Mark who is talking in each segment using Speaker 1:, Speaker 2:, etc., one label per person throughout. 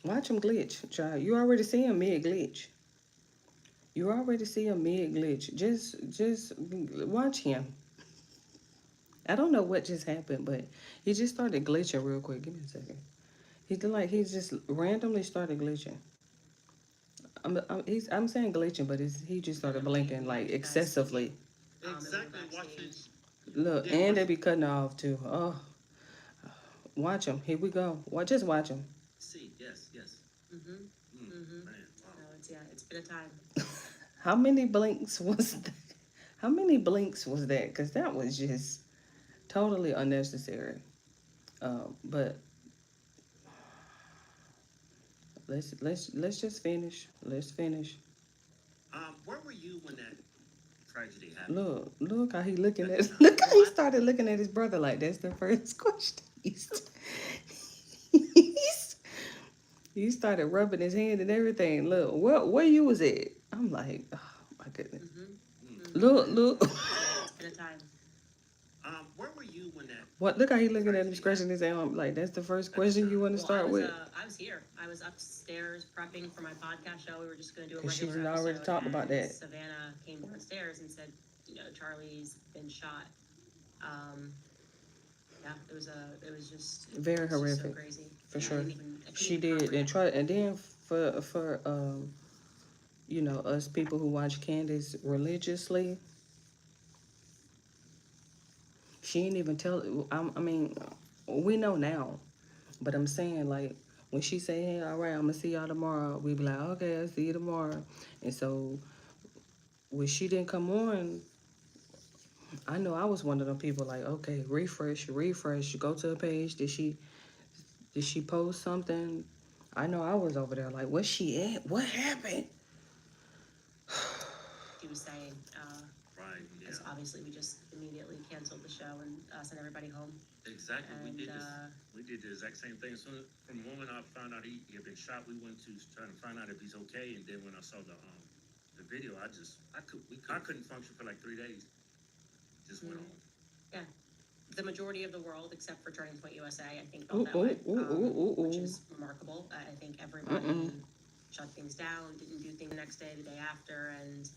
Speaker 1: Watch him glitch, child. You already see him mid glitch. You already see him mid glitch. Just watch him. I don't know what just happened, but he just started glitching real quick. Give me a second. He just randomly started glitching. I'm saying glitching, but he just started blinking like excessively.
Speaker 2: Exactly. Watching.
Speaker 1: Look,
Speaker 2: Yeah.
Speaker 1: and
Speaker 2: Watch.
Speaker 1: they be cutting off too. Oh, watch him. Here we go. Just watch him.
Speaker 2: See. Yes. Yes. Man. Wow.
Speaker 3: So it's been a time.
Speaker 1: How many blinks was that? How many blinks was that? Because that was just totally unnecessary. But let's just finish. Let's finish.
Speaker 2: Where were you when that tragedy happened?
Speaker 1: Look how he looking
Speaker 2: At the
Speaker 1: at.
Speaker 2: time.
Speaker 1: Look how he started looking at his brother like that's the first question. He's, he started rubbing his hand and everything. Look, where you was at? I'm like, oh my goodness.
Speaker 2: Man.
Speaker 1: Look.
Speaker 3: It's been a time.
Speaker 2: Where were you when that
Speaker 1: What? Look how he looking at him,
Speaker 2: tragedy
Speaker 1: scratching
Speaker 2: happened?
Speaker 1: his arm. Like that's the first
Speaker 2: At the
Speaker 1: question you
Speaker 2: time.
Speaker 1: want to
Speaker 3: Well,
Speaker 1: start with.
Speaker 3: I was here. I was upstairs prepping for my podcast show. We were just going to do a
Speaker 1: Cause she
Speaker 3: regular
Speaker 1: done already
Speaker 3: episode,
Speaker 1: talked about
Speaker 3: and
Speaker 1: that.
Speaker 3: Savannah came downstairs and said, Charlie's been shot. Um, yeah,
Speaker 1: Very
Speaker 3: it was just so
Speaker 1: horrific,
Speaker 3: crazy.
Speaker 1: for
Speaker 3: I
Speaker 1: sure.
Speaker 3: didn't even I couldn't
Speaker 1: She
Speaker 3: even
Speaker 1: did, and
Speaker 3: comprehend.
Speaker 1: try, and then for us people who watch Candace religiously, she didn't even tell. I mean, we know now, but I'm saying like when she say, "Hey, all right, I'm gonna see y'all tomorrow," we be like, "Okay, I'll see you tomorrow." And so when she didn't come on, I know I was one of them people like, okay, refresh, go to a page. Did she post something? I know I was over there like, where's she at? What happened?
Speaker 3: She was saying,
Speaker 2: Right. Yeah.
Speaker 3: because obviously we just immediately canceled the show and sent everybody home.
Speaker 2: Exactly. We
Speaker 3: And
Speaker 2: did this. We did the exact same thing. So from the moment I found out he had been shot, we went to try to find out if he's okay. And then when I saw the video, I couldn't function for like 3 days. Just went on.
Speaker 3: yeah, the majority of the world, except for Turning Point USA, I think felt
Speaker 1: Ooh,
Speaker 3: that
Speaker 1: ooh,
Speaker 3: way,
Speaker 1: ooh, ooh, ooh,
Speaker 3: which
Speaker 1: ooh.
Speaker 3: is remarkable. I think
Speaker 1: Mm-mm.
Speaker 3: everybody shut things down, didn't do things the next day, the day after, and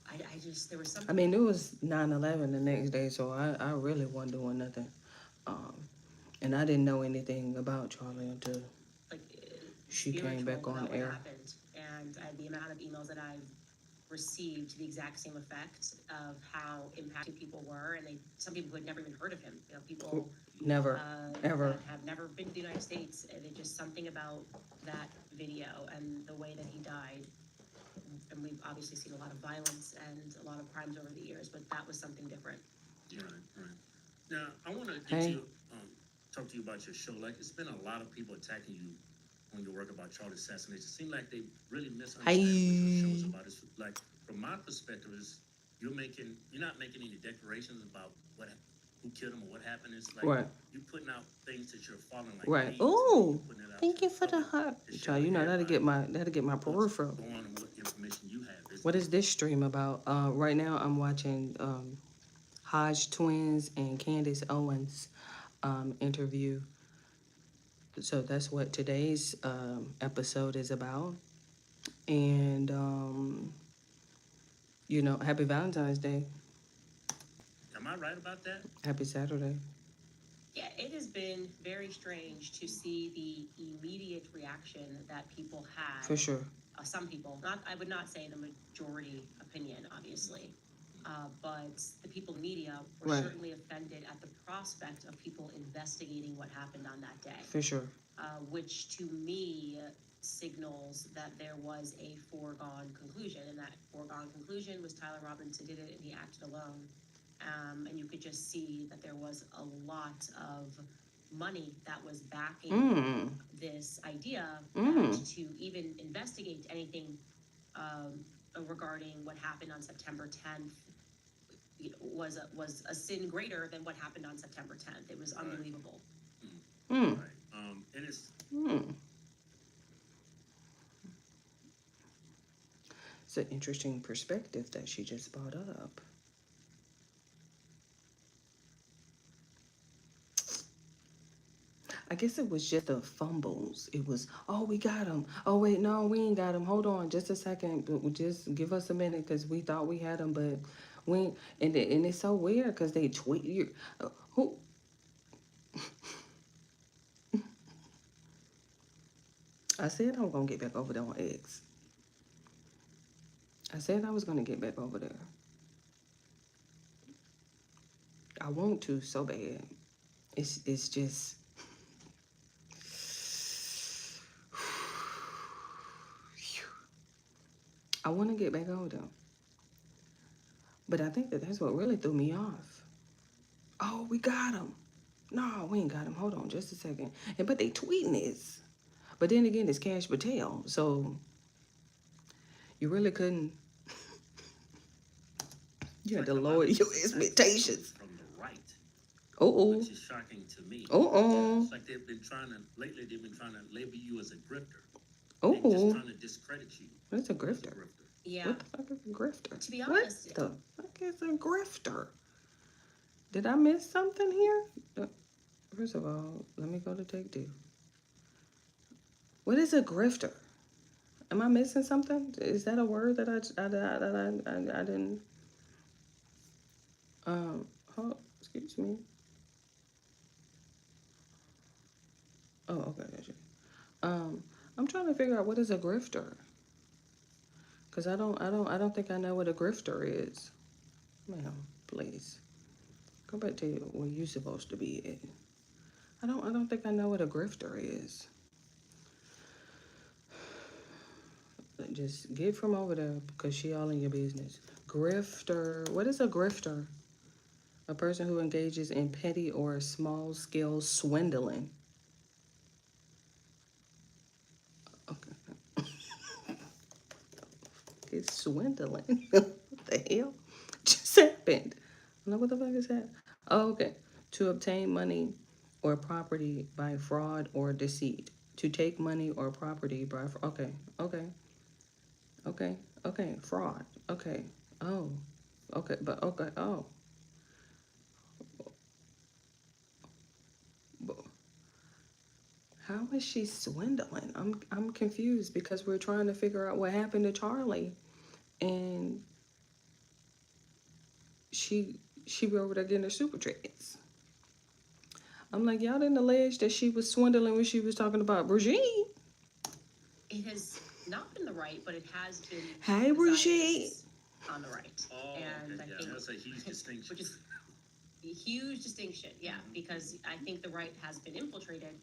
Speaker 3: I just there was
Speaker 1: I
Speaker 3: something
Speaker 1: mean, it was 9/11 the next day, so I really wasn't doing nothing. Um, and I didn't know anything about Charlie until
Speaker 3: like
Speaker 1: she came
Speaker 3: spiritual
Speaker 1: back on
Speaker 3: about what
Speaker 1: air.
Speaker 3: happened, and the amount of emails that I've received to the exact same effect of how impacted people were, and some people who had never even heard of him, people
Speaker 1: Never, ever.
Speaker 3: that have never been to the United States, and it just something about that video and the way that he died. And we've obviously seen a lot of violence and a lot of crimes over the years, but that was something different.
Speaker 2: Yeah. Right. Now I want to get
Speaker 1: Hey,
Speaker 2: you talk to you about your show. Like it's been a lot of people attacking you on your work about Charlie assassination. It seems like they really misunderstand what your show is
Speaker 1: hey.
Speaker 2: about. It's like from my perspective is you're not making any declarations about who killed him or what happened. It's like
Speaker 1: Right,
Speaker 2: you're putting out things that you're following like
Speaker 1: right.
Speaker 2: leads, and then
Speaker 1: Ooh,
Speaker 2: you're putting it out to
Speaker 1: thank you
Speaker 2: the
Speaker 1: for the
Speaker 2: public
Speaker 1: heart.
Speaker 2: to share
Speaker 1: Child,
Speaker 2: with everybody
Speaker 1: that'll get my
Speaker 2: what's
Speaker 1: peripheral.
Speaker 2: going on and what information you have. Is
Speaker 1: What is this stream about? Right now I'm watching Hodge Twins and Candace Owens interview. So that's what today's episode is about. And happy Valentine's Day.
Speaker 2: am I right about that?
Speaker 1: Happy Saturday.
Speaker 3: Yeah, it has been very strange to see the immediate reaction that people had.
Speaker 1: For sure.
Speaker 3: Some people, not I would not say the majority opinion, obviously, but the people in the media were
Speaker 1: Right.
Speaker 3: certainly offended at the prospect of people investigating what happened on that day,
Speaker 1: For sure.
Speaker 3: which to me signals that there was a foregone conclusion, and that foregone conclusion was Tyler Robinson did it and he acted alone. And you could just see that there was a lot of money that was backing
Speaker 1: Mm.
Speaker 3: this idea that
Speaker 1: Mm.
Speaker 3: to even investigate anything um, regarding what happened on September 10th was a sin greater than what happened on September 10th. It was unbelievable.
Speaker 1: Mm.
Speaker 2: Right. And it's
Speaker 1: Mm. It's an interesting perspective that she just brought up. I guess it was just the fumbles. It was, oh, we got him. Oh, wait, no, we ain't got him. Hold on, just a second. But just give us a minute because we thought we had him, but we. And it's so weird because they tweet you. Who? I said I'm gonna get back over there on X. I said I was gonna get back over there. I want to so bad. It's just. I want to get back over there. But I think that's what really threw me off. Oh, we got him. No, we ain't got him. Hold on just a second. And but they tweeting this. But then again, it's Cash Patel. So you really couldn't. You had to lower your expectations.
Speaker 2: From the right,
Speaker 1: Oh,
Speaker 2: which is shocking to me.
Speaker 1: oh,
Speaker 2: It's like they've been trying to, lately they've been trying to label you as a grifter.
Speaker 1: oh,
Speaker 2: They're just
Speaker 1: oh.
Speaker 2: trying to discredit you.
Speaker 1: What's a
Speaker 2: as a
Speaker 1: grifter?
Speaker 3: Yeah,
Speaker 1: What the fuck is a grifter?
Speaker 3: to be honest,
Speaker 1: What the fuck is a grifter? Did I miss something here? First of all, let me go to Take Two. What is a grifter? Am I missing something? Is that a word that I didn't? Oh, excuse me. Oh, okay, gotcha. I'm trying to figure out what is a grifter, cause I don't think I know what a grifter is. Ma'am, please go back to where you supposed to be at. I don't think I know what a grifter is. Just get from over there because she all in your business. Grifter. What is a grifter? A person who engages in petty or small scale swindling. Okay. It's swindling. What the hell just happened? I don't know what the fuck is that. Oh, okay. To obtain money or property by fraud or deceit. To take money or property by. Okay. Okay. Okay. Okay. Fraud. Okay. Oh. Okay. But okay. Oh. But how is she swindling? I'm confused because we're trying to figure out what happened to Charlie, and she be over there getting her super trades. I'm like, y'all didn't allege that she was swindling when she was talking about Brigitte.
Speaker 3: it has not been the right, but it has been.
Speaker 1: Hey,
Speaker 3: the
Speaker 1: Brigitte.
Speaker 3: Zionists on the right,
Speaker 2: Oh,
Speaker 3: and
Speaker 2: okay,
Speaker 3: I
Speaker 2: yeah,
Speaker 3: think
Speaker 2: that's a huge distinction.
Speaker 3: which is a huge distinction, yeah, because I think the right has been infiltrated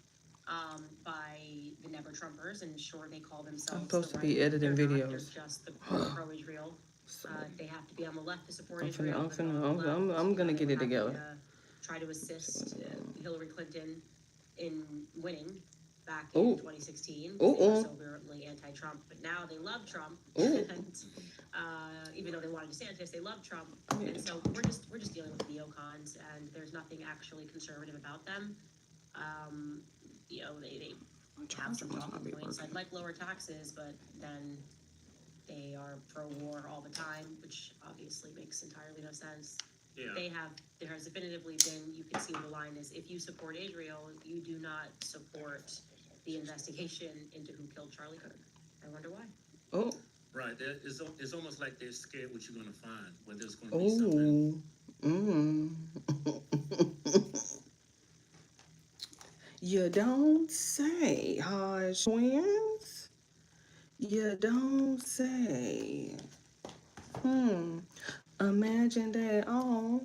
Speaker 3: by the Never Trumpers, and sure they call themselves.
Speaker 1: I'm supposed
Speaker 3: the
Speaker 1: to be
Speaker 3: right,
Speaker 1: editing
Speaker 3: they're
Speaker 1: videos.
Speaker 3: Not, they're just the pro Israel. They have to be on the left to support
Speaker 1: I'm
Speaker 3: Israel.
Speaker 1: I'm gonna get it together.
Speaker 3: Try to assist Hillary Clinton in winning back in 2016. They were so virulently anti-Trump, but now they love Trump. And even though they wanted DeSantis, they love Trump. And so we're just dealing with neocons, and there's nothing actually conservative about them. You know, they have some talking points. I'd like lower taxes, but then they are pro-war all the time, which obviously makes entirely no sense.
Speaker 2: Yeah.
Speaker 3: There has definitively been, you can see the line is, if you support Israel, you do not support the investigation into who killed Charlie Kirk. I wonder why.
Speaker 1: Oh.
Speaker 2: Right, it's almost like they're scared what you're gonna find, whether there's gonna be something.
Speaker 1: You don't say, Hodge twins. You don't say. Imagine that. Oh,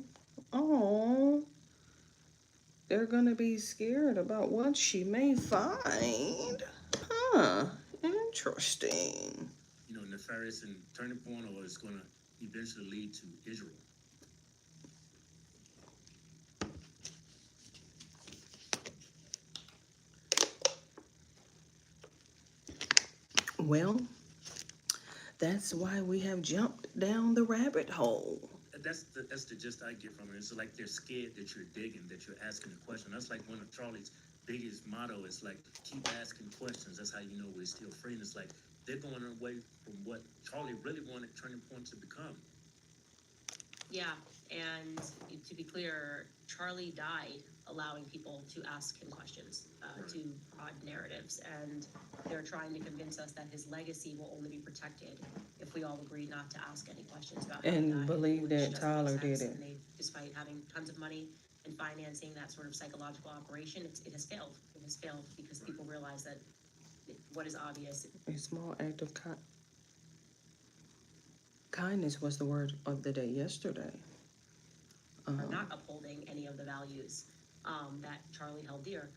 Speaker 1: they're gonna be scared about what she may find. Huh? Interesting.
Speaker 2: You know, nefarious and turning point, or it's gonna eventually lead to Israel.
Speaker 1: Well, that's why we have jumped down the rabbit hole.
Speaker 2: That's the gist I get from it. It's like they're scared that you're digging, that you're asking a question. That's like one of Charlie's biggest motto is like, keep asking questions. That's how you know we're still free. And it's like they're going away from what Charlie really wanted Turning Point to become.
Speaker 3: Yeah, and to be clear, Charlie died allowing people to ask him questions, to prod narratives, and they're trying to convince us that his legacy will only be protected if we all agree not to ask any questions about how he
Speaker 1: And
Speaker 3: died,
Speaker 1: believe
Speaker 3: which
Speaker 1: that
Speaker 3: doesn't make
Speaker 1: Tyler
Speaker 3: sense.
Speaker 1: did it.
Speaker 3: And they, despite having tons of money and financing that sort of psychological operation, it has failed. It has failed because people realize that what is obvious.
Speaker 1: A small act of kindness was the word of the day yesterday.
Speaker 3: Are not upholding any of the values that Charlie held dear,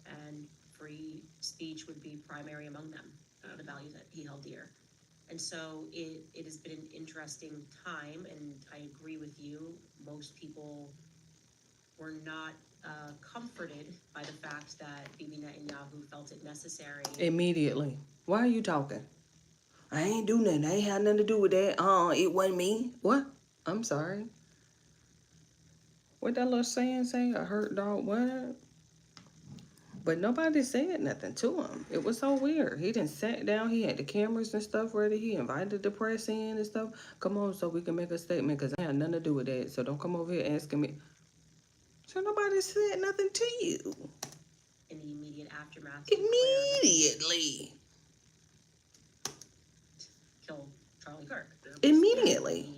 Speaker 3: and free speech would be primary among them, the values that he held dear. And so it has been an interesting time, and I agree with you. Most people were not comforted by the fact that Bibi Netanyahu felt it necessary.
Speaker 1: Immediately. Why are you talking? I ain't do nothing. I ain't had nothing to do with that. It wasn't me. What? I'm sorry. What that little saying say? A hurt dog what? But nobody said nothing to him. It was so weird. He didn't sat down. He had the cameras and stuff ready. He invited the press in and stuff. Come on, so we can make a statement, because I had nothing to do with that. So don't come over here asking me. So nobody said nothing to you.
Speaker 3: In the immediate aftermath,
Speaker 1: Immediately.
Speaker 3: Killed Charlie Kirk.
Speaker 1: Immediately.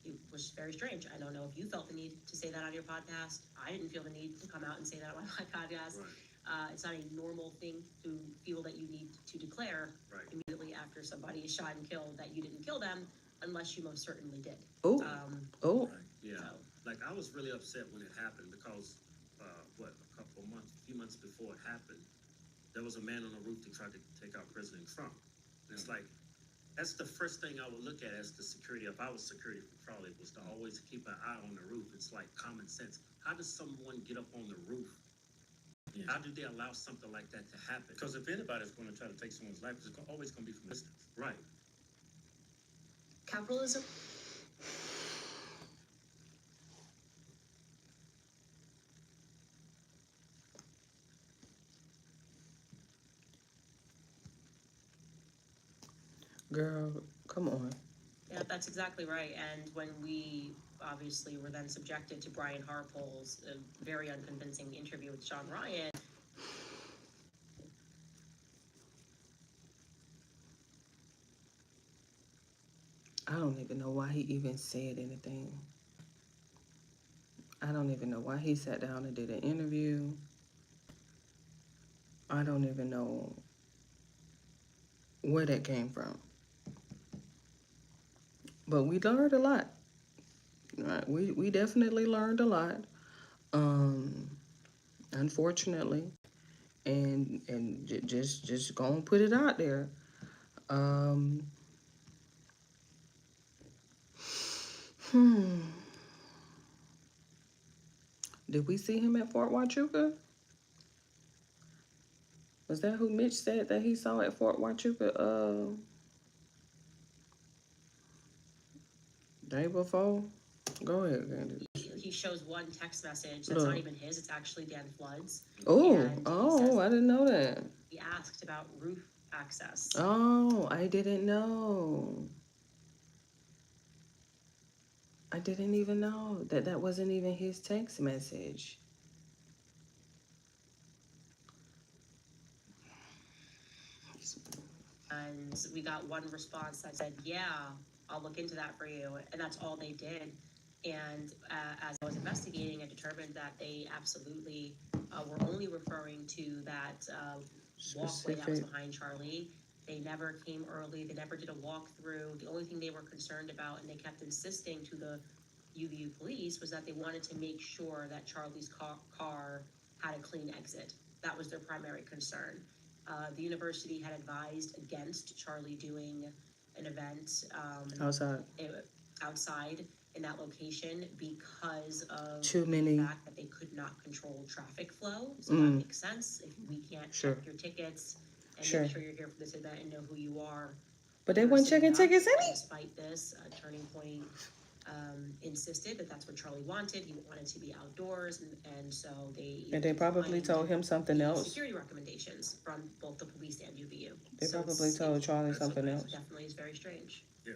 Speaker 3: It was very strange. I don't know if you felt the need to say that on your podcast. I didn't feel the need to come out and say that on my podcast.
Speaker 2: Right.
Speaker 3: It's not a normal thing to feel that you need to declare
Speaker 2: Right.
Speaker 3: immediately after somebody is shot and killed that you didn't kill them, unless you most certainly did.
Speaker 1: Oh.
Speaker 2: Right. Yeah. So. Like, I was really upset when it happened because, a few months before it happened, there was a man on the roof that tried to take out President Trump. And it's like, that's the first thing I would look at as the security. If I was security for Charlie, was to always keep an eye on the roof. It's like common sense. How does someone get up on the roof? Yeah. How do they allow something like that to happen? Because if anybody's going to try to take someone's life, it's always going to be from distance. Right.
Speaker 3: Capitalism.
Speaker 1: Girl, come on.
Speaker 3: Yeah, that's exactly right. And when we obviously were then subjected to Brian Harpole's very unconvincing interview with Sean Ryan,
Speaker 1: I don't even know why he even said anything. I don't even know why he sat down and did an interview. I don't even know where that came from. But we learned a lot. Right? We definitely learned a lot. Unfortunately. And just go and put it out there. Did we see him at Fort Huachuca? Was that who Mitch said that he saw at Fort Huachuca day before? Go ahead, Candy.
Speaker 3: He shows one text message that's not even his. It's actually Dan Flood's.
Speaker 1: Oh, I didn't know that.
Speaker 3: He asked about roof access.
Speaker 1: Oh, I didn't know. I didn't even know that wasn't even his text message.
Speaker 3: And we got one response that said, yeah, I'll look into that for you. And that's all they did. And as I was investigating, I determined that they absolutely were only referring to that walkway that was behind Charlie. They never came early. They never did a walkthrough. The only thing they were concerned about, and they kept insisting to the UVU police, was that they wanted to make sure that Charlie's car had a clean exit. That was their primary concern. The university had advised against Charlie doing an event outside in that location because of the fact that they could not control traffic flow. So that makes sense. If we can't check your tickets and make sure you're here for this event and know who you are.
Speaker 1: But they weren't checking tickets any?
Speaker 3: Despite this, Turning Point insisted that that's what Charlie wanted. He wanted to be outdoors, and so they...
Speaker 1: And they probably told him something else.
Speaker 3: Security recommendations from both the police and UVU.
Speaker 1: They probably told Charlie something else.
Speaker 3: Definitely is very strange.
Speaker 2: Yeah.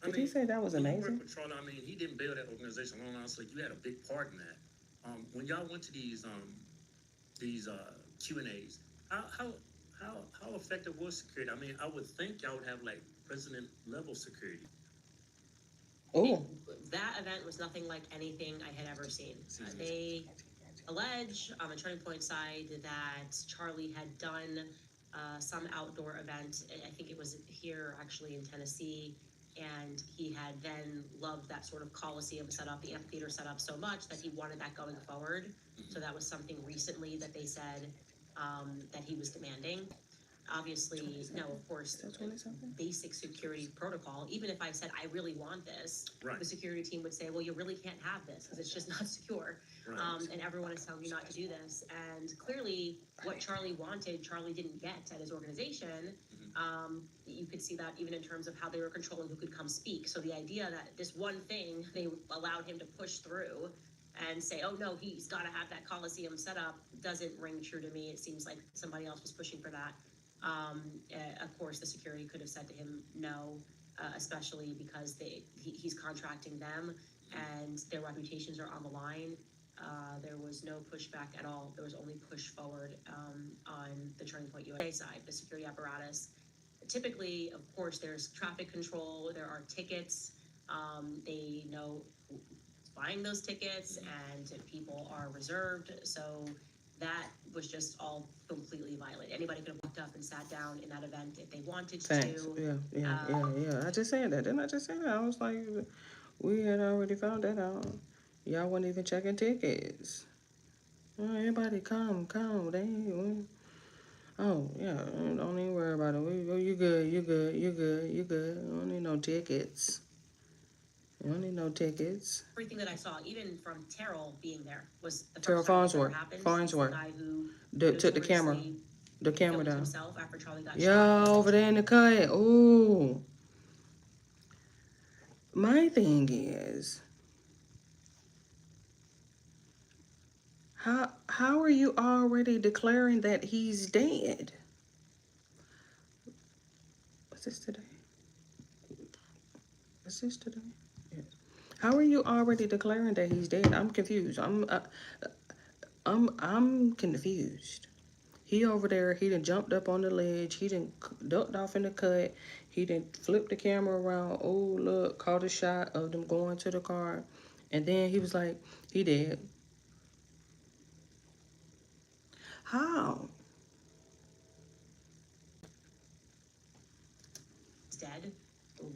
Speaker 1: Did he say that was
Speaker 2: when you
Speaker 1: amazing?
Speaker 2: work with Charlie, I mean, he didn't build that organization alone. Honestly, you had a big part in that. When y'all went to these Q&As, how effective was security? I mean, I would think y'all would have like president level security.
Speaker 1: Oh,
Speaker 3: That event was nothing like anything I had ever seen. They allege on the Turning Point side that Charlie had done some outdoor event. I think it was here actually in Tennessee. And he had then loved that sort of Coliseum setup, the amphitheater setup so much that he wanted that going forward. So that was something recently that they said that he was demanding. Obviously, no, of course, basic security protocol. Even if I said, I really want this,
Speaker 2: Right.
Speaker 3: the security team would say, well, you really can't have this because it's just not secure.
Speaker 2: Right.
Speaker 3: And everyone is telling you not to do this. And clearly, what Charlie wanted, Charlie didn't get at his organization. You could see that even in terms of how they were controlling who could come speak. So the idea that this one thing they allowed him to push through and say, oh no, he's got to have that Coliseum set up doesn't ring true to me. It seems like somebody else was pushing for that. Of course, the security could have said to him no, especially because he's contracting them and their reputations are on the line. There was no pushback at all. There was only push forward on the Turning Point USA side, the security apparatus. Typically, of course, there's traffic control, there are tickets. They know who's buying those tickets and people are reserved. So that was just all completely violated. Anybody could have walked up and sat down in that event if they wanted
Speaker 1: thanks.
Speaker 3: to.
Speaker 1: Yeah. I just said that. Didn't I just say that? I was like, we had already found that out. Y'all weren't even checking tickets. Everybody come. They ain't. Oh, yeah. Don't even worry about it. You good. Don't need no tickets. You don't need no tickets.
Speaker 3: Everything that I saw, even from Terrell being there, was the
Speaker 1: Terrell
Speaker 3: first time this ever
Speaker 1: Farnsworth.
Speaker 3: happened.
Speaker 1: Farnsworth.
Speaker 3: He's the guy who
Speaker 1: Took the camera.
Speaker 3: notoriously
Speaker 1: The camera
Speaker 3: filmed
Speaker 1: down.
Speaker 3: himself after Charlie got
Speaker 1: Yeah,
Speaker 3: shot.
Speaker 1: over there in the cut. Ooh. My thing is, how are you already declaring that he's dead? What's this today? Yes. How are you already declaring that he's dead? I'm confused. I'm confused. He over there, he done jumped up on the ledge, he done ducked off in the cut, he done flipped the camera around, oh look, caught a shot of them going to the car, and then he was like, he dead. How?
Speaker 3: Dead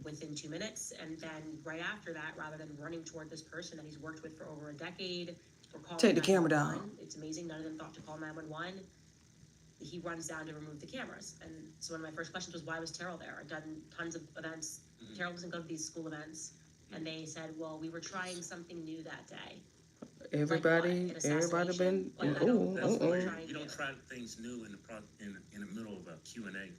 Speaker 3: within 2 minutes, and then right after that, rather than running toward this person that he's worked with for over a decade or calling
Speaker 1: Take the camera
Speaker 3: 911,
Speaker 1: down.
Speaker 3: it's amazing none of them thought to call 911. He runs down to remove the cameras, and so one of my first questions was, why was Terrell there? I've done tons of events. Terrell doesn't go to these school events, and they said, well, we were trying something new that day.
Speaker 1: Everybody been.
Speaker 3: Like,
Speaker 2: You don't try things new in the middle of a Q&A.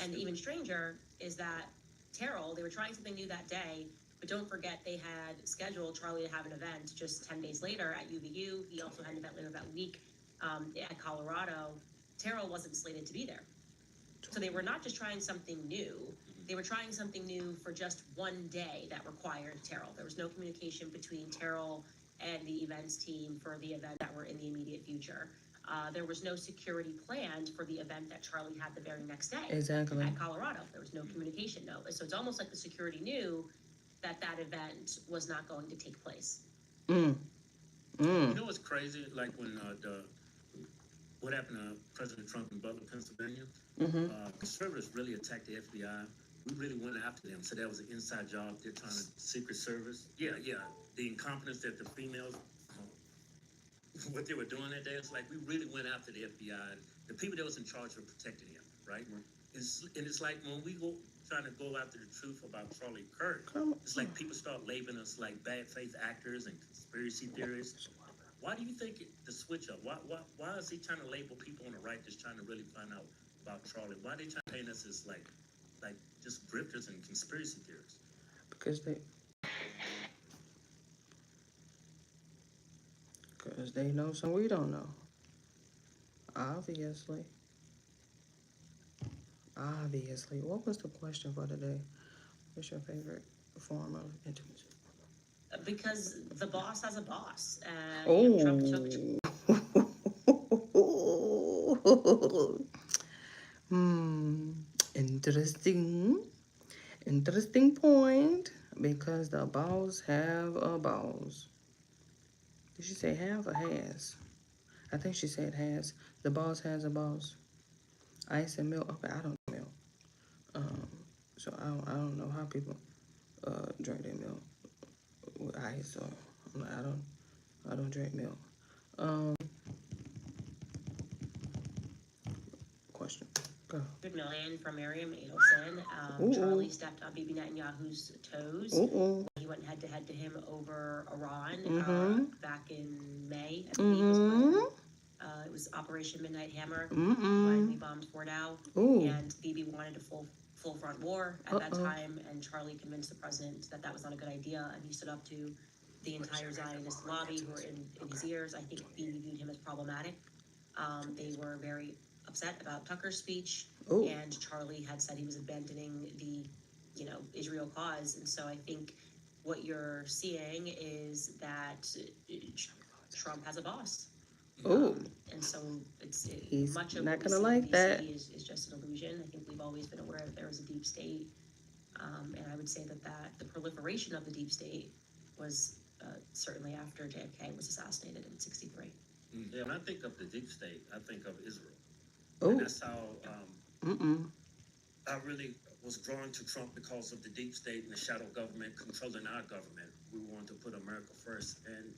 Speaker 3: And even stranger is that Terrell, they were trying something new that day, but don't forget they had scheduled Charlie to have an event just 10 days later at UVU. He also had an event later that week at Colorado. Terrell wasn't slated to be there. So they were not just trying something new, they were trying something new for just one day that required Terrell. There was no communication between Terrell and the events team for the event that were in the immediate future. There was no security planned for the event that Charlie had the very next day.
Speaker 1: Exactly.
Speaker 3: At Colorado. There was no communication, no. So it's almost like the security knew that that event was not going to take place.
Speaker 2: You know what's crazy? Like when what happened to President Trump in Butler, Pennsylvania? Conservatives really attacked the FBI. We really went after them. So that was an inside job. They're trying to Secret Service. Yeah. The incompetence that the females, what they were doing that day, it's like we really went after the FBI. The people that was in charge of protecting him, right? It's like when we go trying to go after the truth about Charlie Kirk, it's like people start labeling us like bad faith actors and conspiracy theorists. Why do you think the switch up? Why is he trying to label people on the right just trying to really find out about Charlie? Why are they trying to paint us as like just drifters and conspiracy theorists?
Speaker 1: Because they know something we don't know. Obviously. What was the question for today? What's your favorite form of intimacy?
Speaker 3: Because the boss has a boss, and you know, Trump took.
Speaker 1: Oh. Hmm. Interesting. Interesting point. Because the boss have a boss. Did she say have or has? I think she said has. The boss has a boss. Ice and milk. Okay, I don't drink milk. Um, so I don't know how people drink their milk with ice or I don't drink milk. Um, question. Go.
Speaker 3: 100 million from Miriam Adelson.
Speaker 1: Ooh.
Speaker 3: Charlie stepped on Bibi Netanyahu's toes.
Speaker 1: Ooh.
Speaker 3: He went head to head to him over Iran back in May, I believe, was when it was Operation Midnight Hammer when we bombed Fort Al.
Speaker 1: Ooh.
Speaker 3: And Bibi wanted a full front war at that time, and Charlie convinced the president that that was not a good idea, and he stood up to the entire Zionist lobby who were in his ears. I think Bibi viewed him as problematic. They were very upset about Tucker's speech, and Charlie had said he was abandoning the, Israel cause. And so I think what you're seeing is that Trump has a boss. And so
Speaker 1: He's
Speaker 3: much of
Speaker 1: not
Speaker 3: what we
Speaker 1: gonna
Speaker 3: see
Speaker 1: like
Speaker 3: in DC
Speaker 1: that.
Speaker 3: is just an illusion. I think we've always been aware that there was a deep state, and I would say that the proliferation of the deep state was certainly after JFK was assassinated in '63.
Speaker 2: Yeah, when I think of the deep state, I think of Israel.
Speaker 1: Oh.
Speaker 2: And that's how I really was drawn to Trump, because of the deep state and the shadow government controlling our government. We wanted to put America first, and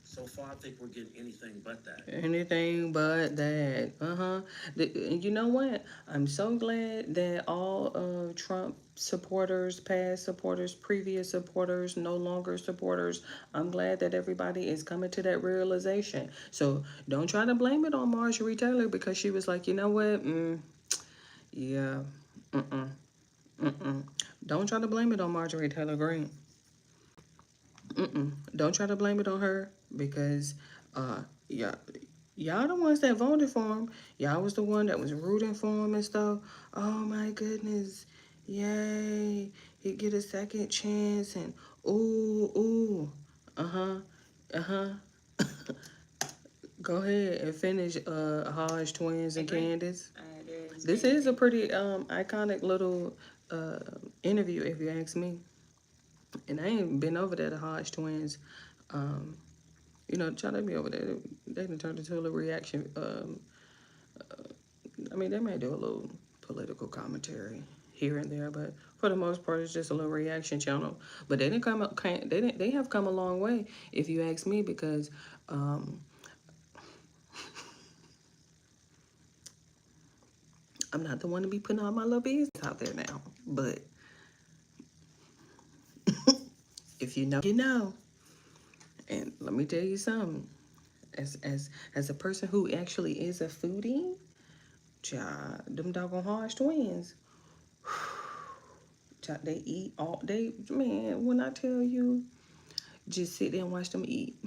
Speaker 2: so far I think we're getting anything but that.
Speaker 1: Anything but that. And you know what? I'm so glad that all of Trump supporters, past supporters, previous supporters, no longer supporters, I'm glad that everybody is coming to that realization. So don't try to blame it on Marjorie Taylor because she was like, you know what? Yeah. Don't try to blame it on Marjorie Taylor Greene. Don't try to blame it on her because yeah, y'all the ones that voted for him. Y'all was the one that was rooting for him and stuff. Oh my goodness. Yay. He get a second chance and ooh. Uh-huh. Uh-huh. Go ahead and finish Hodge Twins and Candace. This is a pretty iconic little interview if you ask me. And I ain't been over there to Hodge Twins. Try to be over there. They done turned into a little reaction. I mean, they may do a little political commentary here and there, but for the most part, it's just a little reaction channel. But they didn't come up. They have come a long way, if you ask me, because I'm not the one to be putting all my little business out there now. But if you know, you know. And let me tell you something. As a person who actually is a foodie, child, them doggone Hodge Twins. Child, they eat all day. Man, when I tell you, just sit there and watch them eat.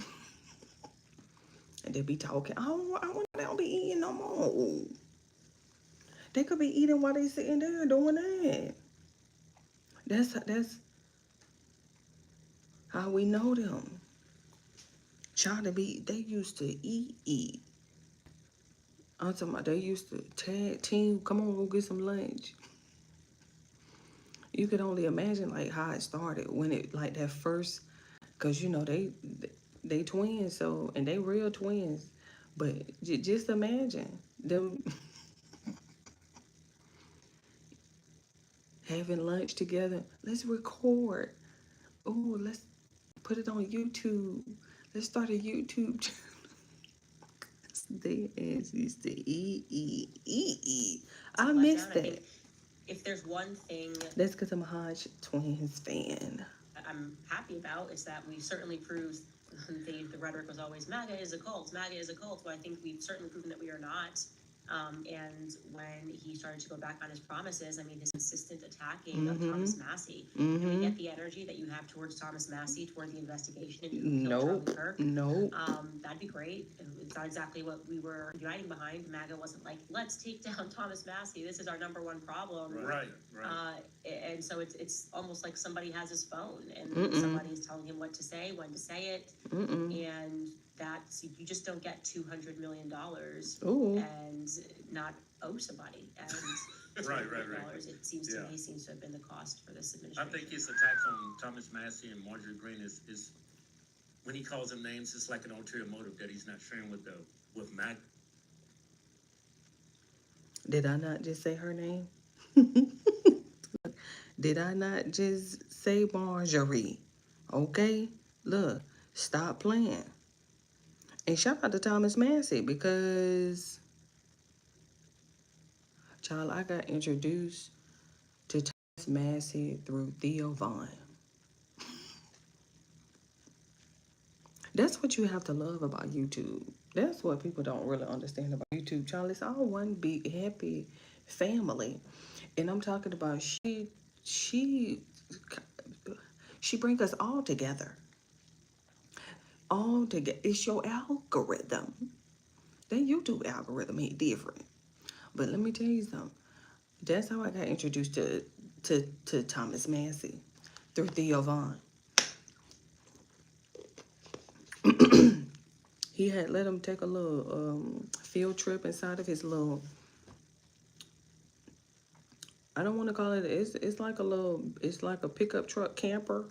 Speaker 1: And they be talking. They don't be eating no more. They could be eating while they sitting there doing that. That's how we know them. Child, they used to eat. I'm talking about they used to tag team. Come on, go get some lunch. You could only imagine like how it started when it like that first, cause they twins, so and they real twins, but just imagine them having lunch together. Let's record. Oh, let's put it on YouTube. Let's start a YouTube channel. They ass used to eat. I miss that.
Speaker 3: If there's one thing
Speaker 1: that's because I'm a Hodge Twins fan.
Speaker 3: I'm happy about is that we certainly proved the rhetoric was always MAGA is a cult. MAGA is a cult. Well, I think we've certainly proven that we are not. And when he started to go back on his promises, I mean, his consistent attacking of Thomas Massey. Do we get the energy that you have towards Thomas Massey, toward the investigation into who killed
Speaker 1: Nope.
Speaker 3: Charlie Kirk?
Speaker 1: Nope.
Speaker 3: That'd be great. It's not exactly what we were uniting behind. MAGA wasn't like, let's take down Thomas Massey. This is our number one problem.
Speaker 2: Right.
Speaker 3: And so it's almost like somebody has his phone and
Speaker 1: Mm-mm.
Speaker 3: somebody's telling him what to say, when to say it,
Speaker 1: Mm-mm.
Speaker 3: and that's, you just don't get $200 million
Speaker 1: Ooh.
Speaker 3: and not owe somebody. And
Speaker 2: Right.
Speaker 3: it seems to
Speaker 2: Yeah.
Speaker 3: me seems to have been the cost for this
Speaker 2: I
Speaker 3: administration.
Speaker 2: think his attacks on Thomas Massey and Marjorie Greene is when he calls them names, it's like an ulterior motive that he's not sharing with Mac.
Speaker 1: Did I not just say her name? Did I not just say Marjorie? Okay? Look, stop playing. And shout out to Thomas Massey because, child, I got introduced to Thomas Massey through Theo Vaughn. That's what you have to love about YouTube. That's what people don't really understand about YouTube, child. It's all one big happy family. And I'm talking about she brings us all together. All together. It's your algorithm. That YouTube algorithm ain't different. But let me tell you something. That's how I got introduced to Thomas Massey, through Theo Vaughn. He had let him take a little field trip inside of his little, I don't want to call it, it's like a pickup truck camper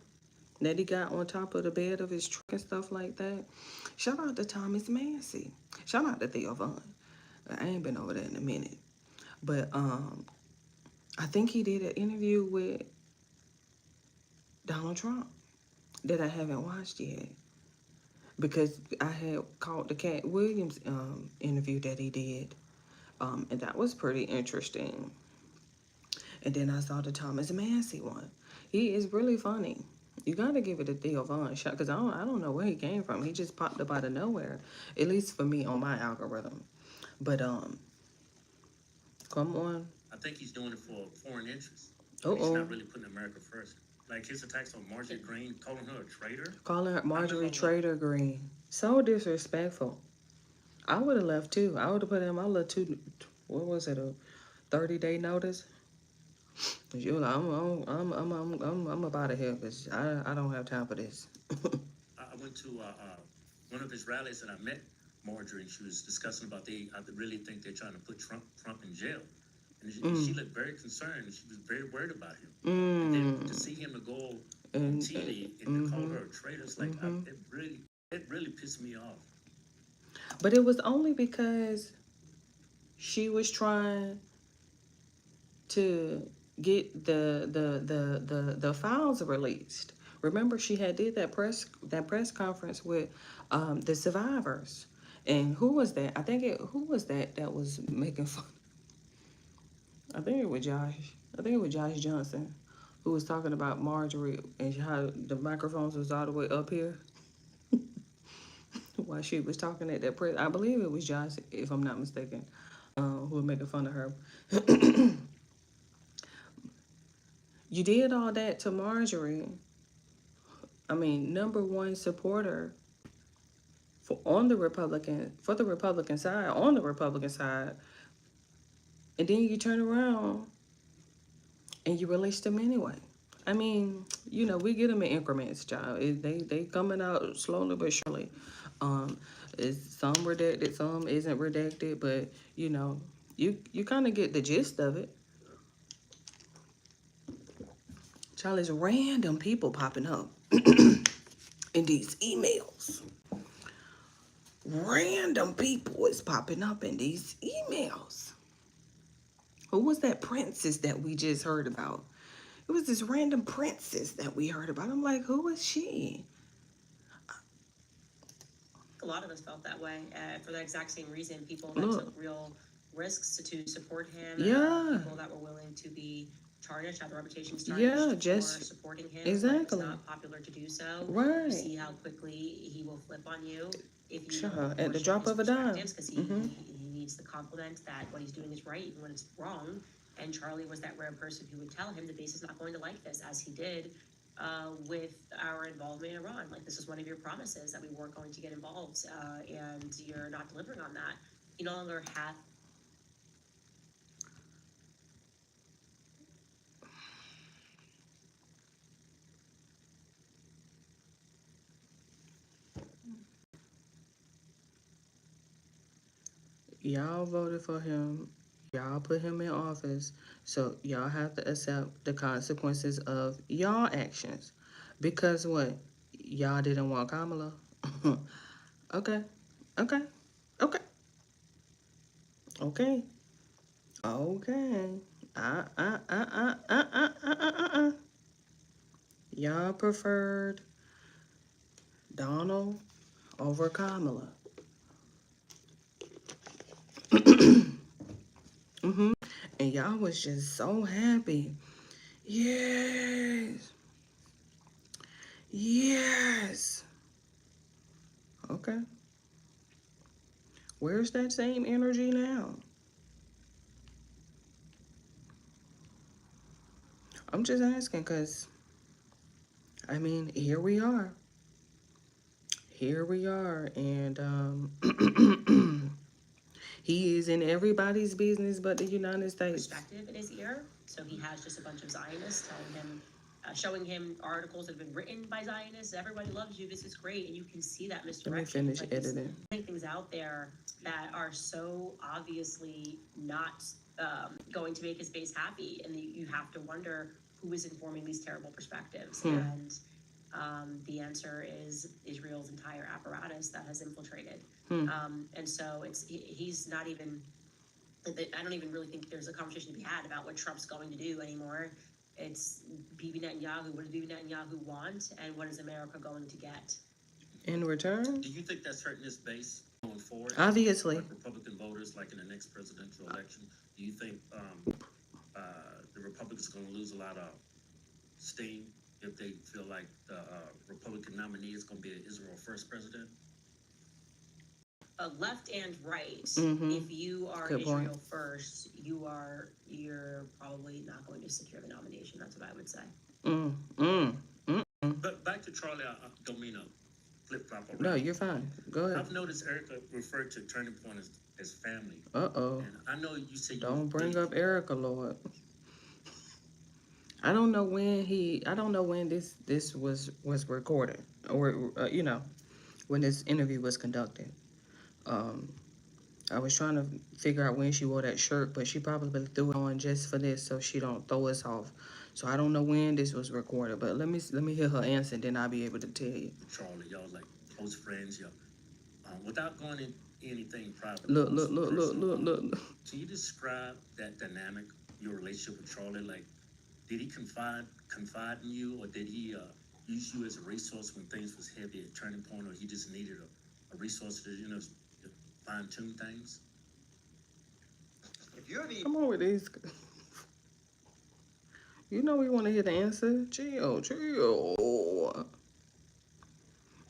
Speaker 1: that he got on top of the bed of his truck and stuff like that. Shout out to Thomas Massey. Shout out to Theo Vaughn. I ain't been over there in a minute. But I think he did an interview with Donald Trump that I haven't watched yet. Because I had caught the Cat Williams interview that he did. And that was pretty interesting. And then I saw the Thomas Massey one. He is really funny. You gotta give it a Theo Vaughn shot, because I don't know where he came from. He just popped up out of nowhere, at least for me on my algorithm. But come on.
Speaker 2: I think he's doing it for foreign interests.
Speaker 1: Uh-oh.
Speaker 2: He's not really putting America first. Like his attacks on Marjorie Greene, calling her a traitor.
Speaker 1: Calling her Marjorie Trader Green. So disrespectful. I would have left too. I would have put in my little what was it, a 30-day notice? You like, I'm up out of here because I don't have time for this.
Speaker 2: I went to one of his rallies and I met Marjorie, and she was discussing about I really think they're trying to put Trump in jail. And she looked very concerned. She was very worried about him. And then to see him to go on TV and to call her a traitor, it's like, it really pissed me off.
Speaker 1: But it was only because she was trying to get the files released. Remember, she had did that press conference with the survivors. And who was that? Who was that was making fun? I think it was Josh. I think it was Josh Johnson, who was talking about Marjorie and how the microphones was all the way up here while she was talking at that press. I believe it was Josh, if I'm not mistaken, who was making fun of her. You did all that to Marjorie. I mean, #1 supporter for the Republican side, and then you turn around and you release them anyway. I mean, we get them in increments, child. They coming out slowly but surely. It's some redacted, some isn't redacted, but you kind of get the gist of it. Child, there's random people popping up in these emails. Random people is popping up in these emails. Who was that princess that we just heard about? It was this random princess that we heard about. I'm like, who is she?
Speaker 3: A lot of us felt that way for the exact same reason. People that took real risks to support him.
Speaker 1: Yeah.
Speaker 3: People that were willing to be tarnished, have their reputations tarnished for supporting him.
Speaker 1: Exactly.
Speaker 3: It's not popular to do so.
Speaker 1: Right.
Speaker 3: You see how quickly he will flip on you if you
Speaker 1: at the drop of a dime.
Speaker 3: Because he needs the compliment that what he's doing is right, even when it's wrong. And Charlie was that rare person who would tell him that Base is not going to like this, as he did with our involvement in Iran. Like, this is one of your promises that we weren't going to get involved, and you're not delivering on that. He no longer had.
Speaker 1: Y'all voted for him. Y'all put him in office. So y'all have to accept the consequences of y'all actions. Because what? Y'all didn't want Kamala? Okay. Okay. Okay. Okay. Okay. Y'all preferred Donald over Kamala. And y'all was just so happy. Yes. Yes. Okay. Where's that same energy now? I'm just asking because, I mean, here we are. Here we are. And he is in everybody's business but the United States.
Speaker 3: Perspective in his ear. So he has just a bunch of Zionists telling him, showing him articles that have been written by Zionists. Everybody loves you. This is great. And you can see that misdirection.
Speaker 1: Let me finish
Speaker 3: like
Speaker 1: editing.
Speaker 3: There's things out there that are so obviously not going to make his base happy. And you have to wonder who is informing these terrible perspectives. And the answer is Israel's entire apparatus that has infiltrated. And so he's not even, I don't even really think there's a conversation to be had about what Trump's going to do anymore. It's Bibi Netanyahu. What does Bibi Netanyahu want, and what is America going to get?
Speaker 1: In return?
Speaker 2: Do you think that's hurting his base going forward?
Speaker 1: Obviously.
Speaker 2: Like Republican voters, like in the next presidential election, do you think the Republicans are going to lose a lot of steam if they feel like the Republican nominee is going to be an Israel first president?
Speaker 3: Left and right.
Speaker 1: Mhm.
Speaker 3: If you are
Speaker 1: Good
Speaker 3: Israel
Speaker 1: point.
Speaker 3: first, you're probably not going to secure the nomination. That's what I would say.
Speaker 2: But back to Charlie, I don't mean to flip flop around.
Speaker 1: No, you're fine. Go ahead.
Speaker 2: I've noticed Erica referred to Turning Point as family.
Speaker 1: Uh-oh.
Speaker 2: And I know you say
Speaker 1: Don't bring up Erica, Lord. I don't know when this was recorded or when this interview was conducted. I was trying to figure out when she wore that shirt, but she probably threw it on just for this so she don't throw us off. So I don't know when this was recorded, but let me hear her answer, then I'll be able to tell you.
Speaker 2: Charlie, y'all like close friends, y'all. Without going into anything private.
Speaker 1: Look.
Speaker 2: Can you describe that dynamic, your relationship with Charlie? Like, did he confide in you, or did he use you as a resource when things was heavy at Turning Point, or he just needed a resource to fine tune things?
Speaker 4: If you're the
Speaker 1: Come on with these. You know we want to hear the answer. Chill.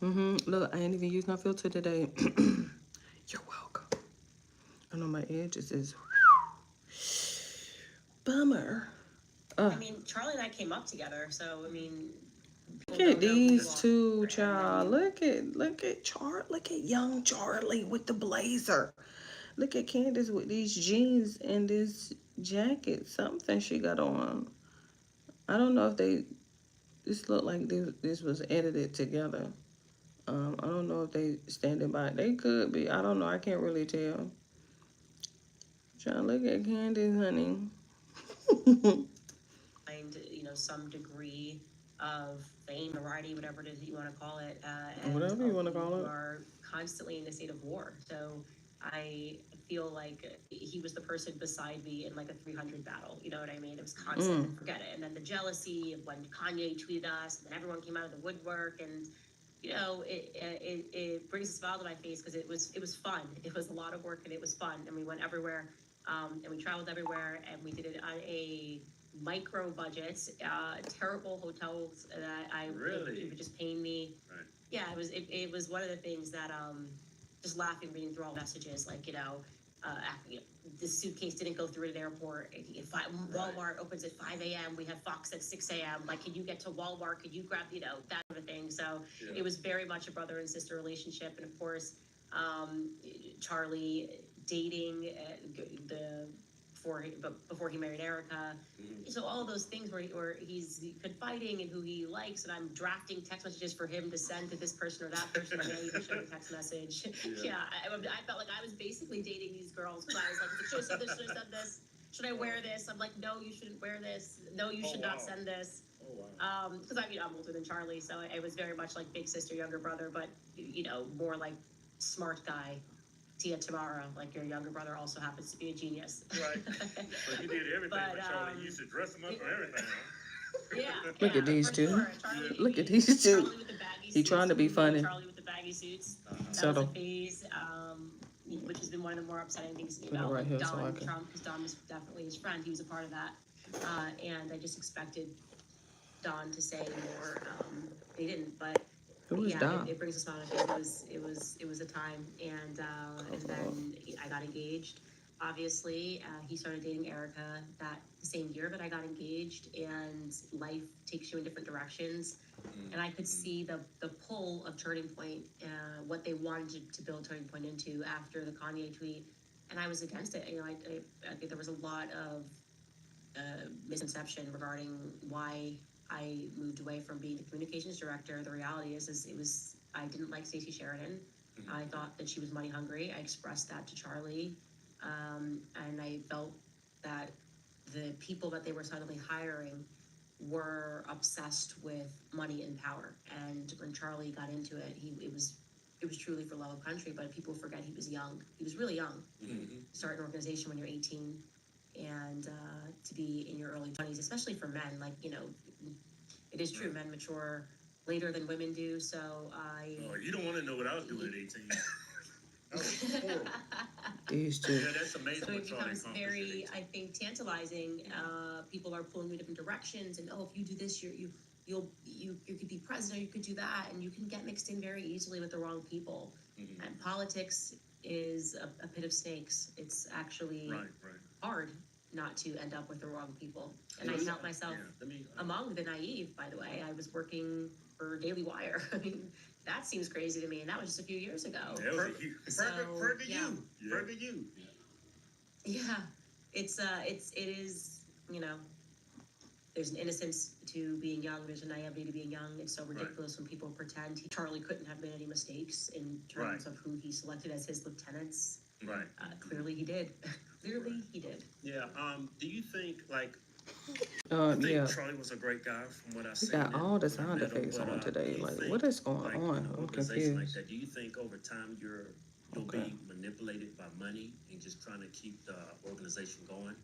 Speaker 1: Look, I ain't even used my filter today. You're welcome. I know my edges is bummer.
Speaker 3: I mean, Charlie and I came up together, so I mean.
Speaker 1: Look at these two, child. Look at young Charlie with the blazer. Look at Candace with these jeans and this jacket. Something she got on. I don't know if this looked like this was edited together. I don't know if they standing by. They could be. I don't know. I can't really tell. Trying to look at Candace, honey.
Speaker 3: Find some degree of fame, variety, whatever it is that you want to call it.
Speaker 1: Whatever you want to call it.
Speaker 3: You are constantly in a state of war. So I feel like he was the person beside me in like a 300 battle. You know what I mean? It was constant. Forget it. And then the jealousy of when Kanye tweeted us, and then everyone came out of the woodwork, and it brings a smile to my face because it was fun. It was a lot of work and it was fun, and we went everywhere, and we traveled everywhere, and we did it on a micro budget, terrible hotels that it would just pain me.
Speaker 2: Right.
Speaker 3: Yeah, it was one of the things that just laughing, reading through all messages, like the suitcase didn't go through an airport. Walmart opens at 5 a.m. We have Fox at 6 a.m. Like, can you get to Walmart? Could you grab, that sort of thing. So
Speaker 2: Yeah.
Speaker 3: it was very much a brother and sister relationship. And of course, Charlie dating before he married Erica. So all of those things where he's confiding in who he likes, and I'm drafting text messages for him to send to this person or that person. Yeah, you can show the text message.
Speaker 2: Yeah.
Speaker 3: I felt like I was basically dating these girls because I was like, should I send this? Should I send this? Should I wear this? I'm like, no, you shouldn't wear this. No, you should not send this.
Speaker 2: Oh, wow.
Speaker 3: Because I'm older than Charlie, so it was very much like big sister, younger brother, but more like smart guy. Tia Tamara, like your younger brother, also happens to be a genius.
Speaker 2: Right. So you did everything
Speaker 3: But,
Speaker 2: for Charlie. You used to dress him up for everything, huh?
Speaker 3: Yeah.
Speaker 1: Look at these
Speaker 3: for
Speaker 1: two.
Speaker 3: sure. Charlie,
Speaker 1: Look at these two.
Speaker 3: Charlie with the baggy
Speaker 1: He
Speaker 3: suits.
Speaker 1: trying to be funny.
Speaker 3: Charlie with the baggy suits. That
Speaker 1: Subtle.
Speaker 3: was a phase, which has been one of the more upsetting things
Speaker 1: Put it
Speaker 3: about
Speaker 1: right here so I
Speaker 3: Donald
Speaker 1: can-
Speaker 3: Trump, because Don was definitely his friend. He was a part of that. And I just expected Don to say more. They didn't, but
Speaker 1: Who is
Speaker 3: yeah,
Speaker 1: Don?
Speaker 3: it brings us on. I think it was a time, and then I got engaged. Obviously, he started dating Erica the same year that I got engaged, and life takes you in different directions. And I could see the pull of Turning Point, what they wanted to build Turning Point into after the Kanye tweet, and I was against it. I think there was a lot of misconception regarding why I moved away from being the communications director. The reality is I didn't like Stacey Sheridan. I thought that she was money hungry. I expressed that to Charlie, and I felt that the people that they were suddenly hiring were obsessed with money and power. And when Charlie got into it, it was truly for love of country. But people forget he was young. He was really young. Start an organization when you're 18. And to be in your early 20s, especially for men, it is true, men mature later than women do. So
Speaker 2: Oh, you don't want to know what I was doing at 18. I was horrible.
Speaker 1: These two.
Speaker 2: Yeah, that's amazing.
Speaker 3: So
Speaker 2: what
Speaker 3: it
Speaker 2: Charlie
Speaker 3: becomes
Speaker 2: accomplished at
Speaker 3: very,
Speaker 2: 18.
Speaker 3: I think, tantalizing. People are pulling you in different directions, and if you do this, you could be president, or you could do that, and you can get mixed in very easily with the wrong people. And politics is a pit of snakes. It's actually
Speaker 2: Right.
Speaker 3: hard not to end up with the wrong people. And I
Speaker 2: Yeah.
Speaker 3: count myself
Speaker 2: Yeah.
Speaker 3: among the naive, by the way. I was working for Daily Wire. I mean, that seems crazy to me, and that was just a few years ago.
Speaker 2: That was a huge.
Speaker 3: So,
Speaker 2: Further
Speaker 3: yeah.
Speaker 2: you.
Speaker 4: Yeah.
Speaker 2: Further you.
Speaker 3: Yeah, it is, there's an innocence to being young, there's a naivety to being young. It's so ridiculous when people pretend Charlie couldn't have made any mistakes in terms of who he selected as his lieutenants.
Speaker 2: Right.
Speaker 3: Clearly he did. Clearly he did.
Speaker 4: Yeah. Do you think I
Speaker 1: Yeah.
Speaker 4: think Charlie was a great guy from what I
Speaker 1: We
Speaker 4: see.
Speaker 1: got all the sound effects on today. Like, what is going on? I'm
Speaker 4: Organization like
Speaker 1: confused.
Speaker 4: that. Do you think over time you'll
Speaker 1: Okay.
Speaker 4: be manipulated by money and just trying to keep the organization going?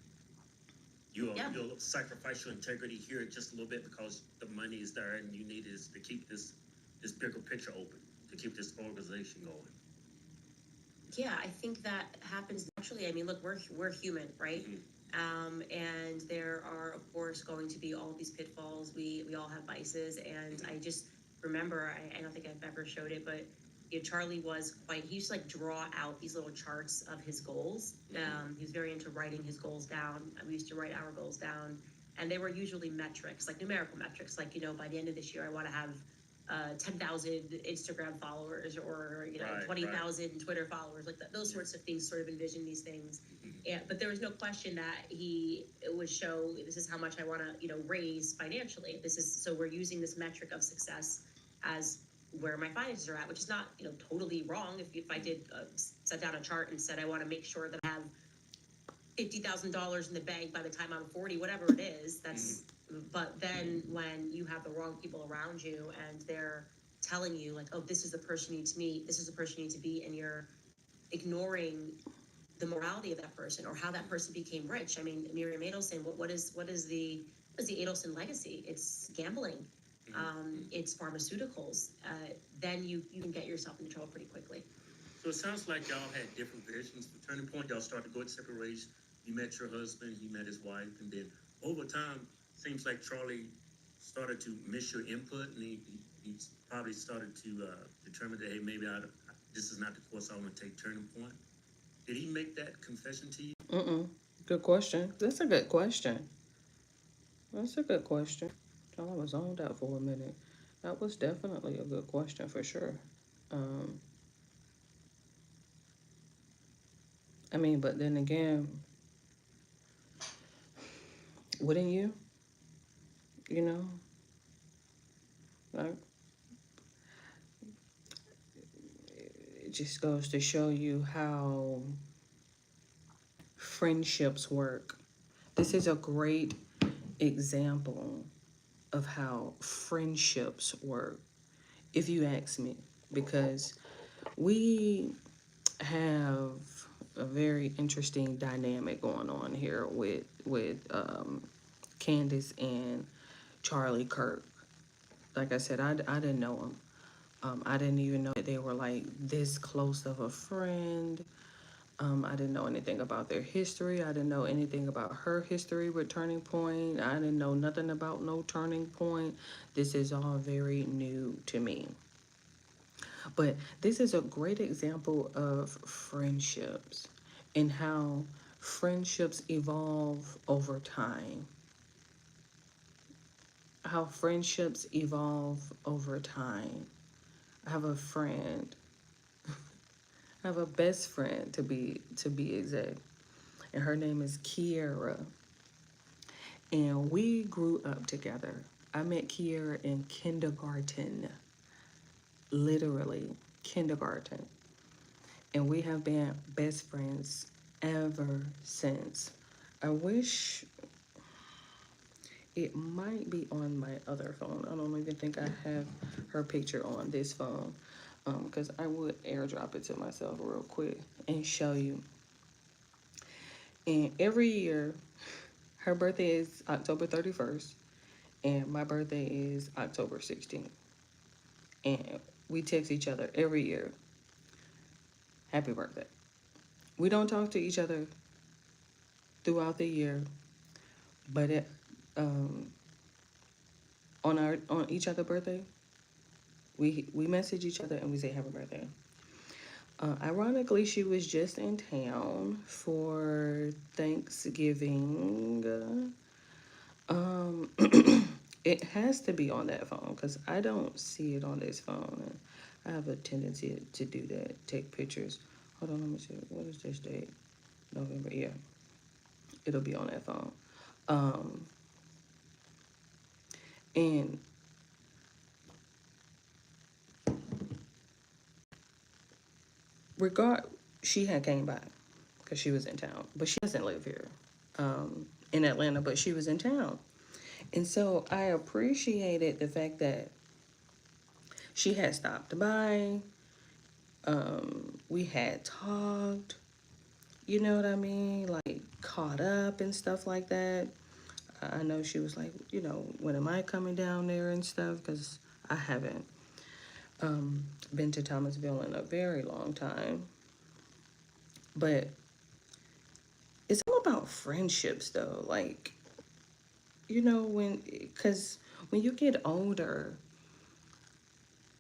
Speaker 4: You'll sacrifice your integrity here just a little bit because the money is there and you need is to keep this bigger picture open, to keep this organization going.
Speaker 3: Yeah, I think that happens naturally. I mean, look, we're human, right? And there are, of course, going to be all these pitfalls. We all have vices, and I just remember, I don't think I've ever showed it, but Charlie he used to draw out these little charts of his goals. He was very into writing his goals down. We used to write our goals down, and they were usually metrics, like numerical metrics, by the end of this year, I want to have 10,000 Instagram followers, or 20,000 Twitter followers, those sorts of things. Sort of envision these things, but there was no question that it would show this is how much I want to raise financially. So we're using this metric of success as where my finances are at, which is not totally wrong. If I did set down a chart and said I want to make sure that I have $50,000 in the bank by the time I'm 40, whatever it is, that's. But then when you have the wrong people around you and they're telling you oh, this is the person you need to meet, this is the person you need to be, and you're ignoring the morality of that person or how that person became rich. I mean, Miriam Adelson, what is the Adelson legacy? It's gambling. It's pharmaceuticals. Then you can get yourself into trouble pretty quickly.
Speaker 2: So it sounds like y'all had different visions for Turning Point. Y'all started going separate ways. You met your husband, he met his wife, and then over time, seems like Charlie started to miss your input, and he probably started to determine that, hey, maybe this is not the course I want to take. Turning Point.
Speaker 4: Did he make that confession to you?
Speaker 1: Good question. That's a good question. That's a good question. I was zoned out for a minute. That was definitely a good question for sure. Um, I mean, but then again, wouldn't you? You know, like it just goes to show you how friendships work. This is a great example of how friendships work, if you ask me, because we have a very interesting dynamic going on here with Candace and Charlie Kirk. Like I said, I didn't know them. I didn't even know that they were like this close of a friend. I didn't know anything about their history. I didn't know anything about her history with Turning Point. I didn't know nothing about no Turning Point. This is all very new to me. But this is a great example of friendships and how friendships evolve over time. How friendships evolve over time. I have a friend. I have a best friend to be exact. And her name is Kiera. And we grew up together. I met Kiera in kindergarten. Literally kindergarten. And we have been best friends ever since. I wish it might be on my other phone. I don't even think I have her picture on this phone. Because I would airdrop it to myself real quick and show you. And every year, her birthday is October 31st, and my birthday is October 16th. And we text each other every year, happy birthday. We don't talk to each other throughout the year, but um, on each other birthday, we message each other and we say happy birthday. Ironically, she was just in town for Thanksgiving. It has to be on that phone because I don't see it on this phone. And I have a tendency to do that, take pictures. Hold on, let me see. What is this date? November. Yeah, it'll be on that phone. Um, and regard, she had came by because she was in town, but she doesn't live here in Atlanta, but she was in town. And so I appreciated the fact that she had stopped by. We had talked, you know what I mean? Like caught up and stuff like that. I know she was like, when am I coming down there and stuff? Because I haven't been to Thomasville in a very long time. But it's all about friendships, though. Like, because when you get older,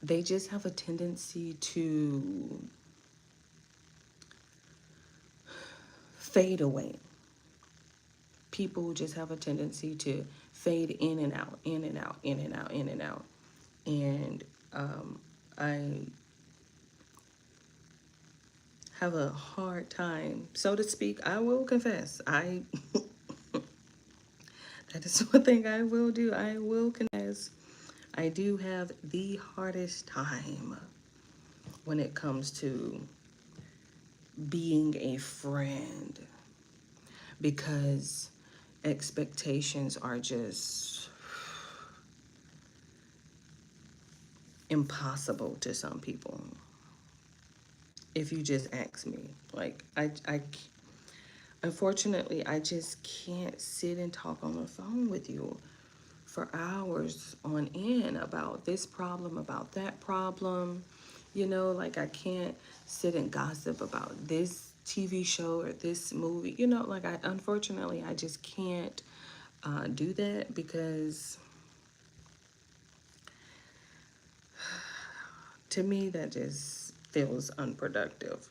Speaker 1: they just have a tendency to fade away. People just have a tendency to fade in and out, in and out, in and out, in and out. And I have a hard time, so to speak. I will confess, that is one thing I will do. I will confess, I do have the hardest time when it comes to being a friend because expectations are just impossible to some people. If you just ask me, like unfortunately, I just can't sit and talk on the phone with you for hours on end about this problem, about that problem. Like I can't sit and gossip about this TV show or this movie. Like unfortunately, I just can't do that because to me, that just feels unproductive.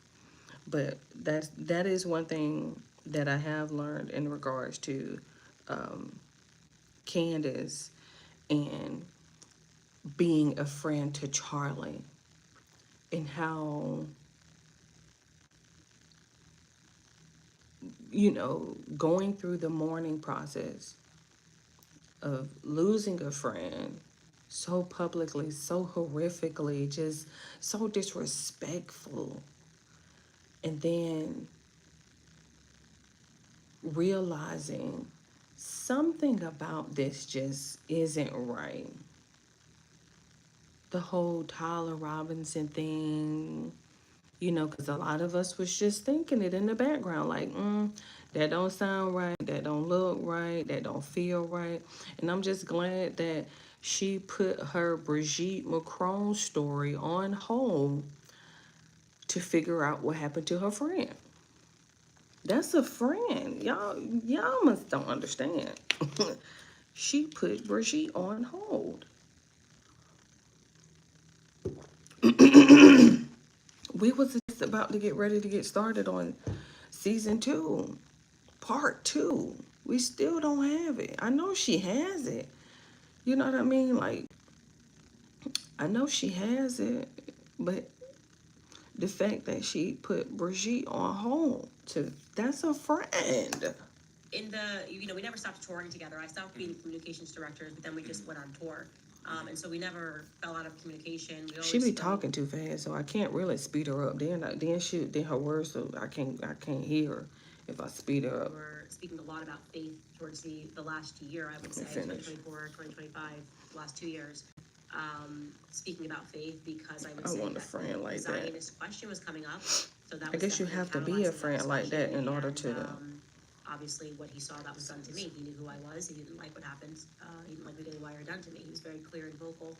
Speaker 1: But that is one thing that I have learned in regards to Candace and being a friend to Charlie, and how, going through the mourning process of losing a friend so publicly, so horrifically, just so disrespectful, and then realizing something about this just isn't right. The whole Tyler Robinson thing, because a lot of us was just thinking it in the background, like, that don't sound right, that don't look right, that don't feel right. And I'm just glad that she put her Brigitte Macron story on hold to figure out what happened to her friend. That's a friend. Y'all must don't understand. She put Brigitte on hold. We was just about to get ready to get started on season 2, part 2. We still don't have it. I know she has it. You know what I mean? Like, I know she has it, but the fact that she put Brigitte on hold, that's a friend.
Speaker 3: In the, we never stopped touring together. I stopped being communications director, but then we just went on tour. And so we never fell out of communication. We always
Speaker 1: She be talking too fast, so I can't really speed her up. Then her words, so I can't hear her if I speed her up.
Speaker 3: We're speaking a lot about faith towards the last year, I would say, 2024, 2025, last 2 years. Speaking about faith, because I would say
Speaker 1: want a friend like that.
Speaker 3: Zionist question was coming up. So that
Speaker 1: I guess you have to be a friend like that in order to.
Speaker 3: Obviously, what he saw that was done to me. He knew who I was. He didn't like what happened. He didn't like what Daily Wire done to me. He was very clear and vocal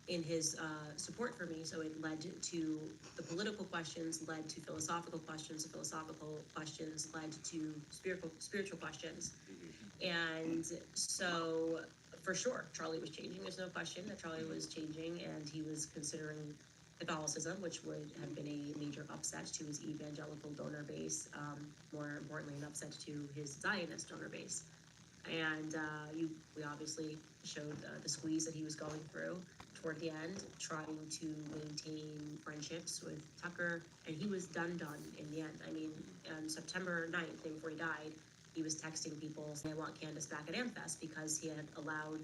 Speaker 3: in his support for me. So it led to the political questions, led to philosophical questions. The philosophical questions led to spiritual questions. And so, for sure, Charlie was changing. There's no question that Charlie was changing, and he was considering Catholicism, which would have been a major upset to his evangelical donor base, more importantly, an upset to his Zionist donor base. And we obviously showed the squeeze that he was going through toward the end, trying to maintain friendships with Tucker, and he was done in the end. I mean, on September 9th, before he died, he was texting people saying, I want Candace back at AmFest, because he had allowed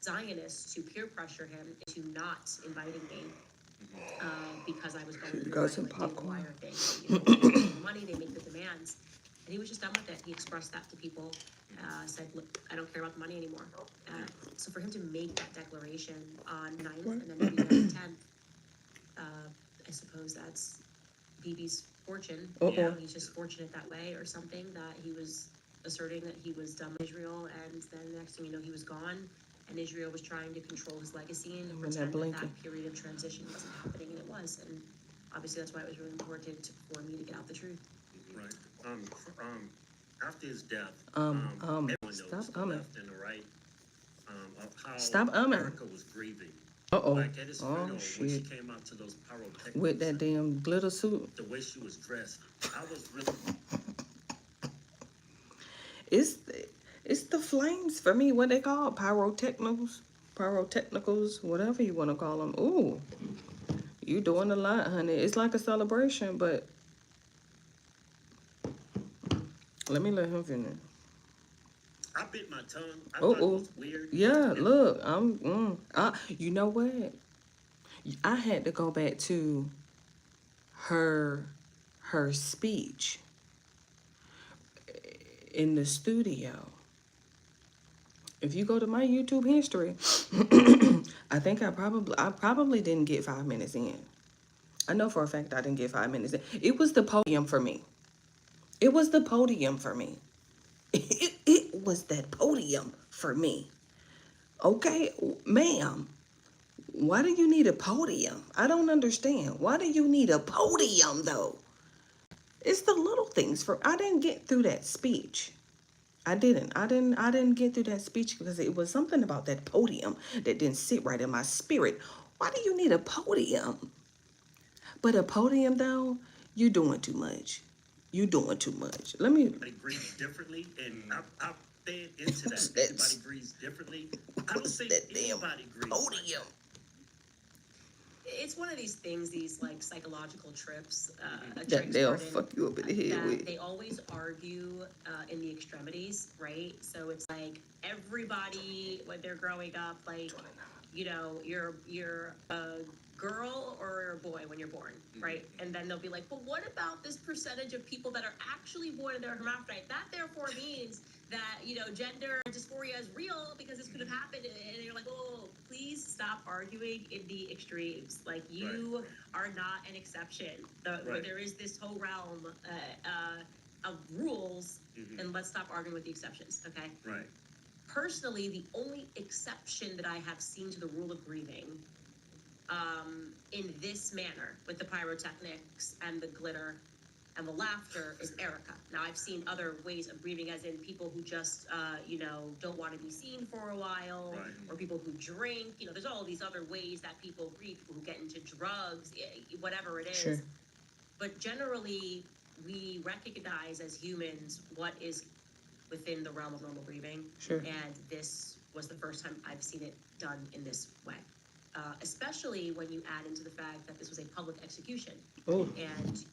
Speaker 3: Zionists to peer pressure him into not inviting me. Because I was going through the Wire thing. They make money, they make the demands. And he was just done with it. He expressed that to people, said, look, I don't care about the money anymore. So for him to make that declaration on 9th and then maybe on the 10th, I suppose that's BB's fortune. He's just fortunate that way, or something, that he was asserting that he was done with Israel, and then the next thing you know, he was gone. And Israel was trying to control his legacy and pretend that period of transition wasn't happening, and it was. And obviously that's why it was really important for me to get out the truth.
Speaker 4: Right. After his death, everyone knows the left and the right, of how America was grieving. Like at his funeral, when she came out to those pyrotechnics
Speaker 1: with that damn glitter suit,
Speaker 4: the way she was dressed, I was really.
Speaker 1: It's the flames for me. What they call pyrotechnicals, whatever you want to call them. Ooh, you doing a lot, honey. It's like a celebration, but let me let him finish.
Speaker 4: I bit my tongue. I thought it was weird.
Speaker 1: Yeah, look, you know what? I had to go back to her speech in the studio. If you go to my YouTube history, I think I probably didn't get 5 minutes in. I know for a fact I didn't get 5 minutes in. It was the podium for me. It was the podium for me. It was that podium for me. Okay, ma'am, why do you need a podium? I don't understand. Why do you need a podium, though? It's the little things. I didn't get through that speech. I didn't get through that speech because it was something about that podium that didn't sit right in my spirit. Why do you need a podium? But a podium, though, You doing too much. You doing too much. Let me.
Speaker 4: Everybody grieves differently, and I fed into that.
Speaker 1: That's-
Speaker 4: Everybody grieves differently. I don't say
Speaker 1: That damn
Speaker 4: anybody grieves like
Speaker 1: podium.
Speaker 4: that.
Speaker 3: It's one of these things, these like psychological trips,
Speaker 1: That
Speaker 3: tricks,
Speaker 1: they'll
Speaker 3: pardon,
Speaker 1: fuck you up in the head
Speaker 3: that
Speaker 1: with.
Speaker 3: they always argue in the extremities, right? So it's like everybody when they're growing up, like, you know, you're a girl or a boy when you're born, right? And then they'll be like, but what about this percentage of people that are actually born and they're hermaphrodite? That therefore means that, you know, gender dysphoria is real because this could have happened. And you're like, oh, please stop arguing in the extremes. Like, you are not an exception.
Speaker 4: Right.
Speaker 3: There is this whole realm of rules, and let's stop arguing with the exceptions, okay?
Speaker 4: Right.
Speaker 3: Personally, the only exception that I have seen to the rule of grieving in this manner with the pyrotechnics and the glitter and the laughter is Erica. Now, I've seen other ways of grieving, as in people who just, you know, don't want to be seen for a while,
Speaker 4: Right.
Speaker 3: or people who drink. You know, there's all these other ways that people grieve, people who get into drugs, whatever it is.
Speaker 1: Sure.
Speaker 3: But generally, we recognize as humans what is within the realm of normal grieving.
Speaker 1: Sure.
Speaker 3: And this was the first time I've seen it done in this way. Especially when you add into the fact that this was a public execution.
Speaker 1: Oh.
Speaker 3: And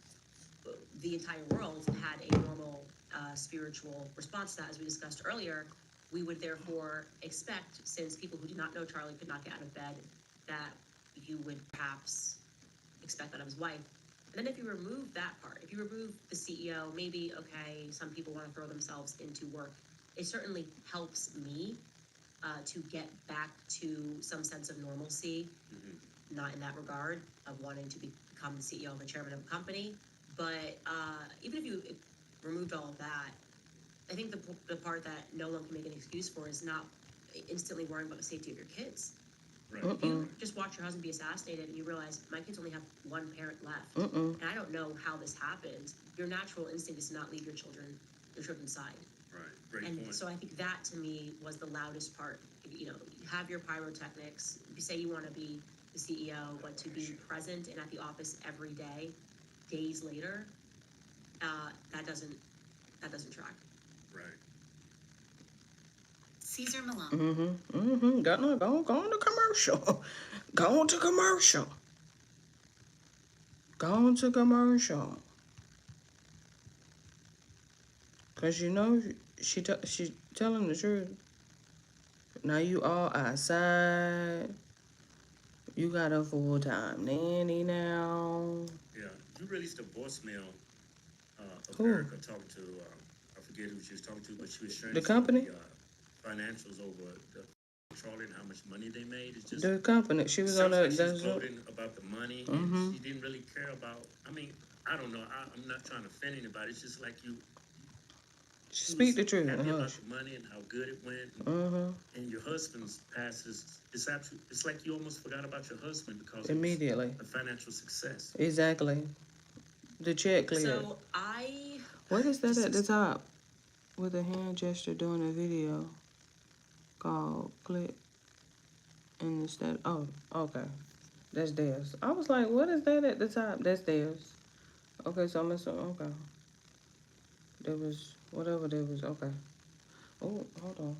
Speaker 3: the entire world had a normal spiritual response to that, as we discussed earlier. We would therefore expect, since people who did not know Charlie could not get out of bed, that you would perhaps expect that of his wife. And then if you remove that part, if you remove the CEO, maybe, okay, some people want to throw themselves into work. It certainly helps me to get back to some sense of normalcy, not in that regard of wanting to become the CEO and the chairman of a company. But even if you removed all of that, I think the part that no one can make an excuse for is not instantly worrying about the safety of your kids.
Speaker 4: Right.
Speaker 3: If you just watch your husband be assassinated and you realize my kids only have one parent left, and I don't know how this happened, your natural instinct is to not leave your children's side.
Speaker 4: Right. Great
Speaker 3: And
Speaker 4: point.
Speaker 3: so I think that to me was the loudest part. You know, have your pyrotechnics. You say you want to be the CEO, but to be present and at the office every day, days later, that doesn't track.
Speaker 4: Right.
Speaker 3: Cesar Millan.
Speaker 1: Go on to commercial. Go on to commercial. Go on to commercial. Cause you know she telling the truth. Now you all outside. You got a full-time nanny now.
Speaker 4: Yeah. You released a voicemail of
Speaker 1: Who?
Speaker 4: Erica talking to, I forget who she was talking to, but she was sharing
Speaker 1: The
Speaker 4: some of
Speaker 1: company?
Speaker 4: the financials over Charlie and how much money they made. It's just
Speaker 1: The company. She was on
Speaker 4: sounds
Speaker 1: that.
Speaker 4: like she's gloating about the money, and she didn't really care about. I mean, I don't know. I'm not trying to offend anybody. It's just like you.
Speaker 1: Speak the truth.
Speaker 4: Happy about
Speaker 1: Hush.
Speaker 4: the money and how good it went, and your husband's past is it's like you almost forgot about your husband because
Speaker 1: Immediately.
Speaker 4: of the financial success.
Speaker 1: Exactly. The check cleared.
Speaker 3: So I.
Speaker 1: What is that at the top? With a hand gesture doing a video called Click and instead. Oh, okay. That's theirs. I was like, what is that at the top? That's theirs. Okay, so I'm assuming, okay. There was, whatever there was, okay. Oh, hold on.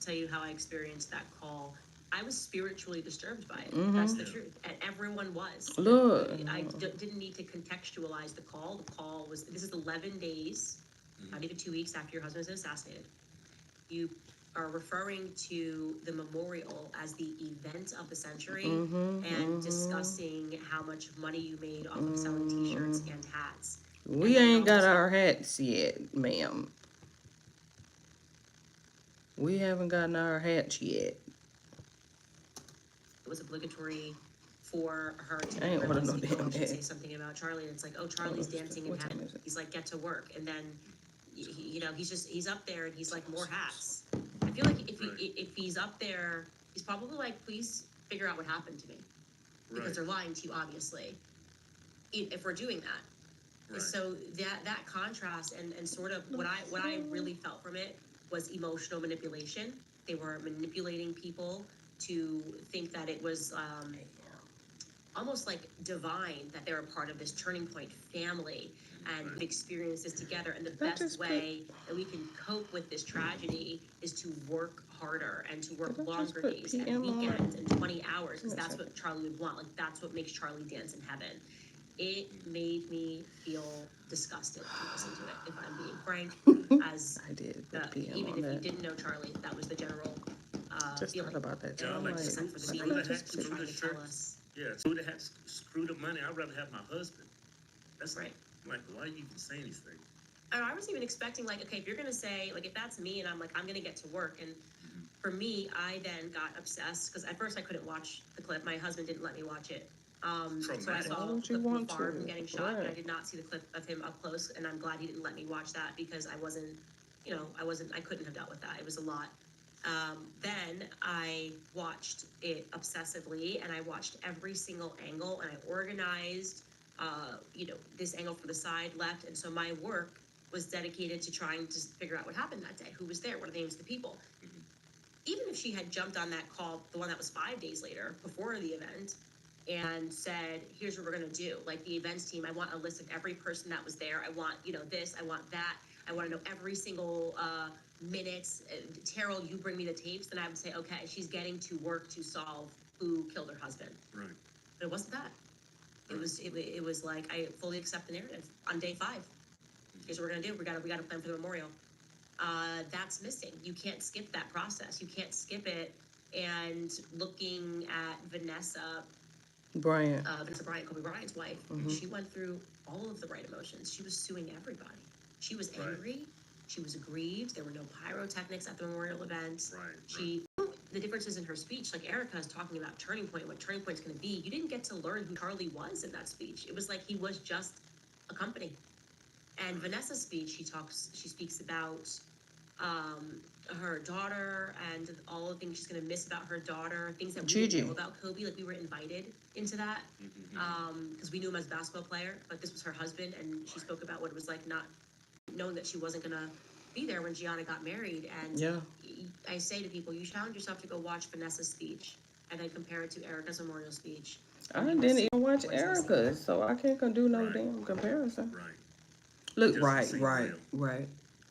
Speaker 3: Tell you how I experienced that call. I was spiritually disturbed by it. That's the truth. And everyone was.
Speaker 1: Look.
Speaker 3: I didn't need to contextualize the call. The call was, this is 11 days, not even 2 weeks after your husband was assassinated. You are referring to the memorial as the event of the century and discussing how much money you made off of selling t-shirts and hats.
Speaker 1: We ain't got our hats yet, ma'am. We haven't gotten our hats yet.
Speaker 3: It was obligatory for her to
Speaker 1: I ain't ordered no
Speaker 3: realize,
Speaker 1: damn
Speaker 3: I should
Speaker 1: hat.
Speaker 3: say something about Charlie. And it's like, oh, Charlie's dancing in
Speaker 1: What
Speaker 3: hat.
Speaker 1: time is it?
Speaker 3: He's like, get to work. And then, you know, he's up there and he's like, more hats. I feel like if he's up there, he's probably like, please figure out what happened to me. Because
Speaker 4: Right.
Speaker 3: they're lying to you, obviously, if we're doing that.
Speaker 4: Right.
Speaker 3: So that contrast and sort of what I really felt from it was emotional manipulation. They were manipulating people to think that it was almost like divine that they're a part of this Turning Point family and
Speaker 2: Right.
Speaker 3: we've experienced this together. And the
Speaker 1: That
Speaker 3: best
Speaker 1: just put-
Speaker 3: way that we can cope with this tragedy is to work harder and to work
Speaker 1: Did I just
Speaker 3: longer
Speaker 1: put
Speaker 3: days and
Speaker 1: PM on?
Speaker 3: weekends and 20 hours, because
Speaker 1: Give me a
Speaker 3: that's what Charlie would want. Like, that's what makes Charlie dance in heaven. It made me feel disgusted to listen to it, if I'm being frank. As
Speaker 1: I did put PM
Speaker 3: even
Speaker 1: on
Speaker 3: if you
Speaker 1: that.
Speaker 3: didn't know Charlie, that was the general
Speaker 1: Just
Speaker 3: feeling.
Speaker 1: thought about that too.
Speaker 2: Yeah,
Speaker 1: I'm
Speaker 2: like,
Speaker 1: like,
Speaker 3: Except for the
Speaker 2: screw
Speaker 3: media
Speaker 2: the
Speaker 1: just
Speaker 2: hat,
Speaker 1: put-
Speaker 2: screw
Speaker 3: trying
Speaker 2: the
Speaker 3: to tell
Speaker 2: shirt.
Speaker 3: us.
Speaker 2: Yeah, screw the hat, screw the money. I'd rather have my husband. That's
Speaker 3: Right.
Speaker 2: like, why are you even saying these things?
Speaker 3: And I was even expecting, like, okay, if you're gonna say, like, if that's me and I'm like, I'm gonna get to work, and for me, I then got obsessed, because at first I couldn't watch the clip, my husband didn't let me watch it. So I
Speaker 2: Traumatic.
Speaker 3: saw
Speaker 1: Why
Speaker 3: the
Speaker 1: would you
Speaker 3: clip from
Speaker 1: want
Speaker 3: afar
Speaker 1: to?
Speaker 3: from getting shot, and I
Speaker 1: Right.
Speaker 3: did not see the clip of him up close, and I'm glad he didn't let me watch that, because I wasn't, I couldn't have dealt with that, it was a lot. Then I watched it obsessively, and I watched every single angle, and I organized, this angle from the side, left, and so my work was dedicated to trying to figure out what happened that day, who was there, what are the names of the people. Even if she had jumped on that call, the one that was 5 days later, before the event, and said, here's what we're gonna do, like the events team, I want a list of every person that was there, I want, this, I want that, I wanna know every single, minutes, Terrell, you bring me the tapes, then I would say, okay, she's getting to work to solve who killed her husband.
Speaker 2: Right.
Speaker 3: But it wasn't that. It was like, I fully accept the narrative on day 5. Here's what we're gonna do, we gotta plan for the memorial. That's missing. You can't skip that process. You can't skip it. And looking at Vanessa
Speaker 1: Bryant.
Speaker 3: Bryant, Kobe Bryant's wife, she went through all of the right emotions. She was suing everybody. She was
Speaker 2: Right.
Speaker 3: angry. She was aggrieved. There were no pyrotechnics at the memorial event.
Speaker 2: Right.
Speaker 3: The differences in her speech, like Erica is talking about Turning Point, what Turning Point's going to be. You didn't get to learn who Charlie was in that speech. It was like he was just a company. And Vanessa's speech, she speaks about her daughter and all the things she's gonna miss about her daughter, things that we
Speaker 1: Gigi.
Speaker 3: didn't know about Kobe. Like, we were invited into that because we knew him as a basketball player, but this was her husband, and she spoke about what it was like not knowing that she wasn't gonna be there when Gianna got married. And
Speaker 1: Yeah.
Speaker 3: I say to people, you challenge yourself to go watch Vanessa's speech and then compare it to Erica's memorial speech.
Speaker 1: I
Speaker 3: and you will
Speaker 1: didn't
Speaker 3: see
Speaker 1: even watch
Speaker 3: what is missing.
Speaker 1: Erica's, so I can't do no
Speaker 2: Right.
Speaker 1: damn comparison.
Speaker 2: Right.
Speaker 1: Look,
Speaker 2: Doesn't
Speaker 1: right,
Speaker 2: seem
Speaker 1: right,
Speaker 2: real.
Speaker 1: right.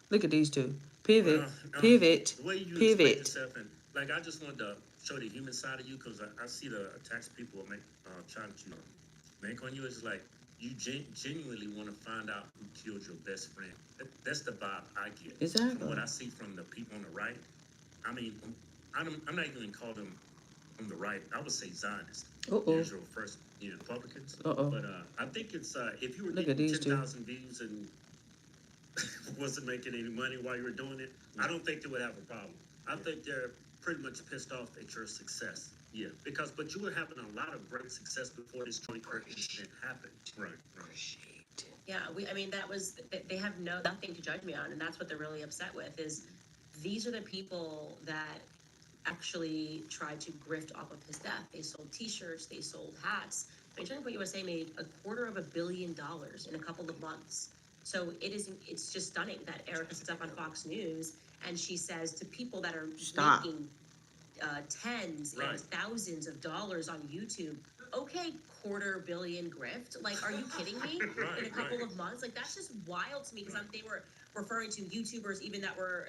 Speaker 1: Look at these two. Pivot,
Speaker 2: Well,
Speaker 1: pivot,
Speaker 2: The way you
Speaker 1: pivot.
Speaker 2: explain yourself, and like, I just wanted to show the human side of you, because I see the attacks people make, trying to make on you. It's like, you genuinely want to find out who killed your best friend. That's the vibe I get.
Speaker 1: Exactly.
Speaker 2: From what I see from the people on the right. I mean, I'm not even going to call them on the right. I would say Zionists.
Speaker 1: Uh-oh.
Speaker 2: There's your first, Republicans.
Speaker 1: Uh-oh.
Speaker 2: But I think it's, if you were
Speaker 1: Look at
Speaker 2: getting
Speaker 1: these two.
Speaker 2: 10,000 views and wasn't making any money while you were doing it, I don't think they would have a problem. I think they're pretty much pissed off at your success. Yeah, but you were having a lot of great success before this Tony Kirk incident happened. Right.
Speaker 3: Yeah, they have nothing to judge me on, and that's what they're really upset with, is these are the people that actually tried to grift off of his death. They sold t-shirts, they sold hats. I mean, Turning Point USA made $250 million in a couple of months. So it's just stunning that Erica sits up on Fox News and she says to people that are
Speaker 1: Stop.
Speaker 3: making tens
Speaker 2: Right.
Speaker 3: and thousands of dollars on YouTube, okay, $250 million grift. Like, are you kidding me?
Speaker 2: Right,
Speaker 3: In a couple
Speaker 2: right.
Speaker 3: of months, like, that's just wild to me, because they were referring to YouTubers even that were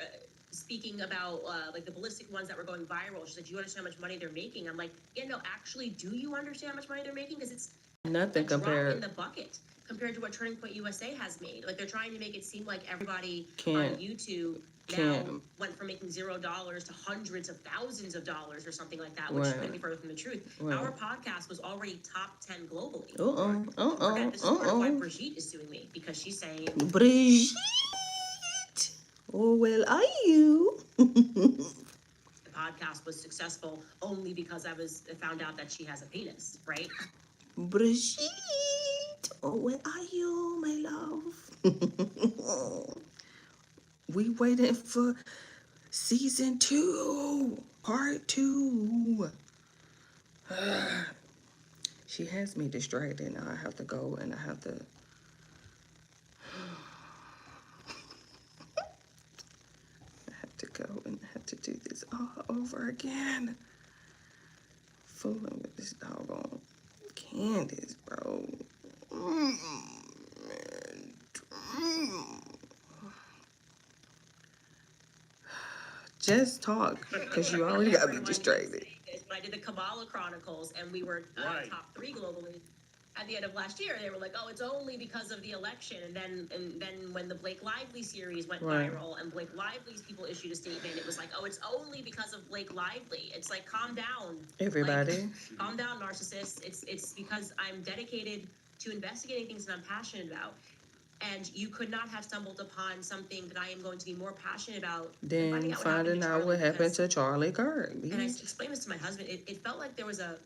Speaker 3: speaking about like the ballistic ones that were going viral. She said, "Do you understand how much money they're making?" I'm like, yeah, no, actually, do you understand how much money they're making? Because it's
Speaker 1: Nothing
Speaker 3: a drop in
Speaker 1: compared.
Speaker 3: the bucket compared to what Turning Point USA has made. Like, they're trying to make it seem like everybody on
Speaker 1: Can't-
Speaker 3: YouTube now
Speaker 1: can't.
Speaker 3: went from making $0 to hundreds of thousands of dollars or something like that, which
Speaker 1: Right.
Speaker 3: couldn't be further from the truth.
Speaker 1: Right.
Speaker 3: Our podcast was already top 10 globally.
Speaker 1: Uh-oh.
Speaker 3: This is part of why Brigitte is suing me, because she's saying,
Speaker 1: Brigitte. Oh, well, are you?
Speaker 3: the podcast was successful only because I found out that she has a penis, right?
Speaker 1: Brigitte. Oh, where are you, my love? We waiting for season 2, part 2. She has me distracted. Now I have to go and I have to. I have to go and I have to do this all over again. Fooling with this doggone Candace, bro. Man. Just talk, because you already got me distracted.
Speaker 3: When I did the Kabbalah Chronicles and we were
Speaker 2: Right.
Speaker 3: top 3 globally at the end of last year, they were like, "Oh, it's only because of the election." And then when the Blake Lively series went
Speaker 1: Right.
Speaker 3: viral and Blake Lively's people issued a statement, it was like, "Oh, it's only because of Blake Lively." It's like, calm down,
Speaker 1: Everybody.
Speaker 3: Like, calm down, narcissist. It's because I'm dedicated to investigating things that I'm passionate about. And you could not have stumbled upon something that I am going to be more passionate about than
Speaker 1: Then
Speaker 3: finding out what happened to Charlie
Speaker 1: Kirk.
Speaker 3: and I explained this to my husband. It felt like there was a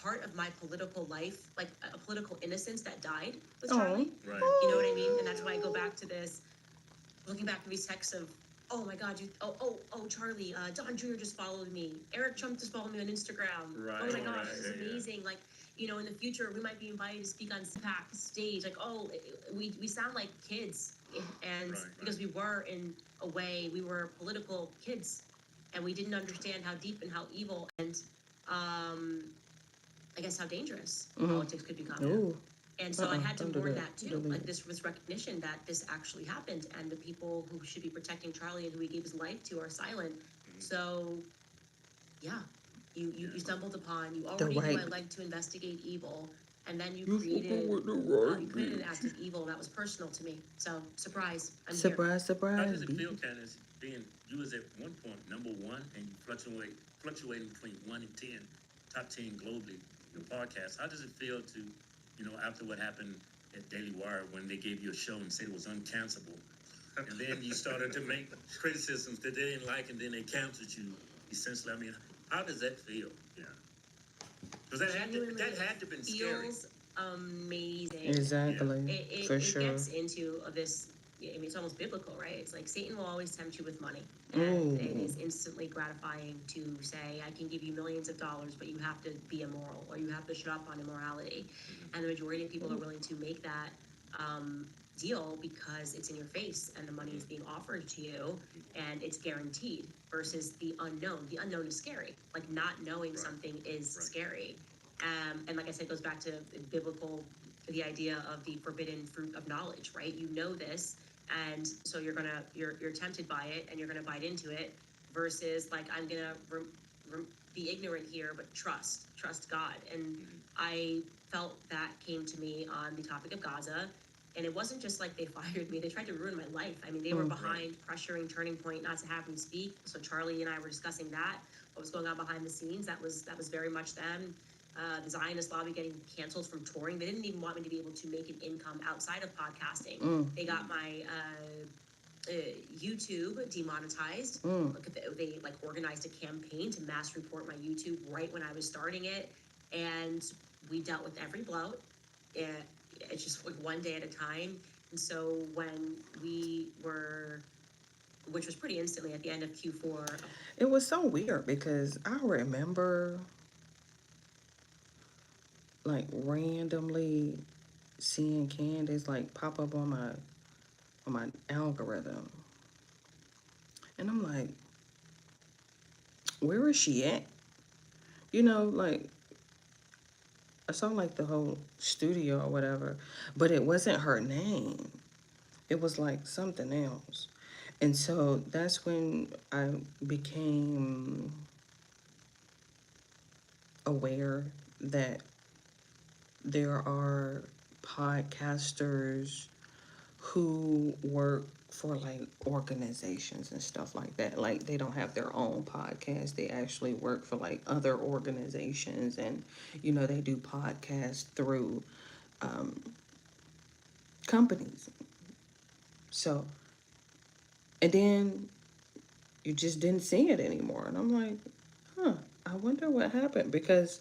Speaker 3: part of my political life, like a political innocence that died with Charlie.
Speaker 2: Right.
Speaker 3: You know what I mean? And that's why I go back to this, looking back at these texts of, oh my God, Charlie, Don Jr. just followed me. Eric Trump just followed me on Instagram.
Speaker 2: Right,
Speaker 3: Oh my gosh,
Speaker 2: right,
Speaker 3: this is
Speaker 2: yeah.
Speaker 3: amazing. Like, in the future, we might be invited to speak on CPAC stage. Like, we sound like kids. And
Speaker 2: Right,
Speaker 3: because we were, in a way, we were political kids. And we didn't understand how deep and how evil and, I guess, how dangerous politics could become.
Speaker 1: Ooh.
Speaker 3: And so I had to
Speaker 1: don't do
Speaker 3: mourn
Speaker 1: that.
Speaker 3: that too,
Speaker 1: Don't do
Speaker 3: like
Speaker 1: that.
Speaker 3: this was recognition that this actually happened, and the people who should be protecting Charlie and who he gave his life to are silent. So, yeah, you stumbled upon, you already knew I
Speaker 1: right-
Speaker 3: liked to investigate evil, and then you created an act of evil that was personal to me. So, surprise, I'm here.
Speaker 1: Surprise,
Speaker 2: How
Speaker 1: surprise.
Speaker 2: does it feel, Candace, being, you was at one point number 1 and you fluctuating between 1 and 10, top 10 globally, your podcast. How does it feel to, after what happened at Daily Wire when they gave you a show and said it was uncancelable? And then you started to make criticisms that they didn't like and then they canceled you, essentially. I mean, how does that feel? Yeah. Because that had to have been scary.
Speaker 3: Feels amazing.
Speaker 1: Exactly.
Speaker 3: It
Speaker 1: For sure.
Speaker 3: gets into this. I mean, it's almost biblical, right? It's like Satan will always tempt you with money, and it is instantly gratifying to say, "I can give you millions of dollars, but you have to be immoral, or you have to shut up on immorality." And the majority of people are willing to make that deal because it's in your face and the money is being offered to you and it's guaranteed. Versus the unknown. The unknown is scary. Like, not knowing something is scary. And like I said, it goes back to biblical, the idea of the forbidden fruit of knowledge, right? You know this, and so you're tempted by it, and you're gonna bite into it. Versus, like, I'm gonna be ignorant here, but trust God. And I felt that came to me on the topic of Gaza. And it wasn't just like they fired me, they tried to ruin my life. I mean, they were behind pressuring Turning Point not to have me speak. So Charlie and I were discussing that, what was going on behind the scenes. That was very much them. The Zionist lobby getting canceled from touring. They didn't even want me to be able to make an income outside of podcasting. They got my YouTube demonetized. They like organized a campaign to mass report my YouTube right when I was starting it. And we dealt with every blow. It's just like one day at a time. And so when we were, which was pretty instantly at the end of Q4.
Speaker 1: It was so weird because I remember like randomly seeing Candace like pop up on my algorithm. And I'm like, where is she at? Like I saw like the whole studio or whatever, but it wasn't her name. It was like something else. And so that's when I became aware that there are podcasters who work for like organizations and stuff like that. Like they don't have their own podcast. They actually work for like other organizations, and they do podcasts through companies. So, and then you just didn't see it anymore. And I'm like, I wonder what happened, because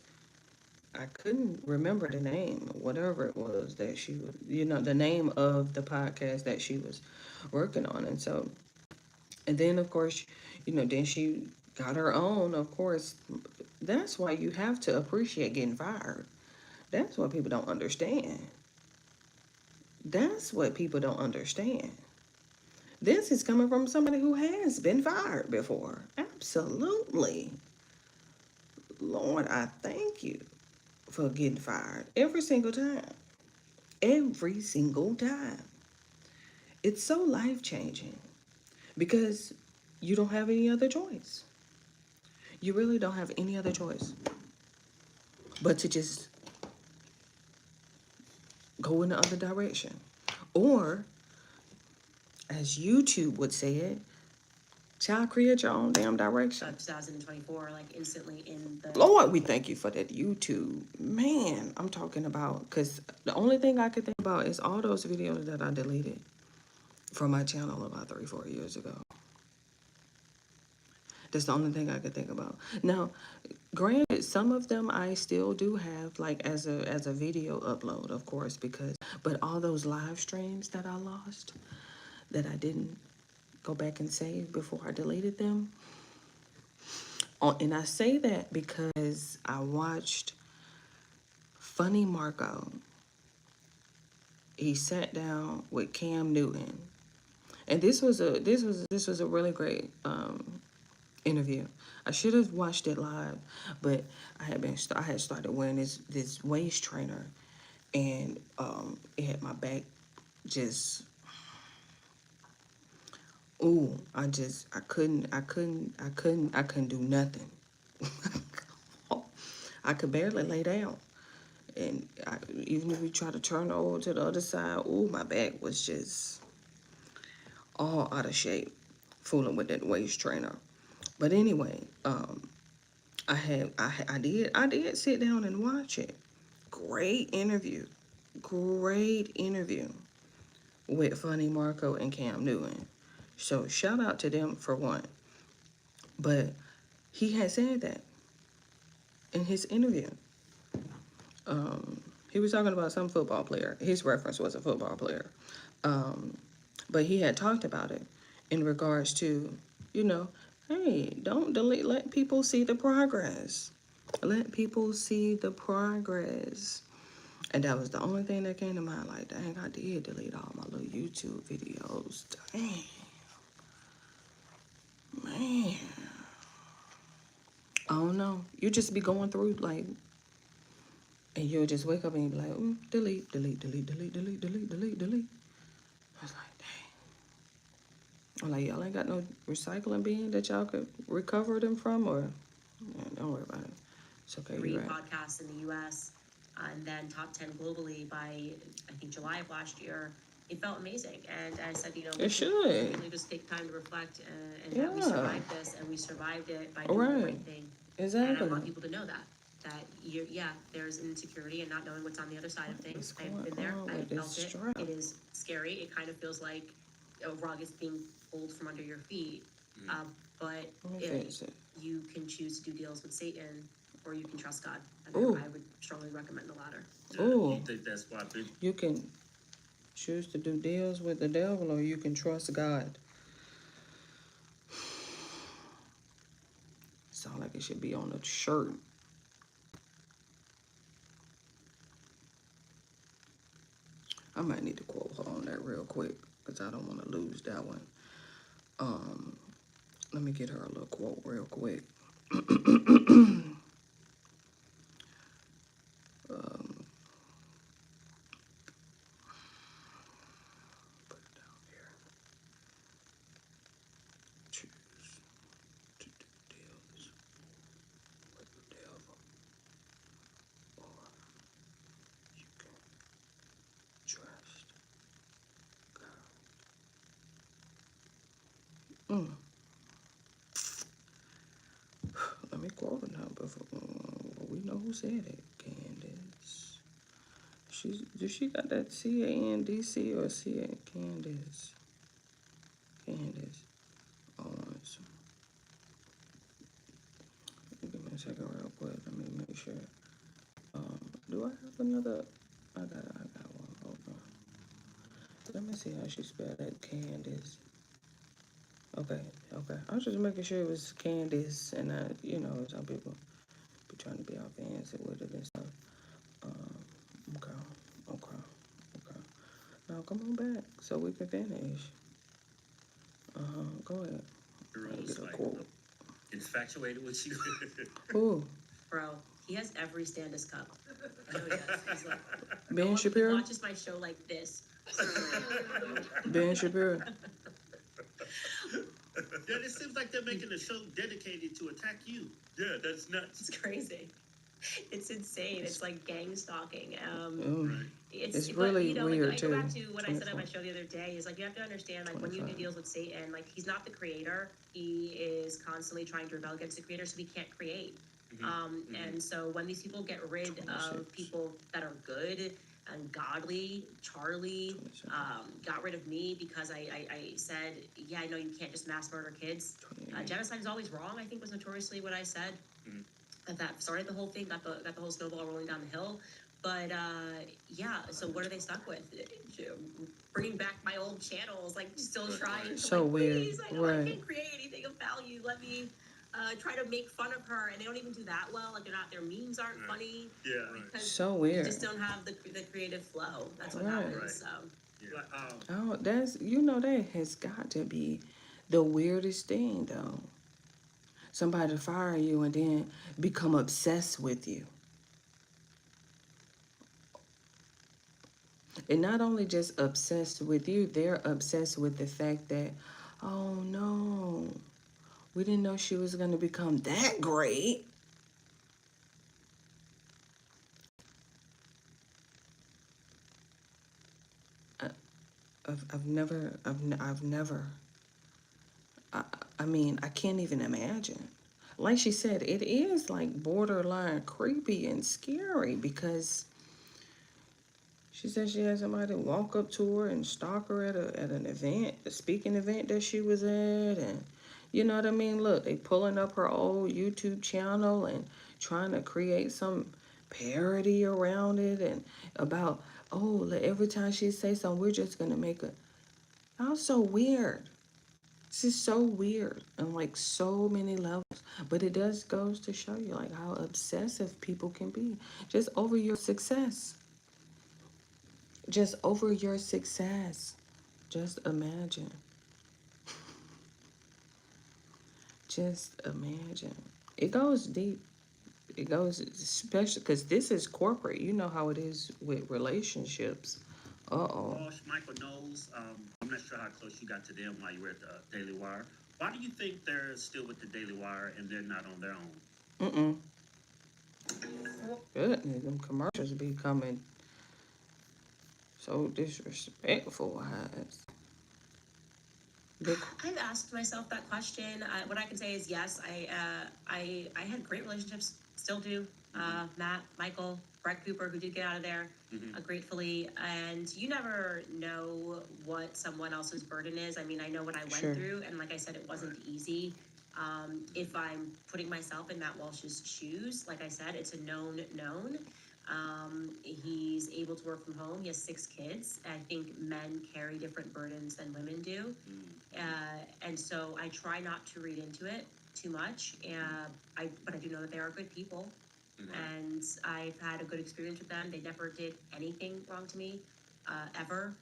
Speaker 1: I couldn't remember the name, whatever it was that she was, the name of the podcast that she was working on. And so, and then of course, then she got her own, of course. That's why you have to appreciate getting fired. That's what people don't understand. This is coming from somebody who has been fired before. Absolutely. Lord, I thank you. for getting fired every single time. Every single time. It's so life changing because you don't have any other choice. You really don't have any other choice but to just go in the other direction. Or, as YouTube would say it, child, create your own damn direction.
Speaker 3: 2024, like instantly in the.
Speaker 1: Lord, we thank you for that YouTube. Man, I'm talking about, because the only thing I could think about is all those videos that I deleted from my channel about 3-4 years ago. That's the only thing I could think about. Now, granted, some of them I still do have, like as a video upload, of course, but all those live streams that I lost, that I didn't go back and save before I deleted them. And I say that because I watched Funny Marco. He sat down with Cam Newton, and this was a really great interview. I should have watched it live, but I had started wearing this waist trainer, and it had my back just. Ooh, I couldn't do nothing. I could barely lay down. And even if we try to turn over to the other side, ooh, my back was just all out of shape, fooling with that waist trainer. But anyway, I did sit down and watch it. Great interview with Funny Marco and Cam Newton. So shout out to them for one. But he had said that in his interview. He was talking about some football player. His reference was a football player. But he had talked about it in regards to, hey, don't delete, let people see the progress. Let people see the progress. And that was the only thing that came to mind. Like, dang, I did delete all my little YouTube videos. Dang. Man. I don't know. You just be going through, like, and you'll just wake up and you'll be like, delete, delete, delete, delete, delete, delete, delete, delete. I was like, dang. I'm like, y'all ain't got no recycling bin that y'all could recover them from, or don't worry about it. It's okay.
Speaker 3: 3
Speaker 1: You're right.
Speaker 3: podcasts in the U.S. And then top 10 globally by I think July of last year. It felt amazing, and I said,
Speaker 1: It should.
Speaker 3: really just take time to reflect, and that we survived this, and we survived it by doing the right thing.
Speaker 1: Exactly.
Speaker 3: And I want people to know that there's insecurity and not knowing what's on the other side of things. I've been there. I felt it.
Speaker 1: Strap?
Speaker 3: It is scary. It kind of feels like a rug is being pulled from under your feet. But you can choose to do deals with Satan, or you can trust God. And I would strongly recommend the latter.
Speaker 4: You think that's why
Speaker 1: you can choose to do deals with the devil, or you can trust God. Sound like it should be on a shirt. I might need to quote her on that real quick, because I don't want to lose that one. Let me get her a little quote real quick. Put it down here. Choose to do deals with the devil, or you can trust God. Let me quote her now, before we know who said it. Candace. Does she got that CANDC or Candace? Candace. So give me a second real quick. Let me make sure. Do I have another? I got one. Hold on. Let me see how she spelled that. Candace. Okay. I was just making sure it was Candace, and some people be trying to be all fancy with it and stuff. Okay. Now come on back so we can finish. Go ahead.
Speaker 4: Girls like infatuated with you?
Speaker 1: Who?
Speaker 3: Bro, he has every Standis cup. I know he does. He's like, no
Speaker 1: Ben
Speaker 3: one
Speaker 1: Shapiro?
Speaker 3: watches my show like this.
Speaker 1: Ben Shapiro.
Speaker 4: Yeah, it seems like they're making a show dedicated to attack you. Yeah, that's nuts.
Speaker 3: It's crazy. It's insane. It's like gang stalking.
Speaker 1: Mm. It's
Speaker 3: But,
Speaker 1: really
Speaker 3: you know,
Speaker 1: weird,
Speaker 3: like, I go back
Speaker 1: too.
Speaker 3: to what I said on my
Speaker 1: 24.
Speaker 3: show the other day is like you have to understand, like, when you do
Speaker 1: 25.
Speaker 3: deals with Satan, like, he's not the creator. He is constantly trying to rebel against the creator, so he can't create. And so when these people get rid of
Speaker 1: 26.
Speaker 3: people that are good and godly, Charlie
Speaker 1: 27.
Speaker 3: got rid of me because I said, yeah, I know you can't just mass murder kids.
Speaker 1: 28.
Speaker 3: Genocide is always wrong, I think was notoriously what I said. That started the whole thing, got the whole snowball rolling down the hill. But yeah, so what are they stuck with? Bringing back my old channels, like still trying to
Speaker 1: So
Speaker 3: like,
Speaker 1: weird,
Speaker 3: please, I know I
Speaker 1: right.
Speaker 3: can't create anything of value. Let me try to make fun of her, and they don't even do that well. Like their memes aren't funny.
Speaker 4: Yeah, right.
Speaker 3: Because
Speaker 1: So
Speaker 3: you
Speaker 1: weird.
Speaker 3: just don't have the creative flow. That's what
Speaker 1: Right.
Speaker 3: happens.
Speaker 4: Right.
Speaker 3: So
Speaker 4: Yeah.
Speaker 1: Oh, that's, that has got to be the weirdest thing, though. Somebody to fire you and then become obsessed with you. And not only just obsessed with you, they're obsessed with the fact that, oh no, we didn't know she was going to become that great. I've never, I, I mean, I can't even imagine. Like she said, it is like borderline creepy and scary because she said she had somebody walk up to her and stalk her at an event, a speaking event that she was at, and you know what I mean? Look, they pulling up her old YouTube channel and trying to create some parody around it and about, oh, every time she say something, we're just gonna make a. How so weird. This is so weird on like so many levels. But it does goes to show you like how obsessive people can be just over your success. Just over your success. Just imagine. Just imagine. It goes deep. It goes, especially because this is corporate. You know how it is with relationships. Uh-oh.
Speaker 4: Walsh, Michael Knowles, I'm not sure how close you got to them while you were at the Daily Wire. Why do you think they're still with the Daily Wire and they're not on their own?
Speaker 1: Goodness, them commercials be coming so disrespectful.
Speaker 3: I've asked myself that question. What I can say is yes. I had great relationships, still do. Matt, Michael, Brett Cooper, who did get out of there, gratefully. And you never know what someone else's burden is. I mean, I know what I went
Speaker 1: Sure.
Speaker 3: through, and like I said, it wasn't easy. If I'm putting myself in Matt Walsh's shoes, like I said, it's a known. He's able to work from home. He has 6 kids. I think men carry different burdens than women do. And so I try not to read into it too much. But I do know that they are good people. And I've had a good experience with them. They never did anything wrong to me, ever.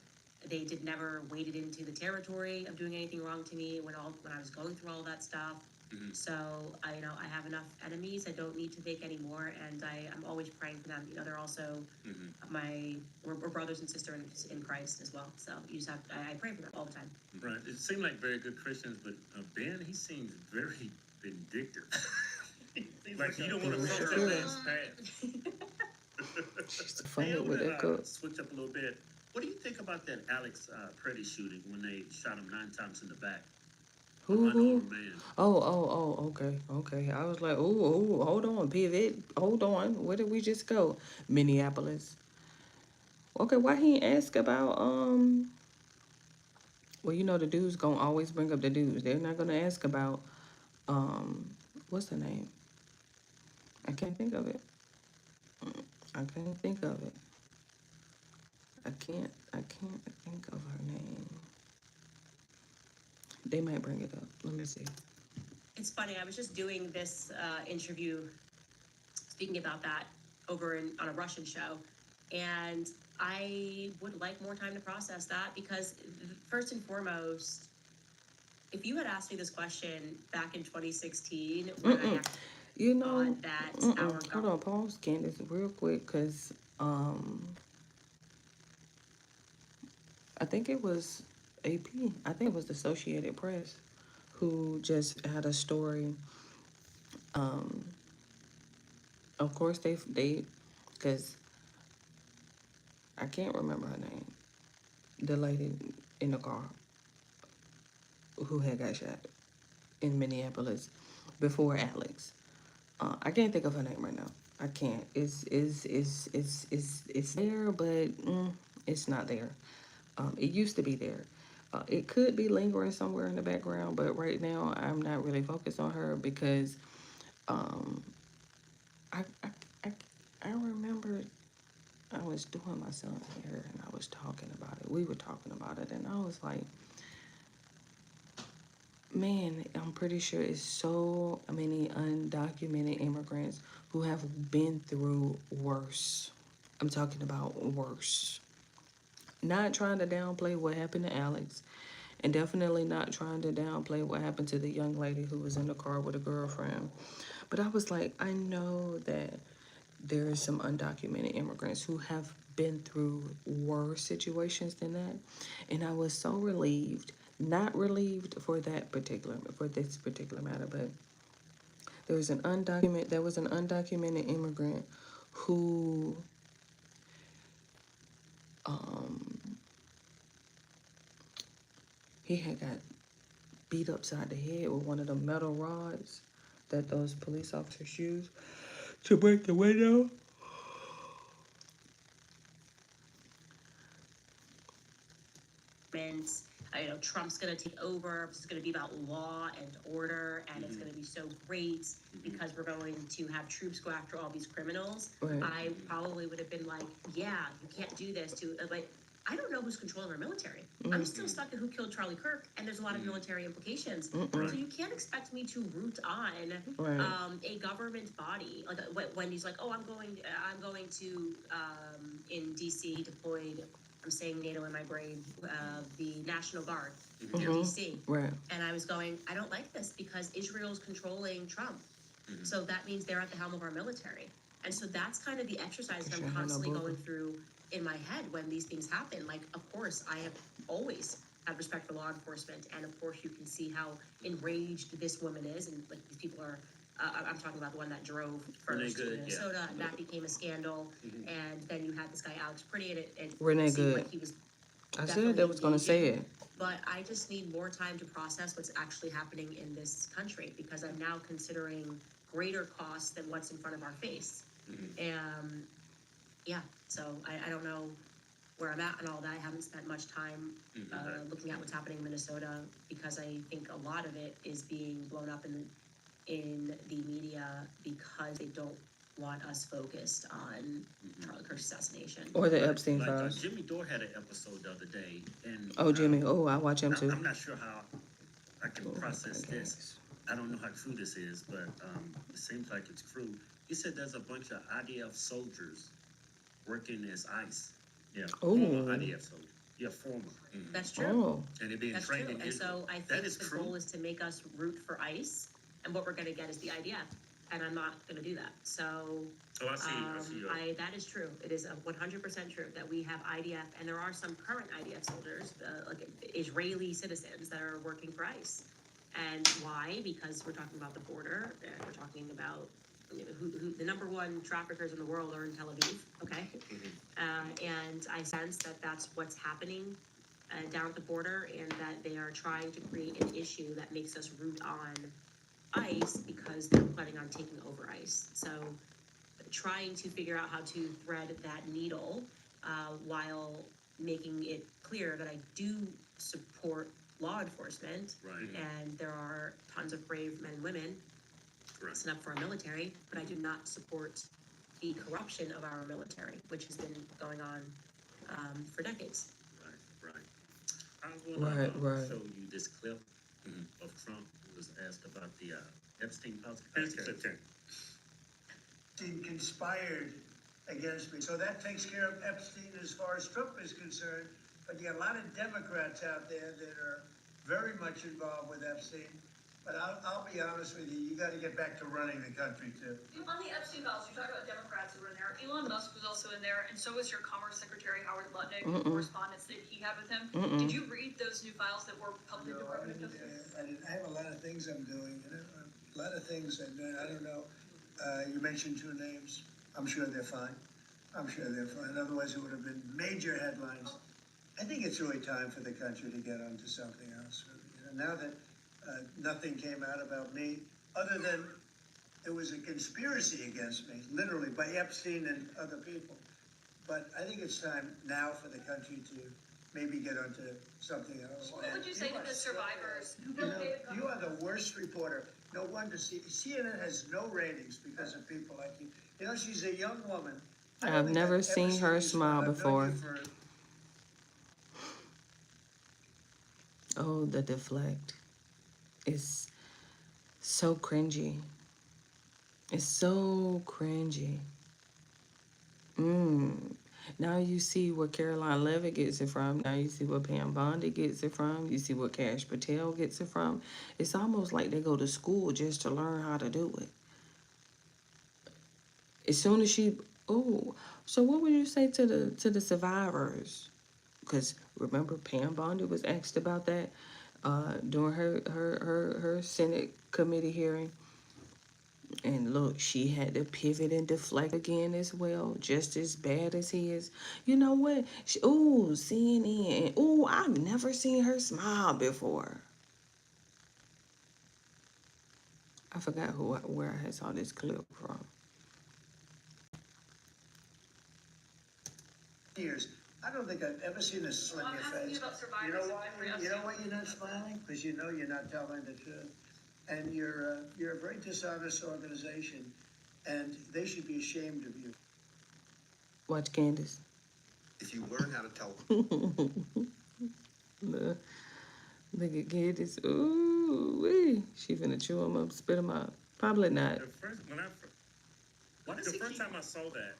Speaker 3: They never waded into the territory of doing anything wrong to me when I was going through all that stuff. So I have enough enemies. I don't need to make any more, and I'm always praying for them. They're also we're brothers and sisters in Christ as well. So I pray for them all the time.
Speaker 2: Right. It seemed like very good Christians, but Ben, he seems very vindictive. Like you don't want to cross that man's path.
Speaker 1: She's
Speaker 4: Hey,
Speaker 1: funny
Speaker 4: I
Speaker 1: with
Speaker 4: wanna,
Speaker 1: that cup.
Speaker 4: switch up a little bit. What do you think about that Alex Preddy shooting when they shot him 9 times in the back?
Speaker 1: Who?
Speaker 4: Unarmed man.
Speaker 1: Okay. I was like, ooh, hold on, pivot. Hold on. Where did we just go? Minneapolis. Okay, why he ain't ask about, well, the dudes gonna always bring up the dudes. They're not gonna ask about, what's the name? I can't think of it. I can't think of it. I can't think of her name. They might bring it up. Let me see.
Speaker 3: It's funny. I was just doing this interview, speaking about that over on a Russian show, and I would like more time to process that because first and foremost, if you had asked me this question back in 2016, when
Speaker 1: You know,
Speaker 3: that our
Speaker 1: hold on, pause, Candace, real quick, cause I think it was AP. I think it was the Associated Press who just had a story. Um, of course they, cause I can't remember her name. The lady in the car who had got shot in Minneapolis before Alex. I can't think of her name right now. I can't. It's there, but it's not there. It used to be there. It could be lingering somewhere in the background, but right now I'm not really focused on her because um, I, I, I, I remember I was doing my son's hair and I was talking about it. We were talking about it, and I was like, man, I'm pretty sure it's so many undocumented immigrants who have been through worse. I'm talking about worse. Not trying to downplay what happened to Alex, and definitely not trying to downplay what happened to the young lady who was in the car with a girlfriend. But I was like, I know that there are some undocumented immigrants who have been through worse situations than that. And I was so relieved, not relieved for this particular matter, but there was an undocumented immigrant who um he had got beat upside the head with one of the metal rods that those police officers use to break the window.
Speaker 3: Trump's going to take over. This is going to be about law and order, and it's going to be so great because we're going to have troops go after all these criminals.
Speaker 1: Right.
Speaker 3: I probably would have been like, yeah, you can't do this to, but I don't know who's controlling our military. I'm still stuck at who killed Charlie Kirk, and there's a lot of military implications. So you can't expect me to root on a government body. Like when he's like, oh, I'm going to in DC deployed. I'm saying NATO in my brain, the National Guard in DC.
Speaker 1: Right.
Speaker 3: And I was going, I don't like this because Israel's controlling Trump. So that means they're at the helm of our military. And so that's kind of the exercise that I'm constantly going through in my head when these things happen. Like, of course, I have always had respect for law enforcement. And of course, you can see how enraged this woman is. And like these people are, I'm talking about the one that drove first to Minnesota, and that became a scandal. And then you had this guy, Alex Pretty, and it
Speaker 1: Renee
Speaker 3: seemed
Speaker 1: Good.
Speaker 3: like he was
Speaker 1: I said that was going to say it.
Speaker 3: But I just need more time to process what's actually happening in this country because I'm now considering greater costs than what's in front of our face. Yeah, so I don't know where I'm at and all that. I haven't spent much time looking at what's happening in Minnesota because I think a lot of it is being blown up in the media because they don't want us focused on Charlie Kirk's assassination.
Speaker 1: Or the Epstein files.
Speaker 4: Jimmy Dore had an episode the other day, and
Speaker 1: Jimmy, I watch him too.
Speaker 4: I'm not sure how I can process this. I don't know how true this is, but it seems like it's true. He said there's a bunch of IDF soldiers working as ICE. Yeah, former IDF soldiers. Yeah, former.
Speaker 3: That's true.
Speaker 1: Oh.
Speaker 4: And they're being
Speaker 3: That's
Speaker 4: trained
Speaker 3: true.
Speaker 4: in
Speaker 3: And
Speaker 4: Israel.
Speaker 3: so I think the goal is to make us root for ICE, and what we're going to get is the IDF. And I'm not going to do that. So
Speaker 4: I see.
Speaker 3: That is true. It is 100% true that we have IDF, and there are some current IDF soldiers, like Israeli citizens, that are working for ICE. And why? Because we're talking about the border, and we're talking about who the number one traffickers in the world are in Tel Aviv. Okay, and I sense that that's what's happening down at the border, and that they are trying to create an issue that makes us root on ICE because they're planning on taking over ICE. So trying to figure out how to thread that needle while making it clear that I do support law enforcement.
Speaker 4: Right.
Speaker 3: And there are tons of brave men and women listen up for our military, but I do not support the corruption of our military, which has been going on for decades.
Speaker 4: Right. I want to show you this clip of Trump who was asked about the Epstein files.
Speaker 5: Epstein conspired against me. So that takes care of Epstein as far as Trump is concerned. But you got a lot of Democrats out there that are very much involved with Epstein. But I'll be honest with you, you gotta get back to running the country too.
Speaker 6: On the Epstein files, you talk about Democrats who were in there. Elon Musk was also in there, and so was your Commerce Secretary Howard Lutnick, and correspondence that he had with him. Did you read those new files that were public
Speaker 5: No,
Speaker 6: Department of Justice?
Speaker 5: I have a lot of things I'm doing, you know, a lot of things I'm doing, I don't know. You mentioned two names, I'm sure they're fine. I'm sure they're fine, otherwise it would have been major headlines. I think it's really time for the country to get onto something else. You know, now that nothing came out about me, other than it was a conspiracy against me, literally, by Epstein and other people. But I think it's time now for the country to maybe get onto something else.
Speaker 6: What would you say to the survivors?
Speaker 5: You know, you are the worst reporter. No wonder CNN has no ratings because of people like you. You know, she's a young woman. I don't
Speaker 1: I've
Speaker 5: think
Speaker 1: never
Speaker 5: ever
Speaker 1: seen her
Speaker 5: you
Speaker 1: smile
Speaker 5: I've known
Speaker 1: before.
Speaker 5: you for
Speaker 1: Oh, the deflect. It's so cringy. It's so cringy. Now you see where Caroline Levitt gets it from. Now you see where Pam Bondi gets it from. You see where Cash Patel gets it from. It's almost like they go to school just to learn how to do it. As soon as she, oh, so what would you say to the survivors? Because remember, Pam Bondi was asked about that during her Senate committee hearing. And look, she had to pivot and deflect again as well, just as bad as he is. You know what? Ooh, CNN. Ooh, I've never seen her smile before. I forgot where I saw this clip from.
Speaker 5: years. I don't think I've ever seen a smile
Speaker 6: Well,
Speaker 5: on
Speaker 6: I'm
Speaker 5: your
Speaker 6: asking you
Speaker 5: face.
Speaker 6: about survivors
Speaker 5: You know
Speaker 6: of
Speaker 5: why?
Speaker 6: Jeffrey
Speaker 5: You know
Speaker 6: Epstein.
Speaker 5: why you're not smiling? Because you know you're not telling the truth. And you're a very dishonest organization, and they should be ashamed of you.
Speaker 1: Watch Candace.
Speaker 7: If you learn how to tell
Speaker 1: Look at Candace. Ooh, wee. She finna chew him up, spit him out. Probably not.
Speaker 2: The first,
Speaker 4: Why does
Speaker 2: the
Speaker 4: he
Speaker 2: first
Speaker 4: keep-
Speaker 2: time I saw that,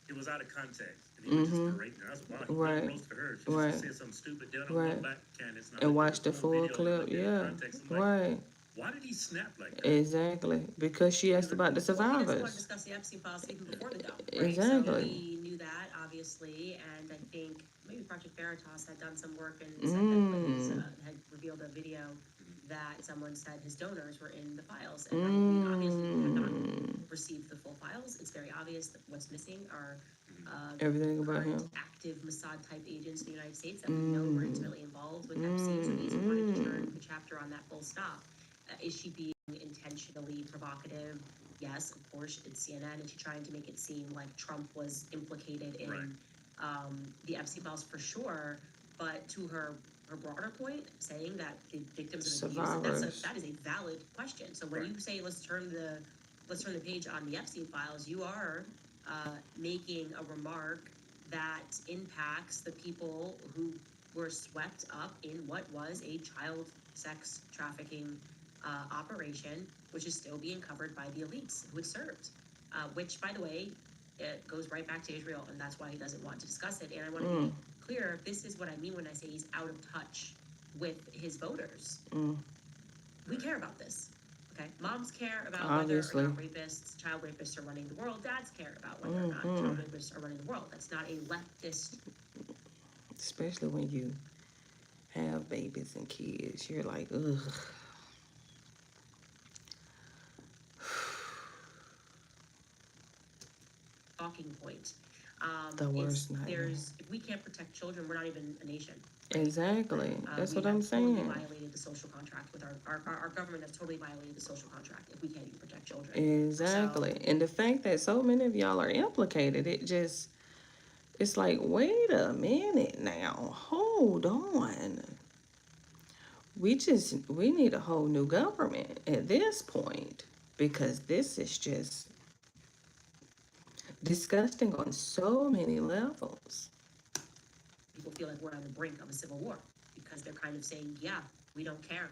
Speaker 2: it was out of context. And he was just berating her. I was wow, he
Speaker 1: Right.
Speaker 2: roasted her. She
Speaker 1: Right.
Speaker 2: just said something stupid. Then I'm
Speaker 1: Right.
Speaker 2: going back, Candace. I
Speaker 1: And
Speaker 2: looked
Speaker 1: watch
Speaker 2: at
Speaker 1: the full
Speaker 2: video and
Speaker 1: clip.
Speaker 2: looked at the
Speaker 1: Yeah.
Speaker 2: context. I'm like,
Speaker 1: Right.
Speaker 2: why did he snap like that?
Speaker 1: Exactly. Because she asked about the
Speaker 3: Well, he doesn't want to
Speaker 1: survivors.
Speaker 3: discuss the Epstein files even before the dump, right?
Speaker 1: Exactly.
Speaker 3: So we knew that, obviously, and I think maybe Project Veritas had done some work and said that his, had revealed a video that someone said his donors were in the files. And we obviously have not received the full files. It's very obvious that what's missing are
Speaker 1: Everything about
Speaker 3: current
Speaker 1: him.
Speaker 3: active Mossad-type agents in the United States that we know were intimately involved with Epstein. So we just wanted to turn the chapter on that full stop. Is she being intentionally provocative? Yes, of course, it's CNN. Is she trying to make it seem like Trump was implicated in
Speaker 2: Right.
Speaker 3: the Epstein files for sure? But to her broader point, saying that the victims of abuse,
Speaker 1: Survivors.
Speaker 3: that is a valid question. So when
Speaker 2: Right.
Speaker 3: you say let's turn the page on the Epstein files, you are making a remark that impacts the people who were swept up in what was a child sex trafficking operation, which is still being covered by the elites who it served. Which, by the way, it goes right back to Israel, and that's why he doesn't want to discuss it. And I want to be clear, this is what I mean when I say he's out of touch with his voters. We care about this. Okay, moms care about
Speaker 1: Obviously.
Speaker 3: whether or not child rapists are running the world. Dads care about whether or not child rapists are running the world. That's not a leftist.
Speaker 1: Especially when you have babies and kids. You're like, ugh.
Speaker 3: Talking point.
Speaker 1: The worst nightmare.
Speaker 3: If we can't protect children, we're not even a nation.
Speaker 1: Exactly. That's what I'm
Speaker 3: We have totally
Speaker 1: saying.
Speaker 3: violated the social contract with our government has totally violated the social contract if we can't even protect children.
Speaker 1: Exactly. And the fact that so many of y'all are implicated, it's like, wait a minute now. Hold on. We need a whole new government at this point, because this is just disgusting on so many levels.
Speaker 3: People feel like we're on the brink of a civil war because they're kind of saying, yeah, we don't care.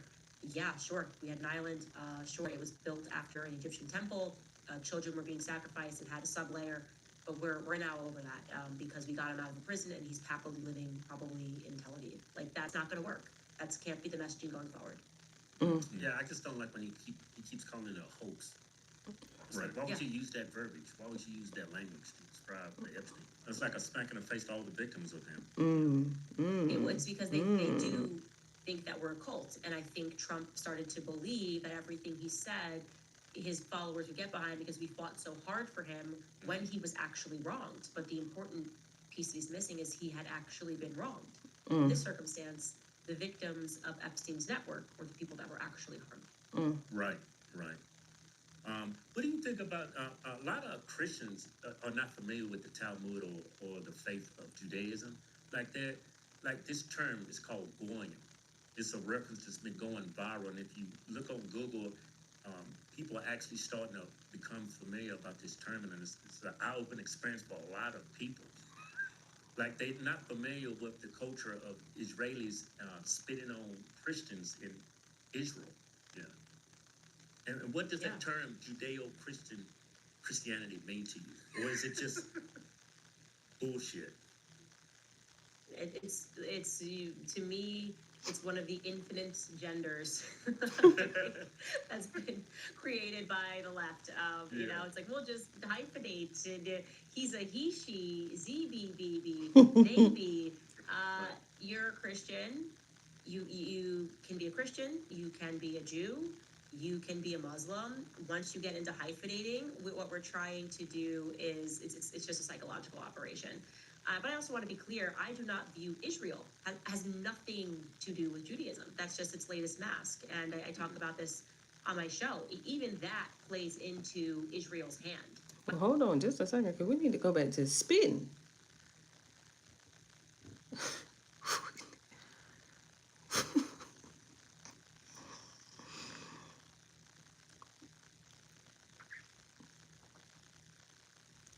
Speaker 3: Yeah, sure, we had an island. Sure, it was built after an Egyptian temple. Children were being sacrificed. It had a sublayer. But we're now over that because we got him out of the prison and he's happily living probably in Tel Aviv. Like, that's not going to work. That can't be the messaging going forward.
Speaker 4: Yeah, I just don't like when he keeps calling it a hoax. It's like, why would
Speaker 3: Yeah.
Speaker 4: you use that verbiage? Why would you use that language to describe Epstein? It's like a smack in the face to all the victims of him.
Speaker 3: It's because they do think that we're a cult. And I think Trump started to believe that everything he said, his followers would get behind because we fought so hard for him when he was actually wronged. But the important piece that he's missing is he had actually been wronged. In this circumstance, the victims of Epstein's network were the people that were actually harmed.
Speaker 4: Right. What do you think about a lot of Christians are not familiar with the Talmud or the faith of Judaism? Like this term is called goyim. It's a reference that's been going viral, and if you look on Google, people are actually starting to become familiar about this term, and it's an eye-opening experience for a lot of people. Like they're not familiar with the culture of Israelis spitting on Christians in Israel. Yeah. And what does that term Judeo-Christianity mean to you? Or is it just bullshit?
Speaker 3: It's to me, it's one of the infinite genders that's been created by the left. You know, it's like, we'll just hyphenate. And, he's a he, she, ZBBB, maybe. You're a Christian. You can be a Christian. You can be a Jew. You can be a Muslim. Once you get into hyphenating, what we're trying to do is it's just a psychological operation. But I also want to be clear, I do not view Israel has nothing to do with Judaism. That's just its latest mask. And I talk about this on my show. Even that plays into Israel's hand.
Speaker 1: Well, hold on just a second, because we need to go back to spitting.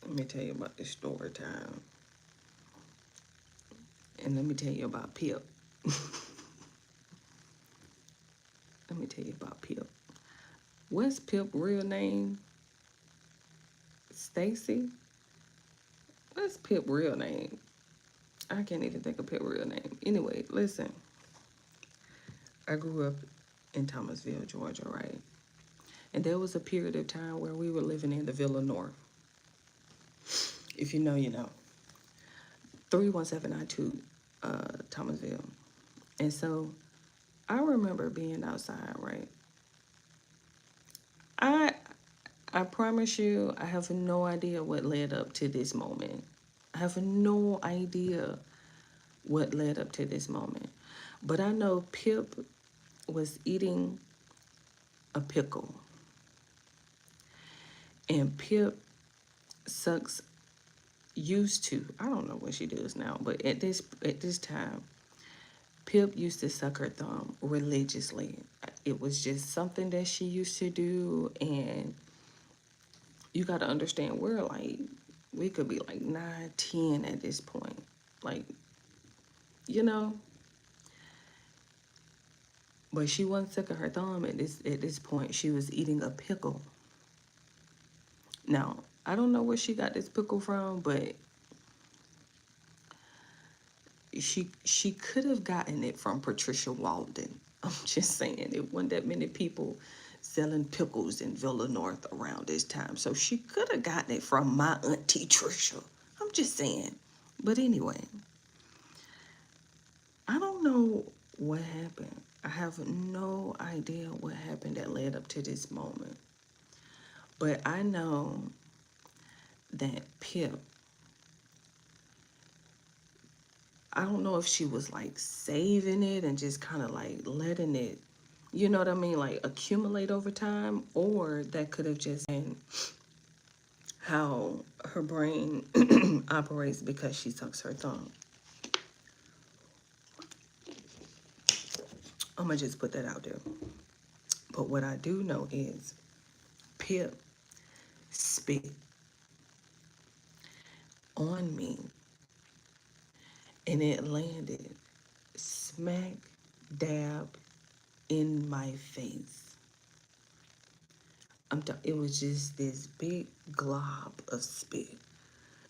Speaker 1: Let me tell you about this story time. And let me tell you about Pip. Let me tell you about Pip. What's Pip's real name? Stacy? What's Pip's real name? I can't even think of Pip's real name. Anyway, listen. I grew up in Thomasville, Georgia, right? And there was a period of time where we were living in the Villa North. If you know, you know. 31792, Thomasville. And so I remember being outside, right? I promise you, I have no idea what led up to this moment. I have no idea what led up to this moment. But I know Pip was eating a pickle. And Pip used to, I don't know what she does now, but at this time, Pip used to suck her thumb religiously. It was just something that she used to do, and you got to understand, we could be like 9, 10 at this point. Like, you know. But she wasn't sucking her thumb at this point. She was eating a pickle. Now, I don't know where she got this pickle from, but she could have gotten it from Patricia Walden. I'm just saying, it wasn't that many people selling pickles in Villa North around this time. So she could have gotten it from my auntie Trisha. I'm just saying. But anyway, I don't know what happened. I have no idea what happened that led up to this moment. But I know that Pip, I don't know if she was like saving it and just kind of like letting it, you know what I mean, like accumulate over time, or that could have just been how her brain operates because she sucks her thumb. I'm gonna just put that out there. But what I do know is Pip spit on me and it landed smack dab in my face. It was just this big glob of spit.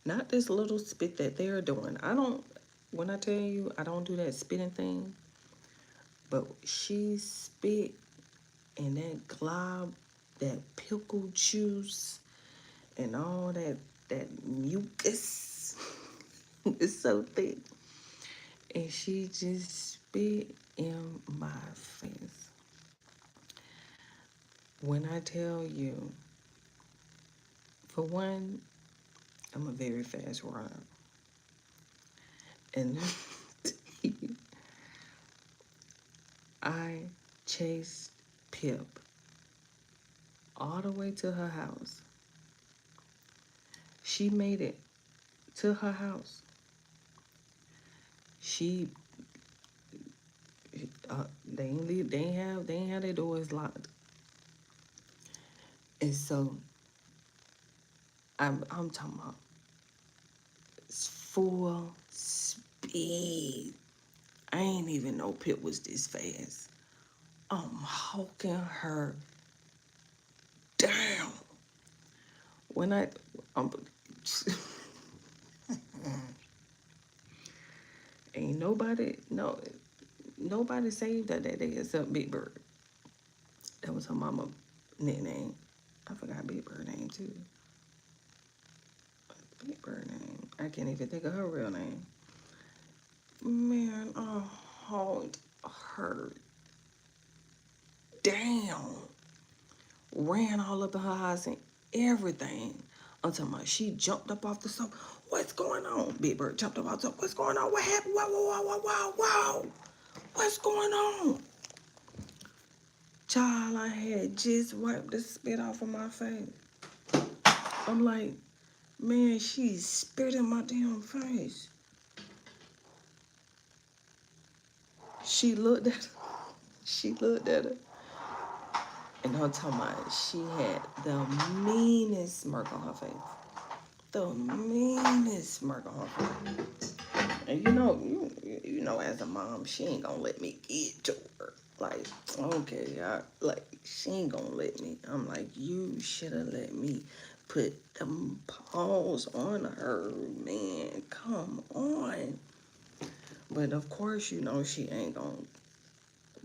Speaker 1: Not this little spit that they're doing. When I tell you I don't do that spitting thing, but she spit and that glob, that pickle juice, and all that mucus is so thick. And she just spit in my face. When I tell you, for one, I'm a very fast runner. And I chased Pip all the way to her house. She made it to her house. She they ain't leave, they ain't have their doors locked. And so I'm talking about full speed. I ain't even know Pip was this fast. I'm hawking her down. When ain't nobody saved her that day except Big Bird. That was her mama nickname. I forgot Big Bird name too. Big Bird name. I can't even think of her real name. Man, I hauled her down. Ran all up in her house and everything. I'm talking about she jumped up off the sofa. What's going on? Big Bird jumped up off the sofa. What's going on? What happened? Wow. What's going on? Child, I had just wiped the spit off of my face. I'm like, man, she spit in my damn face. She looked at her. And I'm talking about she had the meanest smirk on her face. The meanest smirk on her face. And you know, as a mom, she ain't gonna let me get to her. Like, okay, she ain't gonna let me. I'm like, you should have let me put them paws on her, man. Come on. But of course, she ain't gonna.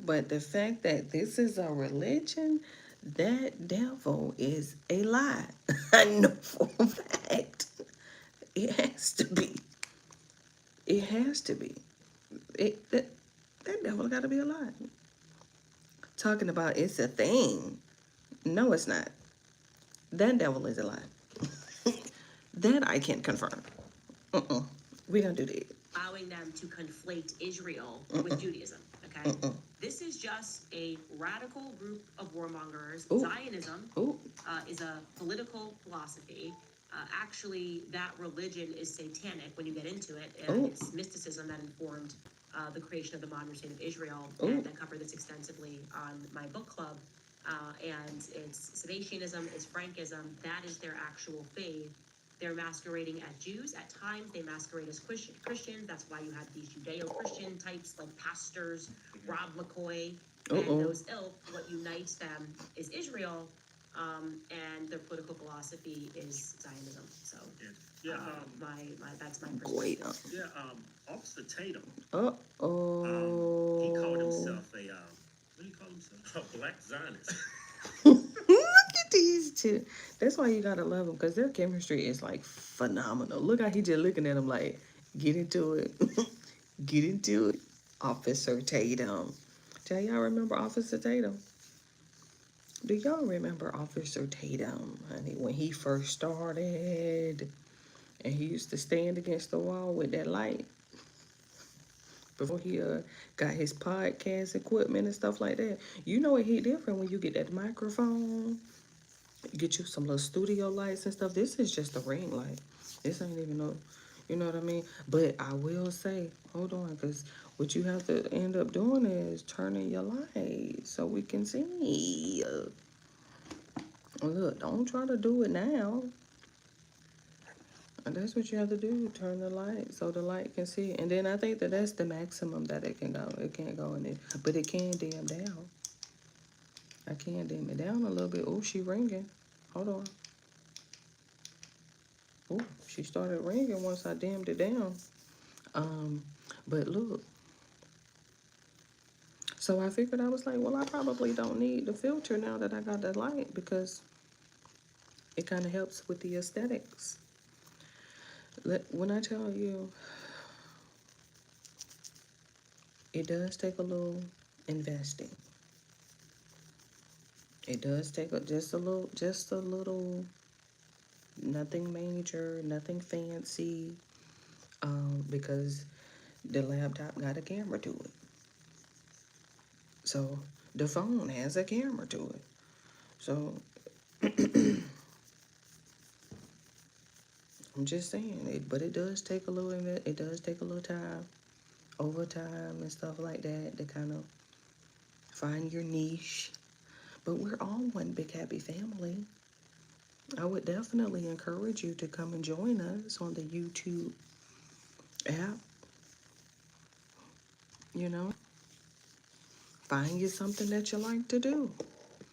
Speaker 1: But the fact that this is a religion, that devil is a lie. I know for a fact. It has to be. It has to be. That devil got to be a lie. Talking about it's a thing. No, it's not. That devil is a lie. That I can confirm. We don't do that.
Speaker 3: Allowing them to conflate Israel with Judaism, okay? This is just a radical group of warmongers.
Speaker 1: Ooh.
Speaker 3: Zionism
Speaker 1: Ooh.
Speaker 3: Is a political philosophy. Actually, that religion is satanic when you get into it. It's mysticism that informed the creation of the modern state of Israel. And I cover this extensively on my book club. And it's Sabbatianism, it's Frankism. That is their actual faith. They're masquerading as Jews. At times, they masquerade as Christians. That's why you have these Judeo-Christian types like pastors, Rob McCoy, and those ilk. What unites them is Israel, and their political philosophy is Zionism. So, that's my
Speaker 1: Great.
Speaker 3: perspective.
Speaker 4: Officer Tatum.
Speaker 1: He
Speaker 4: called himself a what do you call himself? A black Zionist.
Speaker 1: Look at these two. That's why you gotta love them, because their chemistry is like phenomenal. Look how he just looking at him like, get into it. Get into it. Officer Tatum. Do y'all remember Officer Tatum? Do y'all remember Officer Tatum, honey, when he first started and he used to stand against the wall with that light before he got his podcast equipment and stuff like that? You know it hit different when you get that microphone. Get you some little studio lights and stuff. This is just a ring light. This ain't even no, you know what I mean? But I will say, hold on, because what you have to end up doing is turning your light so we can see. Look, don't try to do it now. And that's what you have to do, turn the light so the light can see. And then I think that's the maximum that it can go. It can't go in it, but it can dim down. I can dim it down a little bit. Oh, she ringing. Hold on. Oh, she started ringing once I dimmed it down. But look. So I figured, I was like, well, I probably don't need the filter now that I got the light, because it kind of helps with the aesthetics. When I tell you, it does take a little investing. It does take just a little, nothing major, nothing fancy, because the laptop got a camera to it. So the phone has a camera to it. So I'm just saying it, but it does take a little, it does take a little time, overtime and stuff like that, to kind of find your niche. But we're all one big happy family. I would definitely encourage you to come and join us on the YouTube app. You know, find you something that you like to do.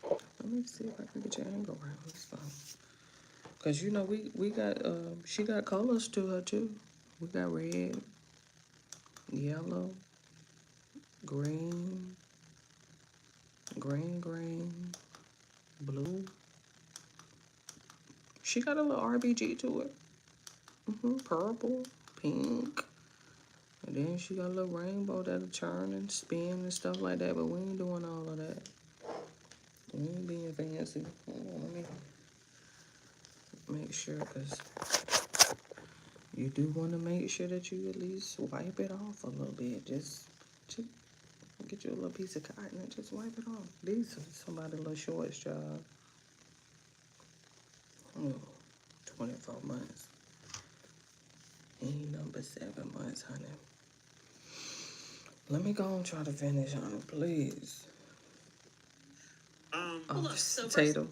Speaker 1: Let me see if I can get your angle around this phone. Cause you know we got she got colors to her too. We got red, yellow, green, green, blue. She got a little RBG to it. Purple, pink. And then she got a little rainbow that'll turn and spin and stuff like that. But we ain't doing all of that. We ain't being fancy. Hold on, let me make sure, because you do want to make sure that you at least wipe it off a little bit. Just get you a little piece of cotton and just wipe it off. These are somebody's little shorts, job. 24 months. Ain't number 7 months, honey. Let me go and try to finish, honey, please.
Speaker 3: Well, look, so first-
Speaker 1: Tatum.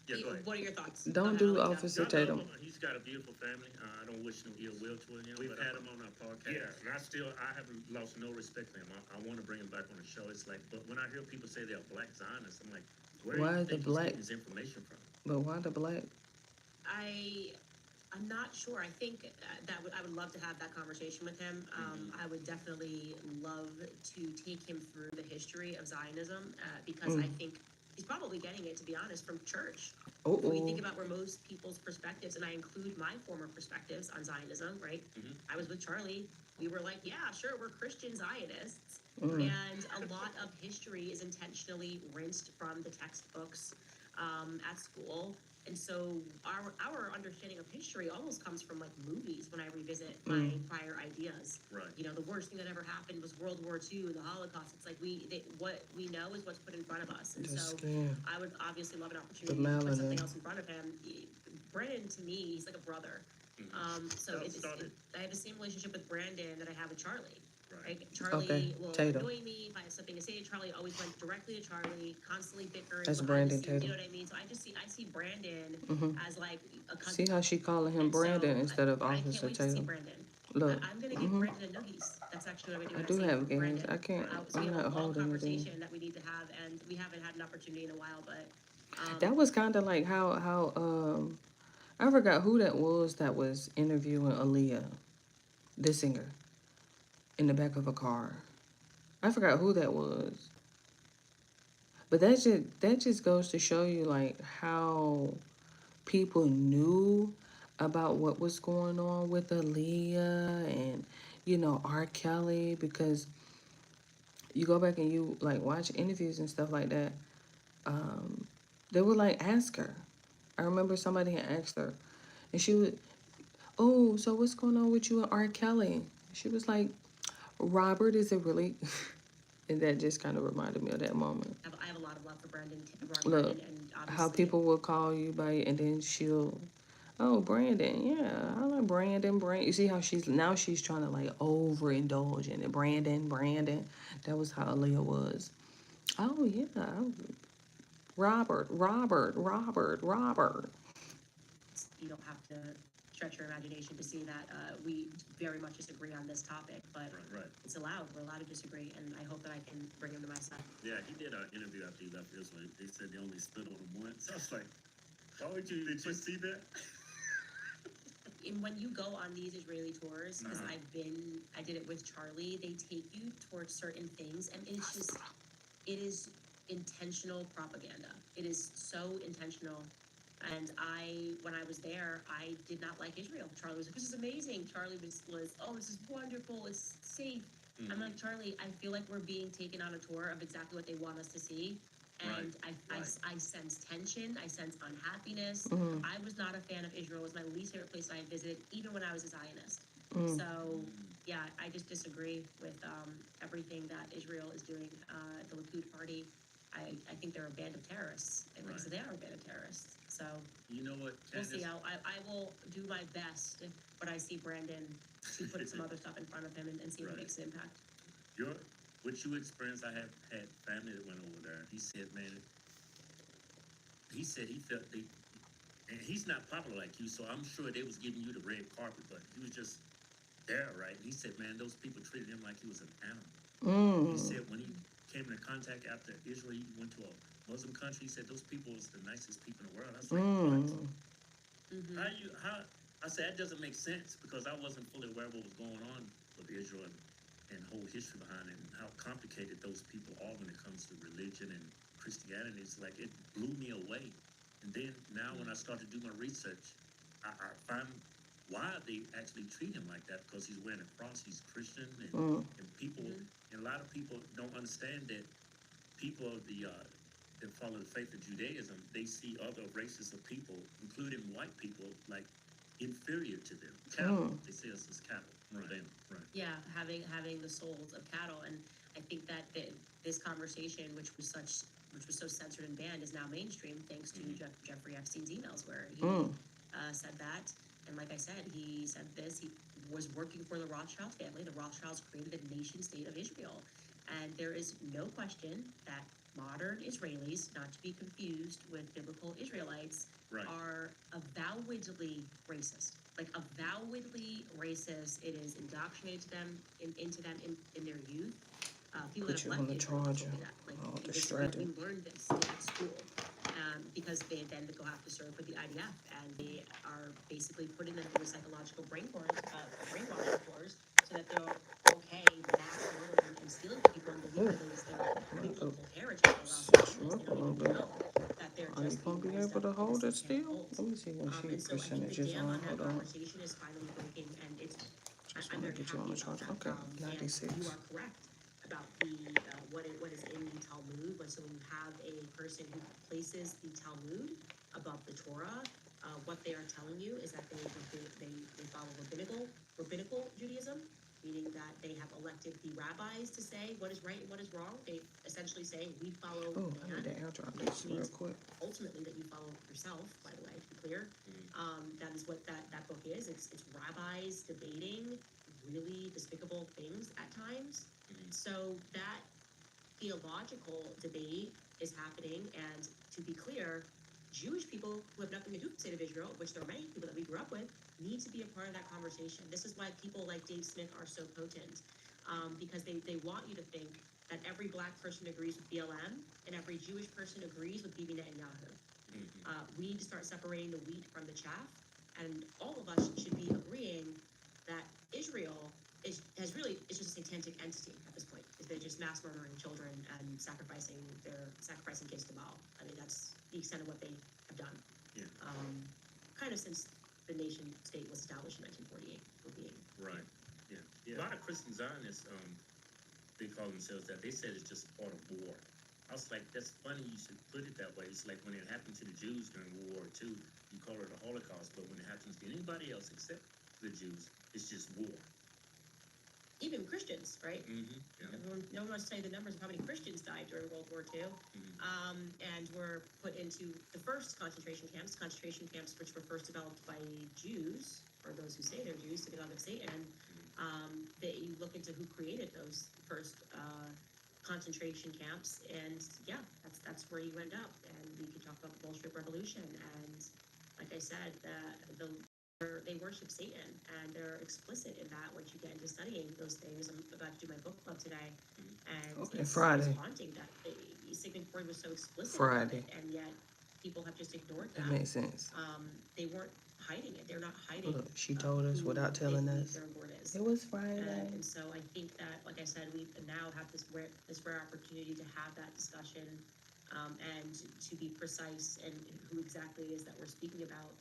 Speaker 4: Yeah, go ahead.
Speaker 3: What are your thoughts?
Speaker 1: Don't
Speaker 3: on
Speaker 1: do
Speaker 3: Alita?
Speaker 1: Officer Tatum.
Speaker 2: He's got a beautiful family. I don't wish no ill will toward him.
Speaker 4: We've
Speaker 2: but
Speaker 4: had him on our podcast.
Speaker 2: Yeah, and I haven't lost no respect for him. I want to bring him back on the show. It's like, but when I hear people say they're black Zionists, I'm like, where
Speaker 1: Why
Speaker 2: do you
Speaker 1: the
Speaker 2: think
Speaker 1: black-
Speaker 2: he's getting his information from?
Speaker 1: But why the black?
Speaker 3: I'm not sure. I think I would love to have that conversation with him. I would definitely love to take him through the history of Zionism, because I think he's probably getting it, to be honest, from church. When we think about where most people's perspectives, and I include my former perspectives on Zionism, right? I was with Charlie. We were like, yeah, sure, we're Christian Zionists. And a lot of history is intentionally rinsed from the textbooks at school. And so our understanding of history almost comes from like movies when I revisit my prior ideas.
Speaker 2: Right.
Speaker 3: You know, the worst thing that ever happened was World War II, the Holocaust. It's like what we know is what's put in front of us. And
Speaker 1: The
Speaker 3: so
Speaker 1: skin.
Speaker 3: I would obviously love an opportunity to put something else in front of him. Brandon, to me, he's like a brother. So I have the same relationship with Brandon that I have with Charlie. Right? Charlie will
Speaker 1: Tatum.
Speaker 3: annoy me if I have something to say to Charlie. Always went directly to Charlie, constantly bickering.
Speaker 1: That's
Speaker 3: behind the
Speaker 1: Brandon
Speaker 3: scenes, You
Speaker 1: Tatum.
Speaker 3: know what I mean? So I see Brandon as like a cousin.
Speaker 1: See how she calling him
Speaker 3: And so
Speaker 1: Brandon instead of
Speaker 3: I can't
Speaker 1: Officer
Speaker 3: wait to see
Speaker 1: Tatum?
Speaker 3: Brandon.
Speaker 1: Look,
Speaker 3: I'm gonna give Brandon a noogies. That's actually what I'm
Speaker 1: I
Speaker 3: gonna
Speaker 1: do
Speaker 3: see
Speaker 1: have games.
Speaker 3: Brandon.
Speaker 1: I can't.
Speaker 3: So we
Speaker 1: I'm
Speaker 3: have
Speaker 1: not
Speaker 3: a long
Speaker 1: holding it in.
Speaker 3: conversation that we need to have, and we haven't had an opportunity in a while. But
Speaker 1: That was kind of like how I forgot who that was interviewing Aaliyah, the singer, in the back of a car. I forgot who that was. But that just goes to show you like how people knew about what was going on with Aaliyah and R. Kelly, because you go back and you like watch interviews and stuff like that. They would like ask her. I remember somebody had asked her, and she would, "Oh, so what's going on with you and R. Kelly?" She was like, "Robert, is it really?" And that just kind of reminded me of that moment.
Speaker 3: I have a lot of love for Brandon.
Speaker 1: Look,
Speaker 3: and obviously,
Speaker 1: how people will call you by, and then she'll, "Oh, Brandon, yeah, I like Brandon. You see how she's trying to like overindulge in it. Brandon. That was how Aaliyah was. Oh yeah, Robert.
Speaker 3: you don't have to stretch your imagination to see that we very much disagree on this topic, but
Speaker 2: Right.
Speaker 3: it's allowed. We're allowed to disagree, and I hope that I can bring him to my side.
Speaker 2: Yeah, he did an interview after he left Israel. They said they only spit on him once. I was like, did you see that?
Speaker 3: And when you go on these Israeli tours, because I did it with Charlie, they take you towards certain things, and it's just it is intentional propaganda. It is so intentional. And when I was there, I did not like Israel. Charlie was like, this is amazing. Charlie was oh, this is wonderful. It's safe. I'm like, Charlie, I feel like we're being taken on a tour of exactly what they want us to see. And I sense tension. I sense unhappiness. I was not a fan of Israel. It was my least favorite place I visited, even when I was a Zionist. So, yeah, I just disagree with everything that Israel is doing. The Likud party, I think they're a band of terrorists. And like I said, they are a band of terrorists. So,
Speaker 4: You know what,
Speaker 3: we'll
Speaker 4: Candace?
Speaker 3: see. I will do my best when I see Brandon to put some other stuff in front of him and see if it makes an impact.
Speaker 4: What you experienced, I have had family that went over there. He said, man, he said he felt and he's not popular like you, so I'm sure they was giving you the red carpet, but he was just there, right? He said, man, those people treated him like he was an animal. He said when he came into contact after Israel, he went to a Muslim country. He said those people was the nicest people in the world. I was like, what? I said that doesn't make sense because I wasn't fully aware of what was going on with Israel and whole history behind it and how complicated those people are when it comes to religion and Christianity. It's like it blew me away. And then now when I start to do my research, I find why they actually treat him like that, because he's wearing a cross, he's Christian, and people, and a lot of people don't understand that people of that follow the faith of Judaism, they see other races of people, including white people, like inferior to them. Cattle, they see us as cattle. Right.
Speaker 3: Yeah, having the souls of cattle, and I think that this conversation, which was so censored and banned, is now mainstream thanks to Jeffrey Epstein's emails, where he said that. And like I said, he said this. He was working for the Rothschild family. The Rothschilds created a nation state of Israel, and there is no question that modern Israelis, not to be confused with biblical Israelites, are avowedly racist. Like avowedly racist. It is indoctrinated to them into them in their youth. People that have left Israel told me that. Like we learned this at school, because they then go have to serve for the IDF, and they are basically putting them through a psychological brainwashing course, so that they're okay mass murdering and stealing from people and believing that it's their biblical heritage. They don't even know that they're
Speaker 1: Are you
Speaker 3: just
Speaker 1: gonna
Speaker 3: being
Speaker 1: be
Speaker 3: raised
Speaker 1: able
Speaker 3: up
Speaker 1: to hold
Speaker 3: in
Speaker 1: it
Speaker 3: a
Speaker 1: still?
Speaker 3: cult.
Speaker 1: Let me see when she
Speaker 3: And so I think the
Speaker 1: percentages
Speaker 3: dam
Speaker 1: on.
Speaker 3: on that
Speaker 1: Hold on.
Speaker 3: conversation is finally breaking, and
Speaker 1: Just
Speaker 3: I'm
Speaker 1: wanna
Speaker 3: very
Speaker 1: get you on
Speaker 3: happy
Speaker 1: the
Speaker 3: about
Speaker 1: charger.
Speaker 3: that.
Speaker 1: Okay, 96.
Speaker 3: And you are correct about the what is in the Talmud. So when you have a person who places the Talmud above the Torah, what they are telling you is that they follow rabbinical Judaism, meaning that they have elected the rabbis to say what is right and what is wrong. They essentially say we follow
Speaker 1: Oh, I need
Speaker 3: man.
Speaker 1: to air drop this real quick.
Speaker 3: Ultimately, that you follow yourself, by the way, to be clear. That is what that book is. It's rabbis debating really despicable things at times. So that theological debate is happening, and to be clear, Jewish people who have nothing to do with the state of Israel, which there are many people that we grew up with, need to be a part of that conversation. This is why people like Dave Smith are so potent, because they want you to think that every black person agrees with BLM and every Jewish person agrees with Bibi Netanyahu. We need to start separating the wheat from the chaff, and all of us should be agreeing that Israel is just a satanic entity at this point. They're just mass murdering children and sacrificing kids to Baal. I mean, that's the extent of what they have done.
Speaker 4: Yeah.
Speaker 3: Kind of since the nation state was established in 1948.
Speaker 4: Right. Yeah. A lot of Christian Zionists, they call themselves that. They said it's just part of war. I was like, that's funny you should put it that way. It's like when it happened to the Jews during World War II, you call it a Holocaust, but when it happens to anybody else except the Jews, it's just war.
Speaker 3: Even Christians, right?
Speaker 4: Yeah.
Speaker 3: No one wants to tell you the numbers of how many Christians died during World War II, and were put into the first concentration camps which were first developed by Jews, or those who say they're Jews, synagogue of Satan. That you look into who created those first concentration camps, and yeah, that's where you end up. And we could talk about the Bolshevik Revolution, and like I said, they worship Satan, and they're explicit in that once you get into studying those things. I'm about to do my book club today, and
Speaker 1: Okay,
Speaker 3: it's
Speaker 1: Friday.
Speaker 3: haunting that Sigmund Freud was so explicit
Speaker 1: Friday.
Speaker 3: about it, and yet people have just ignored
Speaker 1: That makes sense.
Speaker 3: They weren't hiding it. They're not hiding.
Speaker 1: Look, she told us
Speaker 3: who
Speaker 1: without
Speaker 3: they
Speaker 1: telling
Speaker 3: believe
Speaker 1: us.
Speaker 3: their Lord is.
Speaker 1: It was Friday.
Speaker 3: And so I think that, like I said, we now have this rare opportunity to have that discussion, and to be precise in who exactly it is that we're speaking about.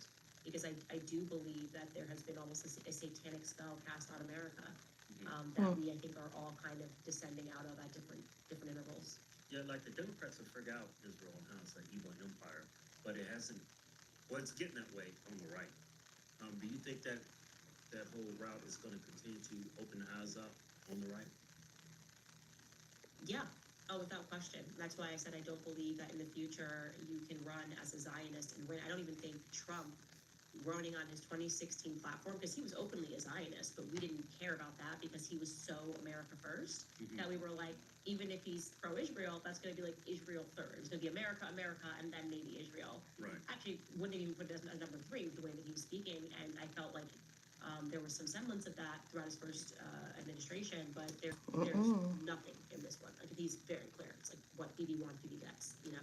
Speaker 3: Because I do believe that there has been almost a satanic spell cast on America, that we, I think, are all kind of descending out of at different intervals.
Speaker 4: Yeah, like the Democrats have figured out Israel and how it's an evil empire, but it hasn't, well, it's getting that way on the right. Do you think that that whole route is gonna continue to open the eyes up on the right?
Speaker 3: Yeah, oh, without question. That's why I said I don't believe that in the future you can run as a Zionist and win. I don't even think Trump running on his 2016 platform, because he was openly a Zionist, but we didn't care about that because he was so America first, that we were like, even if he's pro-Israel, that's going to be like Israel third. It's going to be America, and then maybe Israel.
Speaker 4: Right.
Speaker 3: Actually, wouldn't even put it as number three with the way that he was speaking, and I felt like there was some semblance of that throughout his first administration, but there's nothing in this one. Like, he's very clear. It's like what BB wants, BB gets, you know?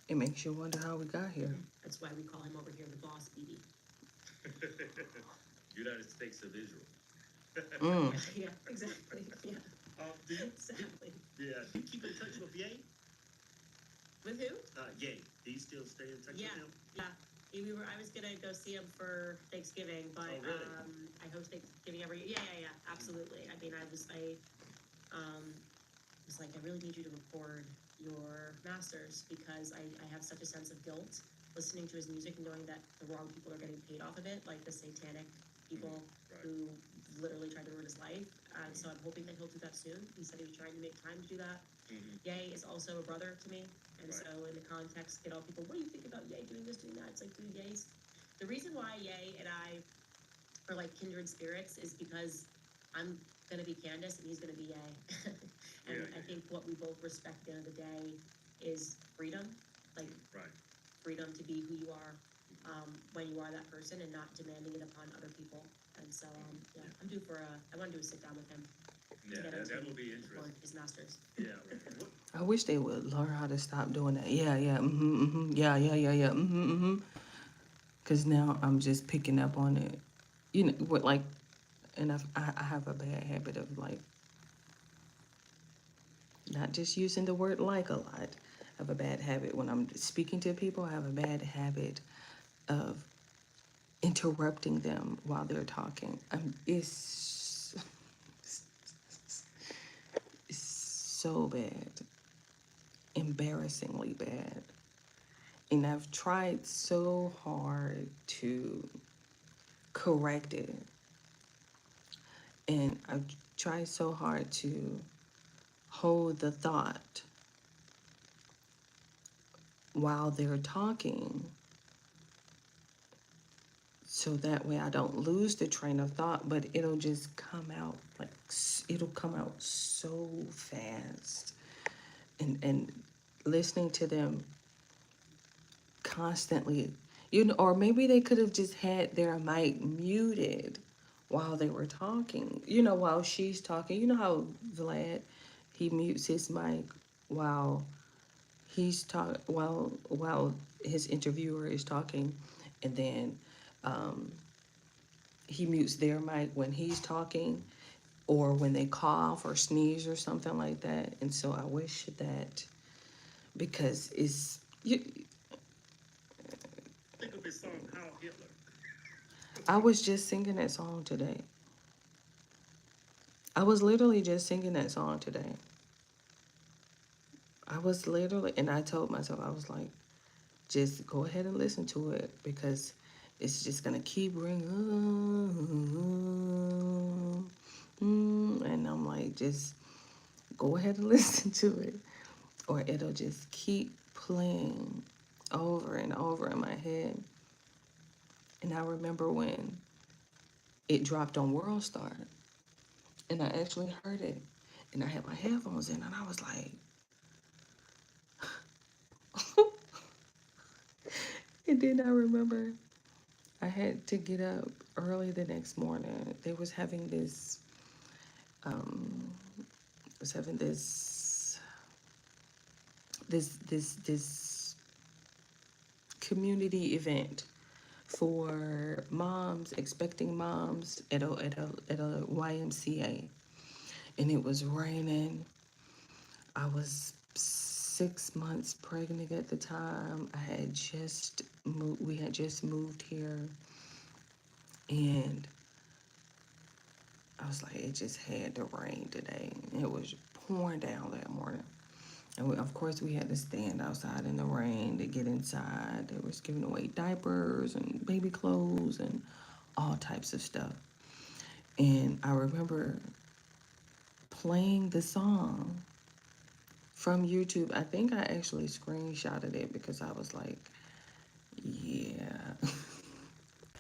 Speaker 1: It makes you wonder how we got here.
Speaker 3: That's why we call him over here the boss, BB.
Speaker 4: United States of Israel.
Speaker 3: Yeah, exactly. Yeah,
Speaker 4: Do you,
Speaker 3: exactly.
Speaker 4: yeah, do you keep in touch with Ye?
Speaker 3: With who?
Speaker 4: Ye, do you still stay in touch
Speaker 3: Yeah,
Speaker 4: with him?
Speaker 3: yeah. I was gonna go see him for Thanksgiving, but
Speaker 4: Oh, really?
Speaker 3: I host Thanksgiving every year. Yeah, absolutely. I mean, I was like, I really need you to record your masters because I have such a sense of guilt listening to his music and knowing that the wrong people are getting paid off of it, like the satanic people
Speaker 4: Right.
Speaker 3: who literally tried to ruin his life. So I'm hoping that he'll do that soon. He said he was trying to make time to do that. Ye is also a brother to me, and
Speaker 4: Right.
Speaker 3: so in the context, get all people, what do you think about Ye doing this, doing that? It's like, dude, Ye's the reason why Ye and I are like kindred spirits is because I'm gonna be Candace and he's gonna be Ye. And
Speaker 4: Yeah.
Speaker 3: I think what we both respect at the end of the day is freedom, like
Speaker 4: Right.
Speaker 3: freedom to be who you are, when you are that person and not demanding it upon other people. And so, yeah, I'm due for I want to do a sit down with him.
Speaker 4: Yeah, that will be
Speaker 3: For
Speaker 4: interesting.
Speaker 3: his masters.
Speaker 4: Yeah. What,
Speaker 1: I wish they would learn how to stop doing that. Yeah, Because now I'm just picking up on it. You know, what, like, and I have a bad habit of, like, not just using the word like a lot. I have a bad habit when I'm speaking to people. I have a bad habit of interrupting them while they're talking. It's so bad, embarrassingly bad. And I've tried so hard to correct it. And I've tried so hard to hold the thought while they're talking, so that way I don't lose the train of thought, but it'll just come out like, it'll come out so fast. And listening to them constantly, you know, or maybe they could have just had their mic muted while they were talking, you know, while she's talking. You know how Vlad, he mutes his mic while he's while his interviewer is talking, and then he mutes their mic when he's talking, or when they cough or sneeze or something like that. And so I wish that, because
Speaker 4: think of his song Heil Hitler.
Speaker 1: I was just singing that song today. I was literally just singing that song today. And I told myself, I was like, just go ahead and listen to it, because it's just gonna keep ringing. And I'm like, just go ahead and listen to it, or it'll just keep playing over and over in my head. And I remember when it dropped on World Star, and I actually heard it, and I had my headphones in, and I was like, and then I remember I had to get up early the next morning. They was having this, was having this community event for moms, expecting moms at a YMCA, and it was raining. I was 6 months pregnant at the time. I had just moved. We had just moved here, and I was like, it just had to rain today. It was pouring down that morning. And of course, we had to stand outside in the rain to get inside. They was giving away diapers and baby clothes and all types of stuff. And I remember playing the song from YouTube. I think I actually screenshotted it because I was like, yeah,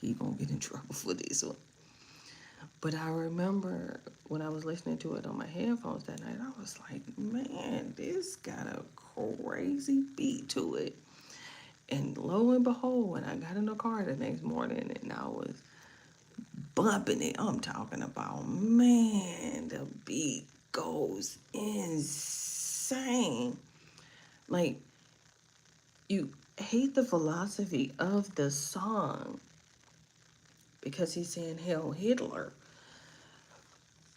Speaker 1: he gonna get in trouble for this one. But I remember when I was listening to it on my headphones that night, I was like, man, this got a crazy beat to it. And lo and behold, when I got in the car the next morning and I was bumping it, I'm talking about, man, the beat goes insane. Like, you hate the philosophy of the song because he's saying Hail Hitler.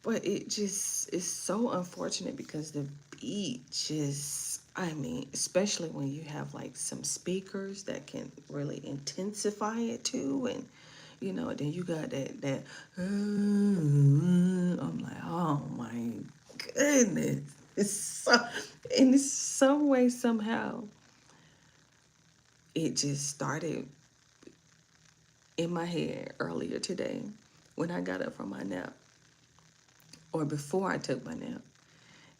Speaker 1: But it just is so unfortunate because the beat just, I mean, especially when you have like some speakers that can really intensify it too. And, you know, then you got that, I'm like, oh my goodness. It's so, in some way, somehow, it just started in my head earlier today when I got up from my nap, or before I took my nap.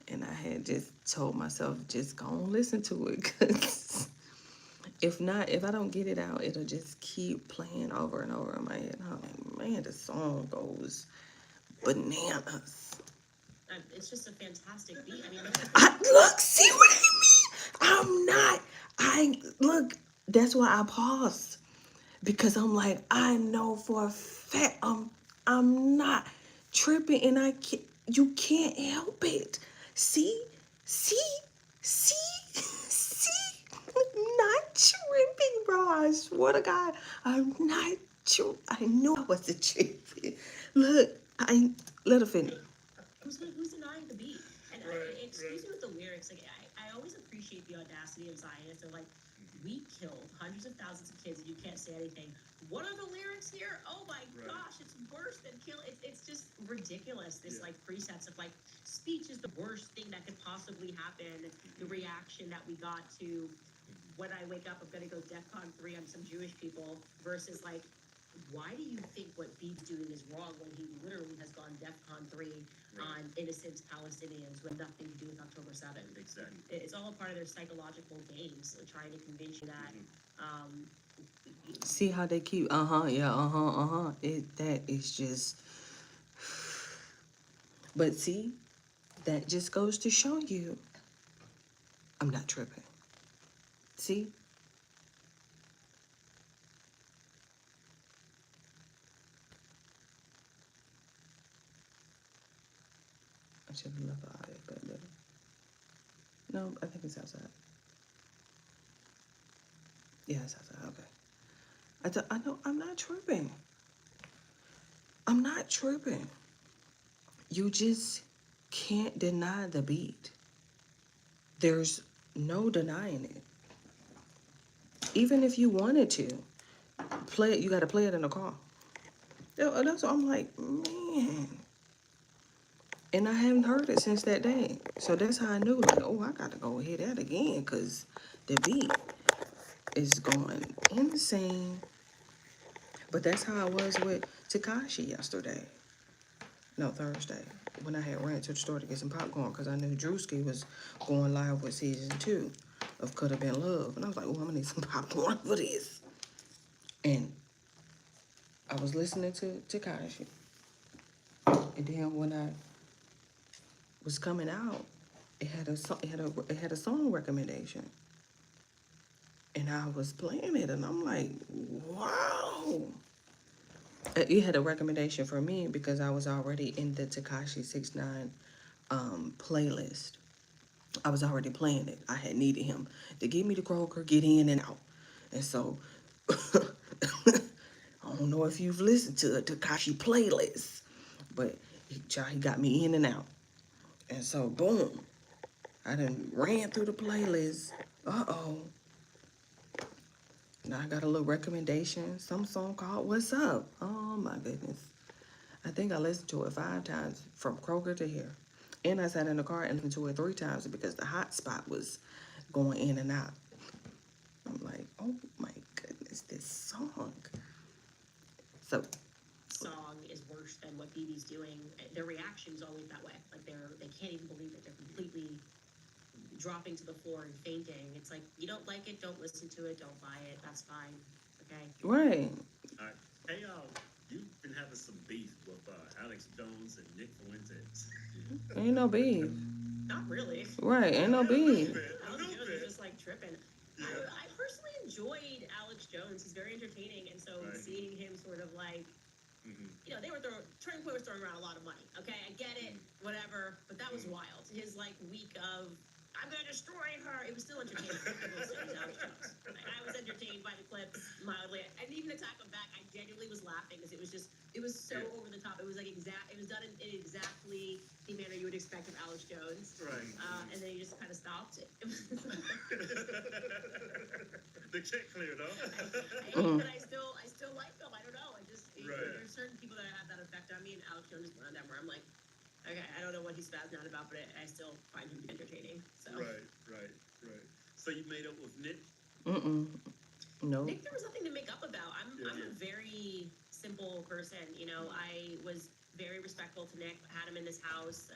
Speaker 1: And I had just told myself, just go and listen to it, because if not, if I don't get it out, it'll just keep playing over and over in my head. I'm like, man, the song goes bananas.
Speaker 3: It's just a fantastic beat. I mean,
Speaker 1: Look, see what I mean? Look, that's why I paused. Because I'm like, I know for a fact I'm not tripping, and you can't help it. See, not tripping, bro. I swear to God, I'm not tripping. I knew I wasn't tripping. Look, let her finish.
Speaker 3: who's denying the beat? And excuse me with the lyrics. Like, I always appreciate the audacity of Zionists. They're like, we killed hundreds of thousands of kids and you can't say anything. What are the lyrics here? Oh my gosh, it's worse than kill. It's just ridiculous. This like presets of like speech is the worst thing that could possibly happen. The reaction that we got to when I wake up, I'm gonna go DEFCON 3 on some Jewish people versus like, why do you think what Bibi's doing is wrong when he literally has gone DEFCON 3 on innocent Palestinians who have nothing to do with October 7th?
Speaker 4: Exactly.
Speaker 3: It's all a part of their psychological games, trying to convince you that.
Speaker 1: See how they keep, that is just, but see, that just goes to show you, I'm not tripping. See? I should have left out it, but no, I think it's outside. Yeah, it's outside, okay. I know, I'm not tripping. I'm not tripping. You just can't deny the beat. There's no denying it. Even if you wanted to play it, you got to play it in the car. That's what I'm like, man. And I haven't heard it since that day. So that's how I knew, like, oh, I got to go hear that again, because the beat is going insane. But that's how I was with Tekashi yesterday. No, Thursday. When I had ran to the store to get some popcorn, because I knew Drewski was going live with season 2 of Could Have Been Love. And I was like, oh, I'm going to need some popcorn for this. And I was listening to Tekashi. And then when I was coming out, it had a song recommendation. And I was playing it, and I'm like, wow. It had a recommendation for me because I was already in the Tekashi 69 playlist. I was already playing it. I had needed him to get me to Kroger, get in and out. And so I don't know if you've listened to a Tekashi playlist, but he got me in and out. And so boom, I done ran through the playlist. Uh-oh. Now I got a little recommendation. Some song called What's Up? Oh my goodness. I think I listened to it 5 times from Kroger to here. And I sat in the car and listened to it 3 times because the hotspot was going in and out. I'm like, oh my goodness, this song. So,
Speaker 3: Song is worse than what BB's doing. Their reaction's always that way. Like they can't even believe it. They're completely dropping to the floor and fainting. It's like, you don't like it, don't listen to it, don't buy it. That's fine. Okay.
Speaker 1: right.
Speaker 4: All right. Hey, you've been having some beef with Alex Jones and Nick Fuentes.
Speaker 1: Ain't no beef.
Speaker 3: Not really.
Speaker 1: Right, ain't no beef.
Speaker 3: Alex Jones is just like tripping. I personally enjoyed Alex Jones. He's very entertaining, and so
Speaker 4: Right.
Speaker 3: seeing him sort of like, you know, Turning Point was throwing around a lot of money. Okay, I get it, whatever, but that was wild. His like week of I'm gonna destroy her. It was still entertaining. I will say, Alex Jones. I was entertained by the clips mildly. I didn't even attack him back. I genuinely was laughing because it was so over the top. It was like it was done in exactly the manner you would expect of Alex Jones.
Speaker 4: Right.
Speaker 3: And then he just kind of stopped it.
Speaker 4: The check cleared, huh?
Speaker 3: But I still like them. I don't know.
Speaker 4: Right.
Speaker 3: There's certain people that have that effect on me, and Alex Jones is one of them. Where I'm like, okay, I don't know what he's spazzing out about, but I still find him entertaining. So.
Speaker 4: Right. So you made up with Nick?
Speaker 1: No.
Speaker 3: Nick, there was nothing to make up about. I'm
Speaker 4: Yeah.
Speaker 3: a very simple person. You know, I was very respectful to Nick. Had him in this house.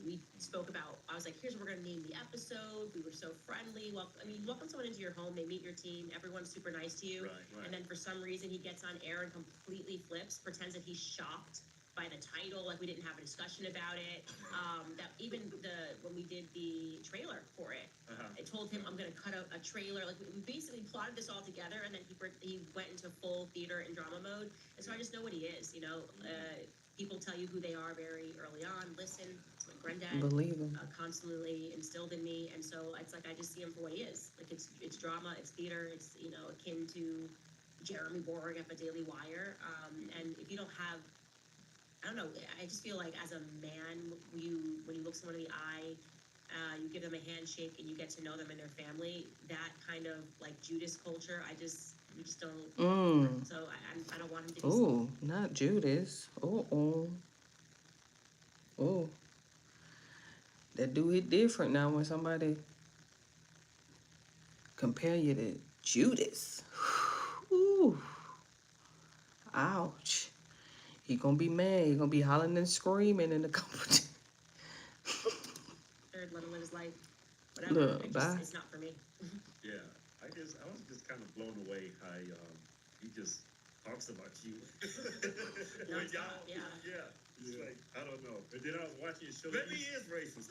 Speaker 3: We spoke about. I was like, "Here's what we're gonna name the episode." We were so friendly. Well, I mean, you welcome someone into your home. They meet your team. Everyone's super nice to you.
Speaker 4: Right.
Speaker 3: And then for some reason, he gets on air and completely flips, pretends that he's shocked by the title, like we didn't have a discussion about it. That even when we did the trailer for it, I told him I'm gonna cut a trailer. Like we basically plotted this all together, and then he went into full theater and drama mode. And so I just know what he is. You know, people tell you who they are very early on. Listen, it's my granddad.
Speaker 1: Believe him.
Speaker 3: Constantly instilled in me, and so it's like I just see him for what he is. Like it's drama, it's theater, it's akin to Jeremy Boring at the Daily Wire. And if you don't have, I don't know, I just feel like as a man, when you look someone in the eye, you give them a handshake and you get to know them and their family. That kind of like Judas culture, we just don't. So I don't want him to be.
Speaker 1: Ooh, not Judas. Oh. That do it different now when somebody compare you to Judas. Ooh. Ouch. He gonna be mad. He gonna be hollering and screaming in the company.
Speaker 3: Let him live his life. Whatever.
Speaker 1: Look, bye.
Speaker 3: It's not for me.
Speaker 4: Yeah. I was just kind of blown away how he just talks about you. When
Speaker 3: Nonstop, yeah.
Speaker 4: It's like, I don't know. And then I was watching your show. Maybe he is racist.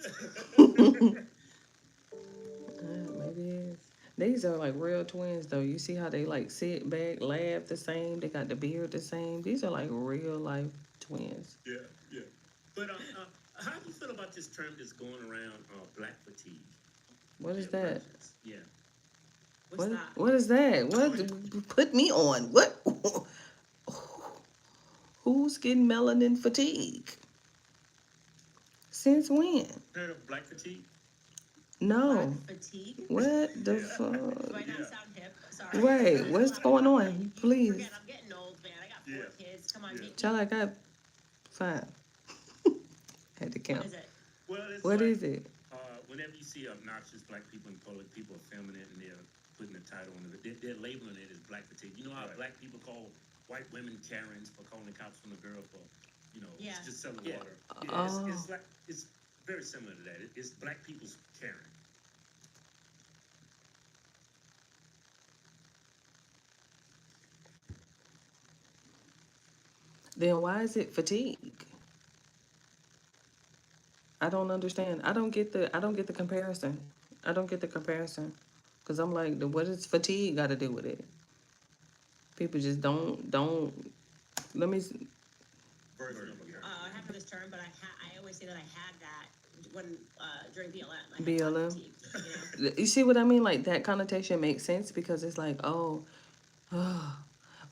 Speaker 1: Maybe it is. These are like real twins though. You see how they like sit back, laugh the same. They got the beard the same. These are like real life twins.
Speaker 4: Yeah. But how do you feel about this term that's going around, black fatigue?
Speaker 1: What is that?
Speaker 4: Yeah.
Speaker 3: What's that?
Speaker 1: What is that? What put me on? What? Who's getting melanin fatigue? Since when?
Speaker 4: Heard of black fatigue?
Speaker 1: No.
Speaker 3: Fatigue?
Speaker 1: What the
Speaker 3: Do
Speaker 1: fuck?
Speaker 3: I not sound hip? Sorry.
Speaker 1: Right. What's going on? Please.
Speaker 3: Forget, I'm getting old, man. I got 4 kids. Come on, get
Speaker 1: Child, I got 5. Had to count.
Speaker 3: What is it?
Speaker 4: Well, it's
Speaker 1: What
Speaker 4: like,
Speaker 1: is it?
Speaker 4: whenever you see obnoxious black people in public, people are filming it and they're putting a title on it. They're labeling it as black fatigue. You know how black people call white women Karens for calling the cops on the girl for,
Speaker 3: Yeah.
Speaker 4: just selling
Speaker 1: Yeah.
Speaker 4: water.
Speaker 1: Oh.
Speaker 4: It's very similar to that. It's black people's Karen.
Speaker 1: Then why is it fatigue? I don't understand. I don't get the comparison. Cause I'm like, what does fatigue got to do with it? People just don't let me,
Speaker 4: Version of a character.
Speaker 3: I have for this term, but I always say that I had that when, during BLM. I had
Speaker 1: BLM?
Speaker 3: fatigue, you know?
Speaker 1: you see what I mean? Like, that connotation makes sense because it's like, oh,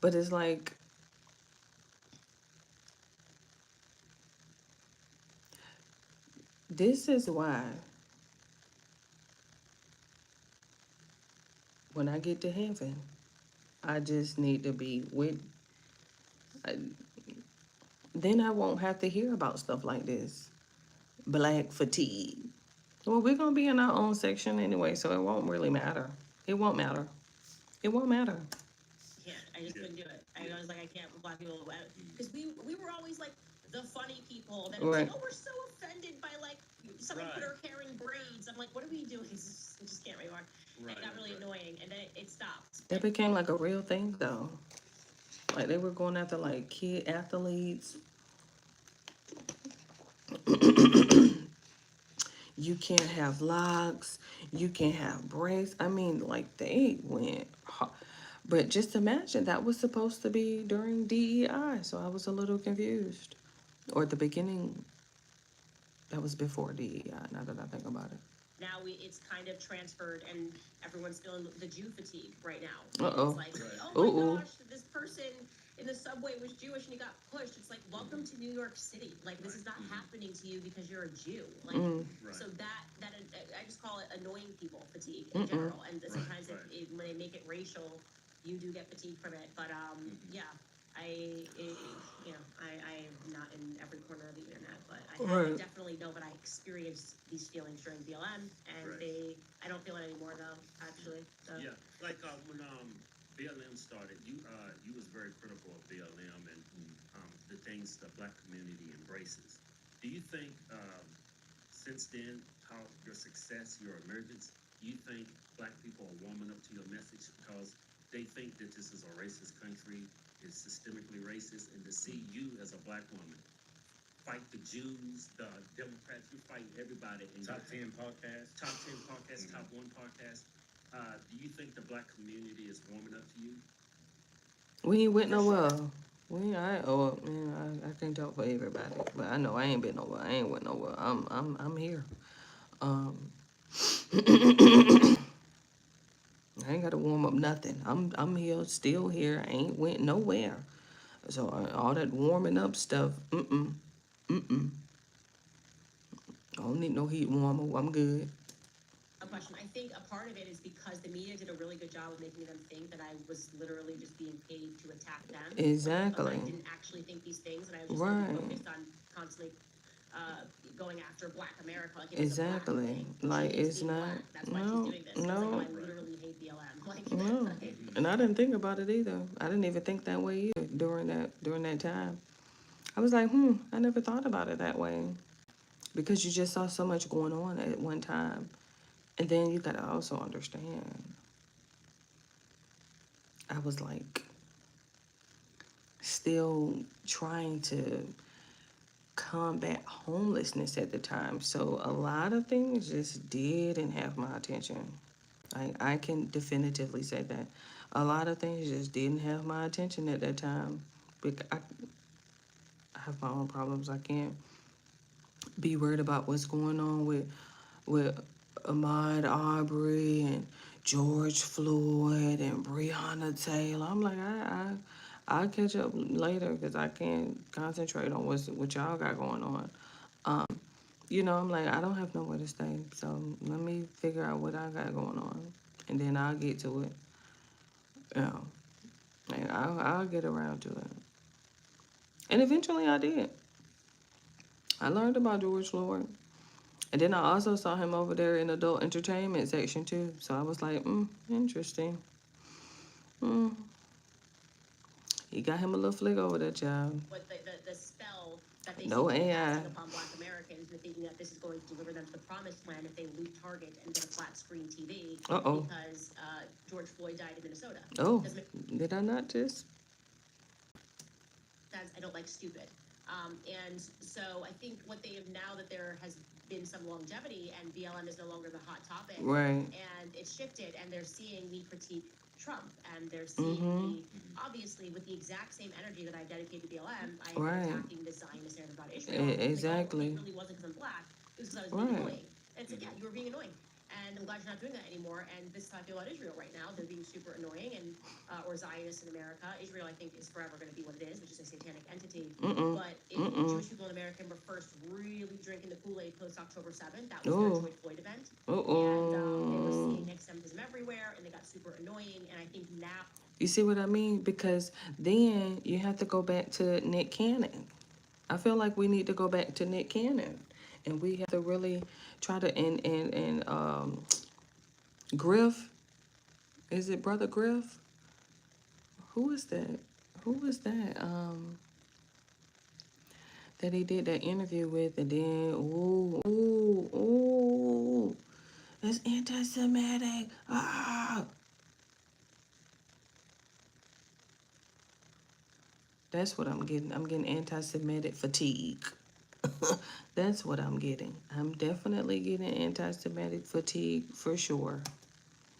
Speaker 1: but it's like, this is why when I get to heaven, I just need to be with, then I won't have to hear about stuff like this. Black fatigue. Well, we're going to be in our own section anyway, so it won't really matter. It won't matter. It won't matter.
Speaker 3: Can't. I just couldn't do it. I was like, I can't with black people. Because we were always like the funny people. Then it was
Speaker 1: Right.
Speaker 3: like, oh, we're so offended by like someone put her hair in braids. I'm like, what are we doing? I just can't anymore.
Speaker 4: Right,
Speaker 3: It got really
Speaker 4: right.
Speaker 3: annoying, and then it stopped.
Speaker 1: That became like a real thing, though. Like, they were going after, like, kid athletes. You can't have locks. You can't have braids. I mean, like, they went hard. But just imagine, that was supposed to be during DEI, so I was a little confused. Or at the beginning, that was before DEI, now that I think about it.
Speaker 3: Now it's kind of transferred, and everyone's feeling the Jew fatigue right now.
Speaker 1: Uh-oh.
Speaker 3: It's like,
Speaker 4: Right.
Speaker 3: oh my
Speaker 1: Uh-oh.
Speaker 3: gosh, this person in the subway was Jewish and he got pushed. It's like, welcome to New York City. Like, this is not happening to you because you're a Jew. Like,
Speaker 1: Mm.
Speaker 4: Right.
Speaker 3: so that I just call it annoying people fatigue in general. And sometimes
Speaker 4: right.
Speaker 3: when they make it racial, you do get fatigue from it. But yeah, I'm not in every corner of the internet, but I
Speaker 1: Right.
Speaker 3: definitely know that I experienced these feelings during BLM, and
Speaker 4: Right.
Speaker 3: I don't feel it anymore though, actually. So.
Speaker 4: Yeah, like when BLM started, you was very critical of BLM and the things the black community embraces. Do you think since then, how your success, your emergence, you think black people are warming up to your message because they think that this is a racist country, is systemically racist, and to see you as a black woman fight the Jews, the Democrats, you fight everybody. In
Speaker 2: Top 10 podcast.
Speaker 4: Top 10 podcast, top 1 podcast. Do you think the black community is warming up to you?
Speaker 1: We ain't went nowhere. I can't talk for everybody, but I know I ain't been nowhere. I ain't went nowhere. I'm here. I ain't got to warm up nothing. I'm here, still here. I ain't went nowhere. So all that warming up stuff, I don't need no heat warmer. I'm good.
Speaker 3: A question. I think a part of it is because the media did a really good job of making them think that I was literally just being paid to attack them.
Speaker 1: Exactly.
Speaker 3: But I didn't actually think these things, and I was just
Speaker 1: Right.
Speaker 3: focused on constantly going after Black America. Like, it was a black
Speaker 1: Exactly.
Speaker 3: thing.
Speaker 1: Like,
Speaker 3: She is
Speaker 1: it's
Speaker 3: being
Speaker 1: not.
Speaker 3: black. That's why
Speaker 1: No.
Speaker 3: she's doing this. I was
Speaker 1: No.
Speaker 3: like, I literally hate BLM. Like,
Speaker 1: No. And I didn't think about it either. I didn't even think that way either during that time. I was like, I never thought about it that way. Because you just saw so much going on at one time. And then you gotta also understand, I was like still trying to combat homelessness at the time. So a lot of things just didn't have my attention. I can definitively say that. A lot of things just didn't have my attention at that time. Because I have my own problems. I can't be worried about what's going on with Ahmaud Arbery and George Floyd and Breonna Taylor. I'm like, I'll catch up later because I can't concentrate on what y'all got going on. I'm like, I don't have nowhere to stay, so let me figure out what I got going on, and then I'll get to it. And I'll get around to it. And eventually I did. I learned about George Floyd. And then I also saw him over there in adult entertainment section too. So I was like, interesting. He got him a little flick over that child.
Speaker 3: But the spell that they
Speaker 1: No
Speaker 3: seem to be
Speaker 1: AI.
Speaker 3: casting upon Black Americans, and thinking that this is going to deliver them to the promised land if they loot Target and get a flat screen TV.
Speaker 1: Uh-oh.
Speaker 3: Because George Floyd died in Minnesota.
Speaker 1: Oh,
Speaker 3: Doesn't it-
Speaker 1: did I not just?
Speaker 3: I don't like stupid. And so I think what they have now that there has been some longevity and BLM is no longer the hot topic.
Speaker 1: Right.
Speaker 3: And it's shifted and they're seeing me critique Trump, and they're seeing obviously with the exact same energy that I dedicated to BLM, I am
Speaker 1: Right.
Speaker 3: attacking the Zionist narrative about Israel.
Speaker 1: Exactly.
Speaker 3: Like, oh, it really wasn't because I'm black; it was because I was being
Speaker 1: Right.
Speaker 3: annoying. And it's like, yeah, you were being annoying, and I'm glad you're not doing that anymore. And this is how I feel about Israel right now. They're being super annoying, and or Zionists in America. Israel, I think, is forever going to be what it is, which is a satanic entity. But if Jewish people in America were first really drinking the Kool-Aid post October 7th, that was their George Floyd event. And they were seeing anti-Semitism everywhere, and they got super annoying. And I think now,
Speaker 1: You see what I mean? Because then you have to go back to Nick Cannon. I feel like we need to go back to Nick Cannon, and we have to really try to and Griff. Is it Brother Griff? Who is that? Who is that? That he did that interview with, and then ooh, it's anti-Semitic. Ah, that's what I'm getting. I'm getting anti-Semitic fatigue. That's what I'm getting. I'm definitely getting anti-Semitic fatigue for sure.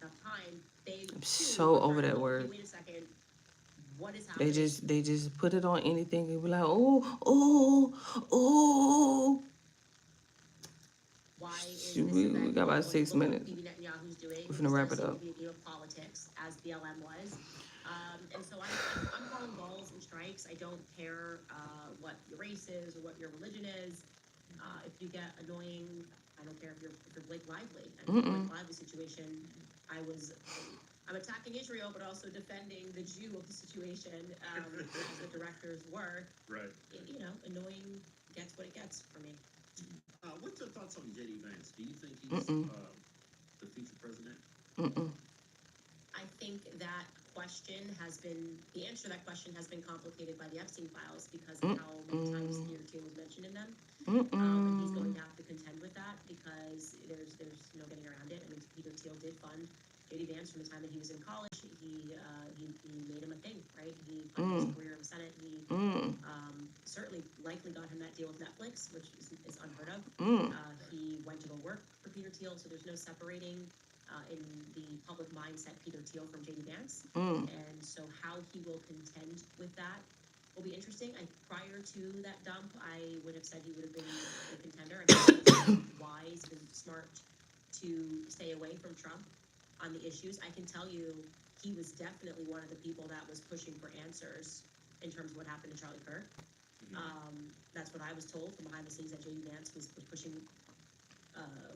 Speaker 3: enough time, they
Speaker 1: I'm
Speaker 3: too
Speaker 1: so
Speaker 3: were
Speaker 1: over
Speaker 3: starting to
Speaker 1: that
Speaker 3: go,
Speaker 1: word.
Speaker 3: okay, wait a second, what is happening?
Speaker 1: They just put it on anything and be like, oh.
Speaker 3: Why is
Speaker 1: Shoot,
Speaker 3: this
Speaker 1: we
Speaker 3: event
Speaker 1: got about
Speaker 3: going
Speaker 1: 6
Speaker 3: to look like
Speaker 1: minutes.
Speaker 3: Bibi Netanyahu's doing,
Speaker 1: We're
Speaker 3: which
Speaker 1: finna
Speaker 3: is
Speaker 1: wrap
Speaker 3: going
Speaker 1: it
Speaker 3: to
Speaker 1: up.
Speaker 3: be a game of politics, as BLM was. And so I'm calling balls and strikes. I don't care what your race is or what your religion is. If you get annoying, I don't care if you're Blake Lively. And the Blake Lively situation, I'm attacking Israel, but also defending the Jew of the situation, as the directors were.
Speaker 2: Right.
Speaker 3: You know, annoying gets what it gets for me.
Speaker 4: What's your thoughts on J.D. Vance? Do you think he's the future president?
Speaker 3: I think that the answer to that question has been complicated by the Epstein files because of how many times Peter Thiel was mentioned in them. And he's going to have to contend with that because there's no getting around it. I mean, Peter Thiel did fund J.D. Vance from the time that he was in college. He made him a thing, right? He funded his career in the Senate. He certainly likely got him that deal with Netflix, which is unheard of. He went to go work for Peter Thiel, so there's no separating in the public mindset Peter Thiel from J.D. Vance. And so how he will contend with that will be interesting. Prior to that dump, I would have said he would have been a contender. I think it's wise and smart to stay away from Trump on the issues. I can tell you he was definitely one of the people that was pushing for answers in terms of what happened to Charlie Kirk. That's what I was told from behind the scenes, that J.D. Vance was pushing,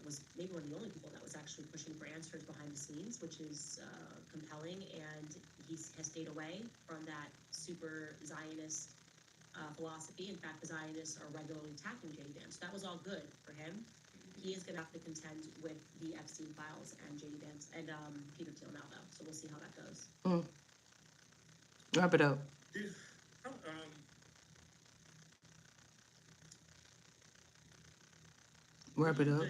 Speaker 3: was maybe one of the only people that was actually pushing for answers behind the scenes, which is compelling. And he has stayed away from that super Zionist philosophy. In fact, the Zionists are regularly attacking J.D. Vance. So that was all good for him. He is going to have to contend with the Epstein files and J.D. Vance and Peter Thiel now, though. So we'll see how that goes.
Speaker 1: Wrap it up. Wrap it up.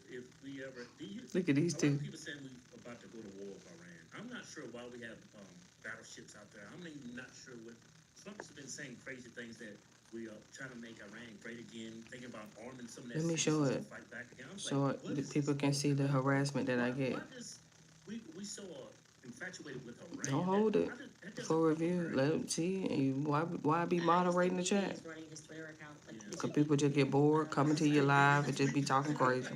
Speaker 4: If we ever,
Speaker 1: Look at these
Speaker 4: a lot
Speaker 1: two.
Speaker 4: of people saying we're about to go to war with Iran. I'm not sure why we have battleships out there. I'm even not sure what Trump's been saying crazy things that we are trying to make Iran great again, thinking about arming some of that.
Speaker 1: Let me show it.
Speaker 4: Fight back again.
Speaker 1: So the people can see the harassment that I get.
Speaker 4: We so infatuated with Iran.
Speaker 1: Don't hold it for review. Let them see. And why be moderating the chat?
Speaker 3: He's running his Twitter account.
Speaker 1: Because people just get bored coming to your live and just be talking crazy.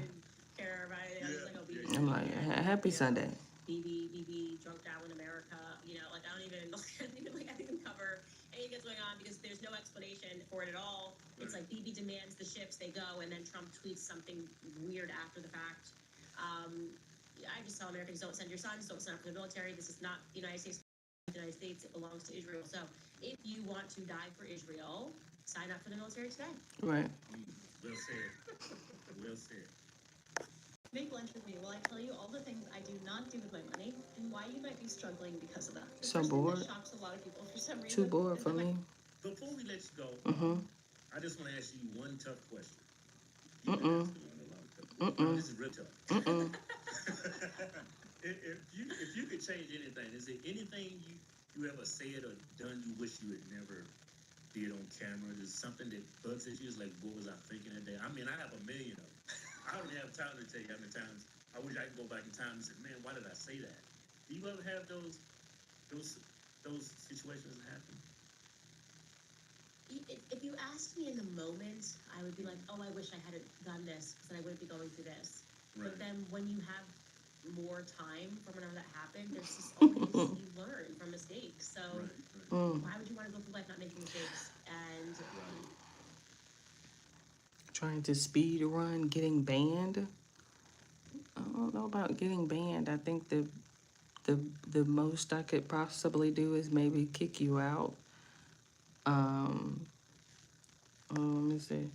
Speaker 1: I'm like, happy Sunday.
Speaker 3: BB, drunk down in America. You know, like I don't even cover anything that's going on because there's no explanation for it at all. It's like BB demands the ships, they go, and then Trump tweets something weird after the fact. I just tell Americans, don't send your sons, don't sign up for the military. This is not the United States. It belongs to Israel. So if you want to die for Israel, sign up for the military today.
Speaker 1: Right.
Speaker 4: Well said. Well said.
Speaker 6: Make lunch with me while I tell you all the things I do not do with my money and why you might be struggling because of that. The
Speaker 1: So
Speaker 6: first thing
Speaker 1: bored.
Speaker 6: that shocks a lot of people for some reason.
Speaker 1: Too bored
Speaker 6: is
Speaker 1: for
Speaker 6: that my
Speaker 1: me.
Speaker 4: Before we let you go, I just want to ask you one tough question. This is real tough. If you could change anything, is there anything you ever said or done you wish you had never did on camera? Is something that bugs at you? It's like, what was I thinking that day? I mean, I have a million of them. I don't have time to tell you how many times I wish I could go back in time and say, man, why did I say that? Do you ever have those those situations happen?
Speaker 3: If you asked me in the moment, I would be like, oh, I wish I hadn't done this, because then I wouldn't be going through this.
Speaker 4: Right.
Speaker 3: But then when you have more time from whenever that happened, there's just always, you learn from mistakes. So
Speaker 4: Right, right.
Speaker 3: why would you want to go through life not making mistakes? And
Speaker 1: Trying to speed run, getting banned. I don't know about getting banned. I think the most I could possibly do is maybe kick you out. Let me see.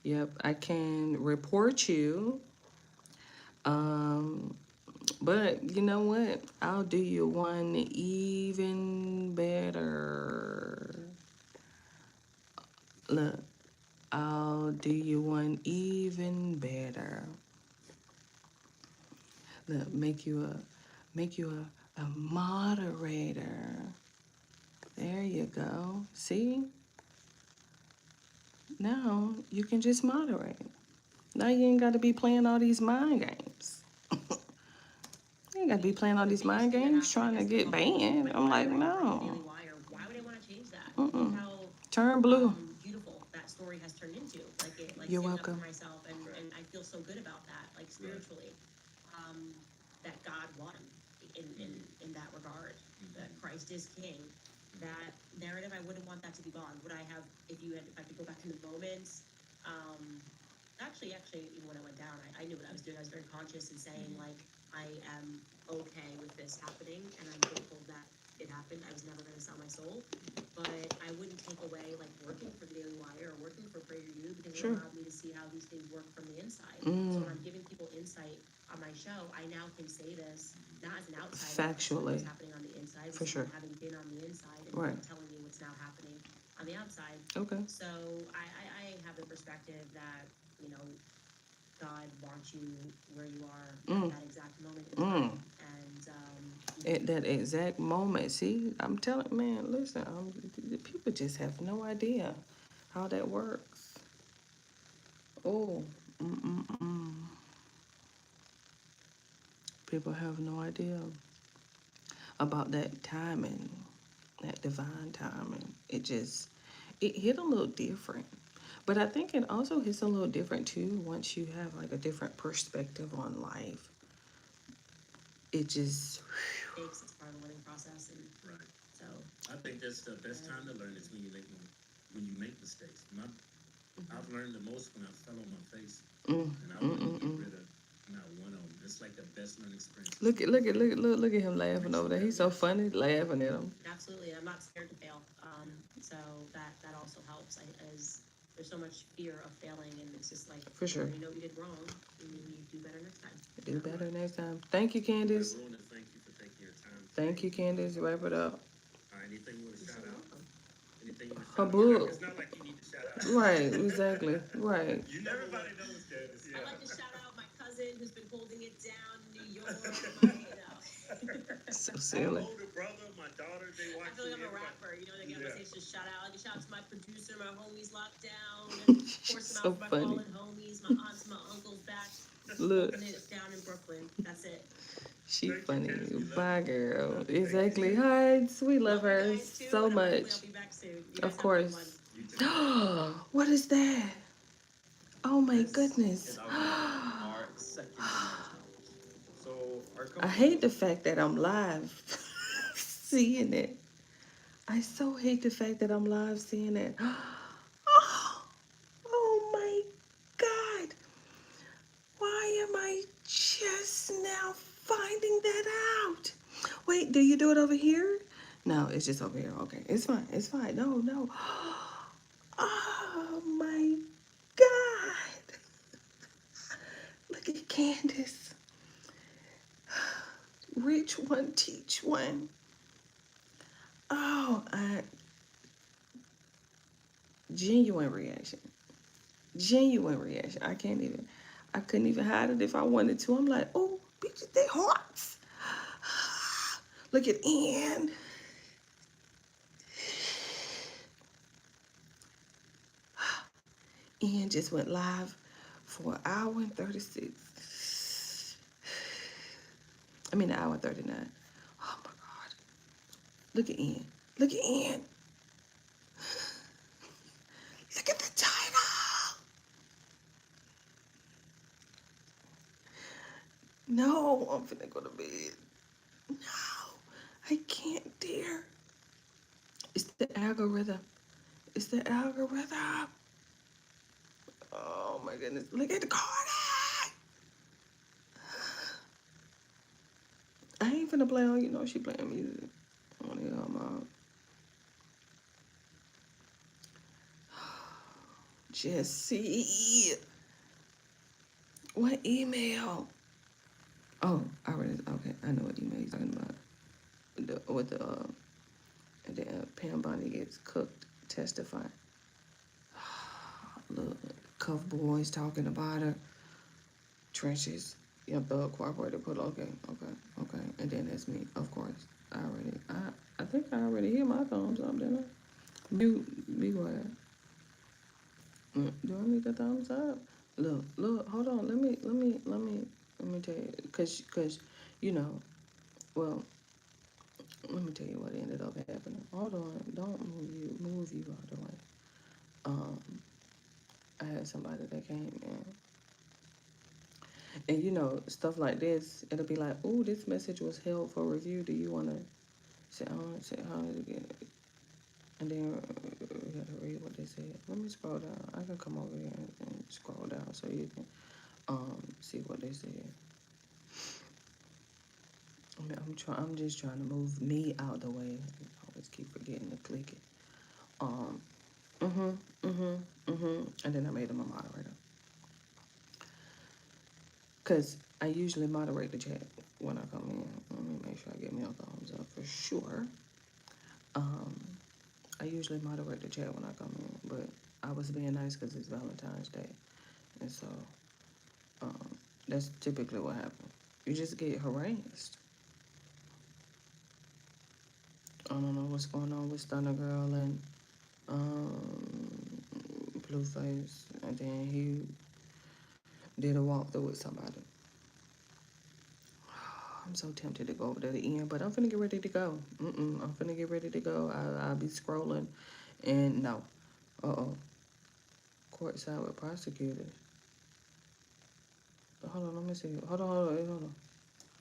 Speaker 1: Yep, I can report you. But you know what? I'll do you one even better. Look, I'll do you one even better. Look, make you a moderator. There you go. See? Now you can just moderate. Now you ain't got to be playing all these mind games. You ain't got to be playing all these mind games trying to get banned. I'm like, no.
Speaker 3: Daily Wire, why would I want to change that?
Speaker 1: Mm-mm.
Speaker 3: Look how
Speaker 1: Turn blue.
Speaker 3: beautiful that story has turned into. Like it, like
Speaker 1: You're
Speaker 3: standing up
Speaker 1: welcome.
Speaker 3: for myself, and I feel so good about that. Like spiritually, that God won in that regard. That Christ is King. That narrative, I wouldn't want that to be gone. Would I have, if I could go back in the moment? Actually, even when I went down, I knew what I was doing. I was very conscious in saying, like, I am okay with this happening, and I'm grateful that it happened. I was never going to sell my soul, but I wouldn't take away, like, working for the Daily Wire or working for Prayer You, because
Speaker 1: Sure.
Speaker 3: it allowed me to see how these things work from the inside.
Speaker 1: Mm.
Speaker 3: So when I'm giving people insight on my show, I now can say this, not as an outsider,
Speaker 1: Factually.
Speaker 3: what's happening on the inside,
Speaker 1: For
Speaker 3: but
Speaker 1: sure.
Speaker 3: having been on the inside and
Speaker 1: Right.
Speaker 3: telling you what's now happening on the outside.
Speaker 1: Okay.
Speaker 3: So I have the perspective that, you know, God wants you where you are at that exact moment in time. And
Speaker 1: At that exact moment, see, I'm telling, man, listen, the people just have no idea how that works. Oh, people have no idea about that timing, that divine timing. It hit a little different. But I think it also hits a little different too once you have like a different perspective on life. It just,
Speaker 3: mistakes, it's part of the learning process, and
Speaker 4: Right.
Speaker 3: so
Speaker 4: I think that's the best time to learn is when you make mistakes. I've learned the most when I fell on my face, and I wouldn't get rid of not one of them. It's like the best learning experience.
Speaker 1: look at him laughing over there. He's so funny laughing at him.
Speaker 3: absolutely, I'm not scared to fail. So that also helps. As there's so much fear of failing, and it's just like,
Speaker 1: For sure.
Speaker 3: you know you did wrong, and you do better next time.
Speaker 1: Do better next time. Thank you, Candace.
Speaker 4: Rona, thank you for taking your time.
Speaker 1: Thank you, Candace. Wrap it up.
Speaker 4: Anything you want to shout out? Anything you want to
Speaker 1: Her
Speaker 4: shout
Speaker 1: book.
Speaker 4: out? It's not like you need to shout out.
Speaker 1: Right, exactly. Right.
Speaker 4: Everybody knows Candace.
Speaker 3: I'd like to shout out my cousin who's been holding it down in New York.
Speaker 1: So
Speaker 4: My
Speaker 1: silly.
Speaker 4: older brother, my daughter, they
Speaker 3: I
Speaker 4: watch
Speaker 3: feel like I'm a
Speaker 4: me.
Speaker 3: rapper, you know, they get
Speaker 4: Yeah.
Speaker 3: to just shout out. I can shout out to my producer, my homies locked down, and of course
Speaker 1: So
Speaker 3: my
Speaker 1: funny.
Speaker 3: fallen homies, my aunts, my uncles back.
Speaker 1: Look,
Speaker 3: And it's down in Brooklyn. That's it.
Speaker 1: she
Speaker 4: Thank you,
Speaker 1: funny.
Speaker 4: Candace. We love
Speaker 1: Bye,
Speaker 4: you.
Speaker 1: girl. Exactly. Hi, we love
Speaker 3: you
Speaker 1: her
Speaker 3: guys, too,
Speaker 1: so
Speaker 3: and hopefully
Speaker 1: much.
Speaker 3: I'll be back soon. You guys
Speaker 1: Of
Speaker 3: have a good
Speaker 1: course.
Speaker 3: one.
Speaker 4: You too.
Speaker 1: What is that? Oh my goodness.
Speaker 8: Is our second dimensional. So our
Speaker 1: I
Speaker 8: company
Speaker 1: hate the fact that I'm live seeing it. I so hate the fact that I'm live seeing it. Oh my God. Why am I just now finding that out? Wait, do you do it over here? No, it's just over here. Okay, it's fine. It's fine. No. Oh my God. Look at Candace. Reach one, teach one. Oh, genuine reaction. Genuine reaction. I couldn't even hide it if I wanted to. I'm like, oh, bitches, they hearts. Look at Ann. Ian just went live for an hour and 36. I mean, an hour and 39. Oh my God. Look at Ian. Look at Ian. Look at the title. No, I'm finna go to bed. No, I can't, dear. It's the algorithm. It's the algorithm. Oh my goodness. Look at the card. I ain't finna play on, you know, she playing music. I wanna hear her mom. Jesse. What email? Oh, I read it. Okay, I know what email you're talking about. With the Pam Bondi gets cooked, testifying. Look, cuff boys talking about her. Trenches. Yeah, Thug Cooperator put okay. And then that's me, of course. I think I already hit my thumbs up, didn't I? Be quiet. Do I need the thumbs up? Look, hold on. Let me tell you, cause, you know, well, let me tell you what ended up happening. Hold on, don't move you out of the way. I had somebody that came in, and you know, stuff like this, it'll be like, "Ooh, this message was held for review. Do you want to say, how did it get?" And then we gotta read what they said. Let me scroll down. I can come over here and scroll down so you can see what they said. I'm just trying to move me out the way. I always keep forgetting to click it. And then I made him a moderator. Cause I usually moderate the chat when I come in. Let me make sure I get me a thumbs up for sure. I usually moderate the chat when I come in, but I was being nice because it's Valentine's Day, and so that's typically what happens. You just get harassed. I don't know what's going on with Stunner Girl and Blueface, and then he did a walkthrough with somebody. I'm so tempted to go over to the end, but I'm finna get ready to go. I'm finna get ready to go. I'll be scrolling, and no. Courtside with prosecutors. Hold on, let me see. Hold on.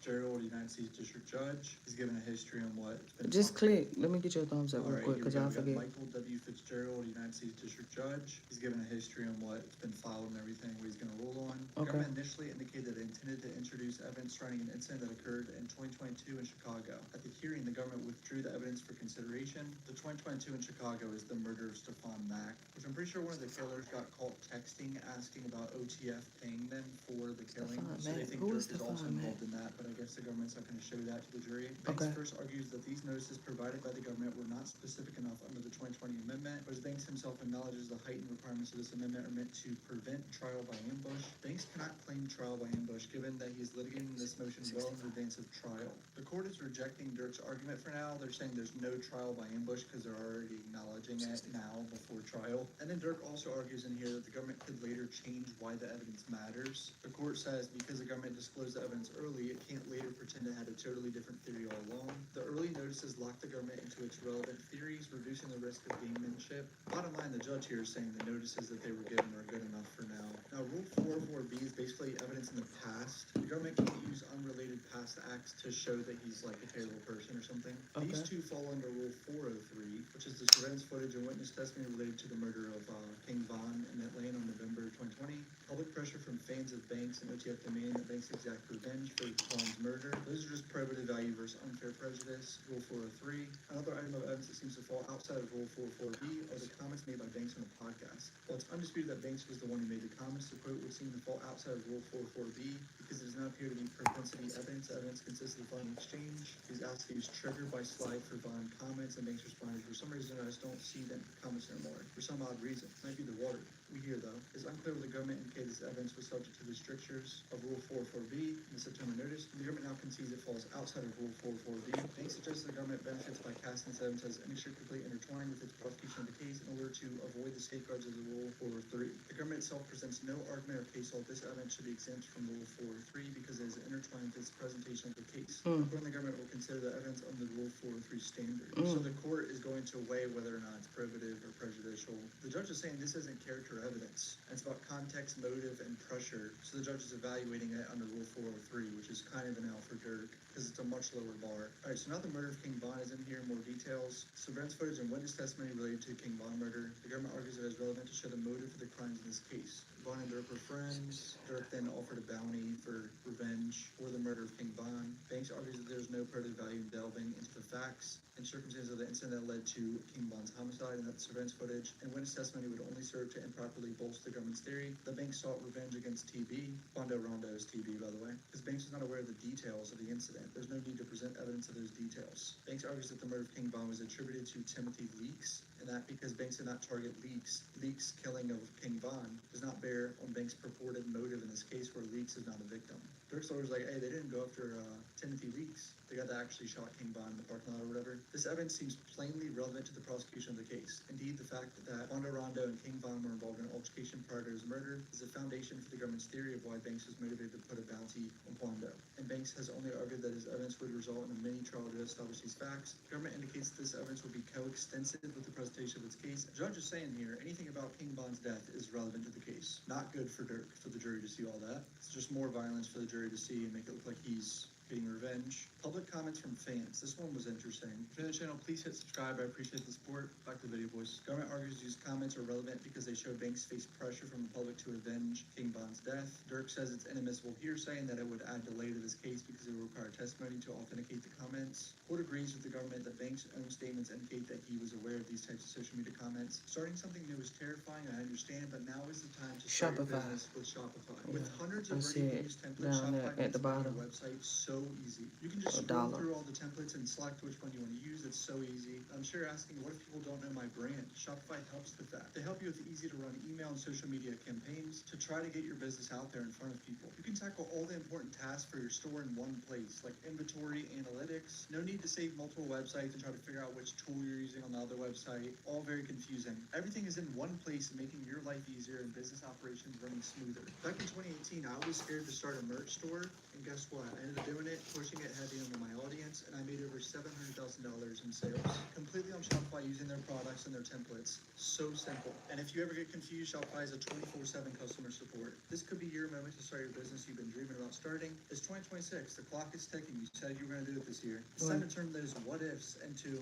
Speaker 9: Gerald, United States District Judge. He's given a history on what's been.
Speaker 1: Just click. Let me get your thumbs up real quick, because I'll forget.
Speaker 9: Michael W. Fitzgerald, United States District Judge. He's given a history on what's been filed and everything, what he's going to rule on. The government initially indicated that it intended to introduce evidence surrounding an incident that occurred in 2022 in Chicago. At the hearing, the government withdrew the evidence for consideration. The 2022 in Chicago is the murder of Stephon Mack, which I'm pretty sure one of the killers got caught texting asking about OTF paying them for the killing. So they think Dirk is also involved in that, but I guess the government's not going to show that to the jury. Banks first argues that these notices provided by the government were not specific enough under the 2020 amendment, whereas Banks himself acknowledges the heightened requirements of this amendment are meant to prevent trial by ambush. Banks cannot claim trial by ambush given that he is litigating this motion well in advance of trial. The court is rejecting Dirk's argument for now. They're saying there's no trial by ambush because they're already acknowledging it now before trial. And then Dirk also argues in here that the government could later change why the evidence matters. The court says because the government disclosed the evidence early, it can't later pretend it had a totally different theory all along. The early notices locked the government into its relevant theories, reducing the risk of gamemanship. Bottom line, the judge here is saying the notices that they were given are good enough for now. Now, Rule 404B is basically evidence in the past. The government can't use unrelated past acts to show that he's like a terrible person or something. These two fall under Rule 403, which is the surveillance footage and witness testimony related to the murder of King Von in Atlanta on November 2020. Public pressure from fans of Banks and OTF demand that Banks exact revenge for Von's murder. Those are just probative value versus unfair prejudice. Rule 403. Another item of evidence that seems to fall outside of Rule 404B are the comments made by Banks on the podcast. While it's undisputed that Banks was the one who made the comments, the quote would seem to fall outside of Rule 404B because it does not appear to be propensity evidence. Evidence consists of Von exchange. He's asked to use triggered by slide for Von comments, and Banks responded, for some reason I just don't see them comments anymore. For some odd reason. Might be the water. We hear though. It's unclear what the government indicated this evidence evidence was subject to the strictures of Rule 404B in the September notice. The government now concedes it falls outside of Rule 404B. Banks suggests the government benefits by casting this evidence as inextricably intertwined with its prosecution of the case in order to avoid the safeguards of the Rule 403. The government itself presents no argument or case law this evidence should be exempt from Rule 403 because it is intertwined with its presentation of the case. Accordingly, the government will consider the evidence under the Rule 403 standard. So the court is going to weigh whether or not it's probative or prejudicial. The judge is saying this isn't character evidence. It's about context, motive, and pressure. So the judge is evaluating it under Rule 403, which is kind of an L for Dirk because it's a much lower bar. All right, so now the murder of King Von is in here, more details. Surveillance footage and witness testimony related to King Von murder. The government argues it is relevant to show the motive for the crimes in this case. Von and Dirk were friends. Dirk then offered a bounty for revenge for the murder of King Von. Banks argues that there's no probative value in delving into the facts and circumstances of the incident that led to King Von's homicide, and that the surveillance footage and witness testimony would only serve to improperly bolster the government's theory. The Banks sought revenge against TB. Bondo Rondo is TB, by the way, because Banks was not aware of the details of the incident. There's no need to present evidence of those details. Banks argues that the murder of King Von was attributed to Timothy Leaks, and that because Banks did not target Leaks' killing of King Von does not bear on Banks' purported motive in this case where Leaks is not a victim. Dirk's lawyer's like, hey, they didn't go after Timothy Leaks. The guy that actually shot King Von in the parking lot or whatever. This evidence seems plainly relevant to the prosecution of the case. Indeed, the fact that Bondo Rondo and King Von were involved in an altercation prior to his murder is a foundation for the government's theory of why Banks was motivated to put a bounty on Bondo. And Banks has only argued that his evidence would result in a mini-trial to establish these facts. The government indicates that this evidence will be coextensive with the presentation of its case. The judge is saying here, anything about King Von's death is relevant to the case. Not good for Dirk, for the jury to see all that. It's just more violence for the jury to see and make it look like he's getting revenge. Public comments from fans. This one was interesting. If you're new to the channel, please hit subscribe. I appreciate the support. Back to the video, boys. Government argues these comments are relevant because they show Banks face pressure from the public to avenge King Von's death. Dirk says it's inadmissible hearsay and that it would add delay to this case because it would require testimony to authenticate the comments. Court agrees with the government that Banks' own statements indicate that he was aware of these types of social media comments. Starting something new is terrifying, I understand, but now is the time to start your business with Shopify. Yeah. With hundreds of ready-to-use templates, Shopify makes building your website so easy. You can just scroll through all the templates and select which one you want to use. It's so easy. I'm sure you're asking, what if people don't know my brand? Shopify helps with that. They help you with easy-to-run email and social media campaigns to try to get your business out there in front of people. You can tackle all the important tasks for your store in one place, like inventory, analytics. No need to save multiple websites and try to figure out which tool you're using on the other website. All very confusing. Everything is in one place, making your life easier and business operations running smoother. Back in 2018, I was scared to start a merch store, and guess what? I ended up doing it, pushing it heavy into my audience, and I made over $700,000 in sales completely on Shopify using their products and their templates. So simple. And if you ever get confused, Shopify is a 24/7 customer support. This could be your moment to start your business you've been dreaming about starting. It's 2026. The clock is ticking. You said you were going to do it this year. It's time to turn those what ifs into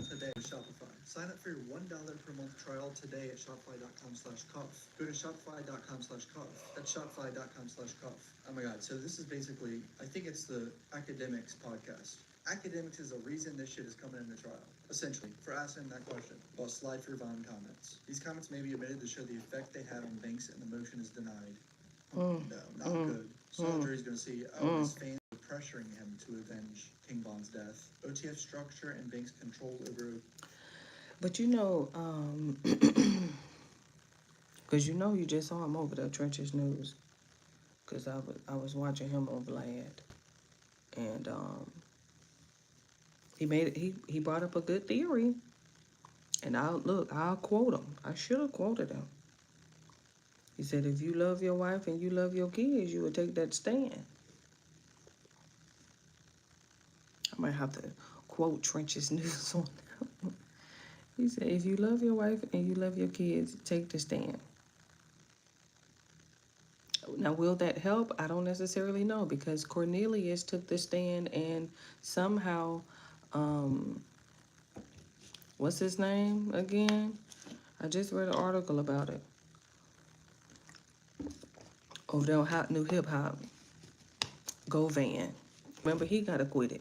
Speaker 9: today with Shopify. Sign up for your $1 per month trial today at shopify.com/cuff. Go to shopify.com/cuff. That's shopify.com/cuff. Oh my God. So this is basically, I think it's the academics podcast. Academics is the reason this shit is coming into trial, essentially, for asking that question about Slide for Von comments. These comments may be omitted to show the effect they had on Banks and the motion is denied. No, not good. So the jury's going to see, his fans are pressuring him to avenge King Von's death. OTF structure and Banks' control over...
Speaker 1: But you know, because you know you just saw him over there, Trenches News. Because I was watching him on Vlad. And he brought up a good theory. And I'll quote him. I should have quoted him. He said, if you love your wife and you love your kids, you would take that stand. I might have to quote Trenches News on that. He said, if you love your wife and you love your kids, take the stand. Now, will that help? I don't necessarily know, because Cornelius took the stand and somehow, what's his name again? I just read an article about it. Over there on Hot New Hip Hop. Govan. Remember, he got acquitted.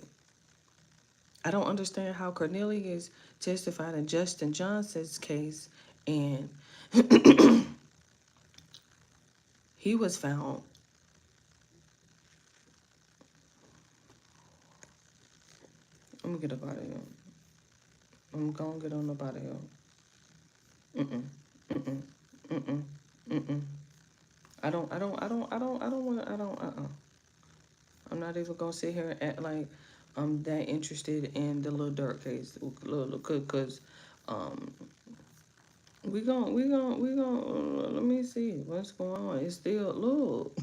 Speaker 1: I don't understand how Cornelius testified in Justin Johnson's case and he was found. Let me get up out of here. I'm gonna get on up out of here. I'm not even gonna sit here and act like I'm that interested in the Lil Durk case, cause, we gon' let me see what's going on. It's still, look,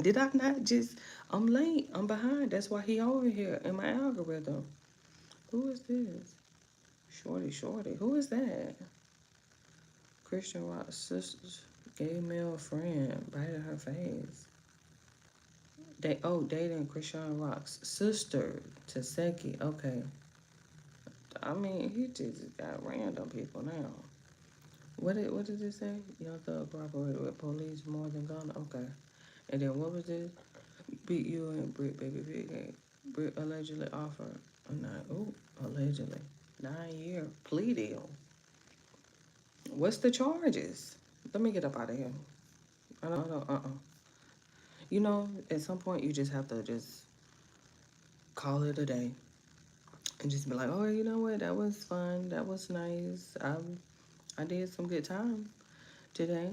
Speaker 1: did I not just, I'm late, I'm behind, that's why he over here in my algorithm. Who is this? Shorty, who is that? Christian Rock's sister's gay male friend biting her face. Dating Christian Rock's sister, Taseki. Okay. I mean, he just got random people now. What did it say? Young Thug cooperated with police more than Ghana. Okay. And then what was this? Beat you and Britt, baby big. Britt allegedly offered allegedly 9-year plea deal. What's the charges? Let me get up out of here. I don't. You know, at some point you just have to just call it a day and just be like, oh, you know what? That was fun. That was nice. I did some good time today.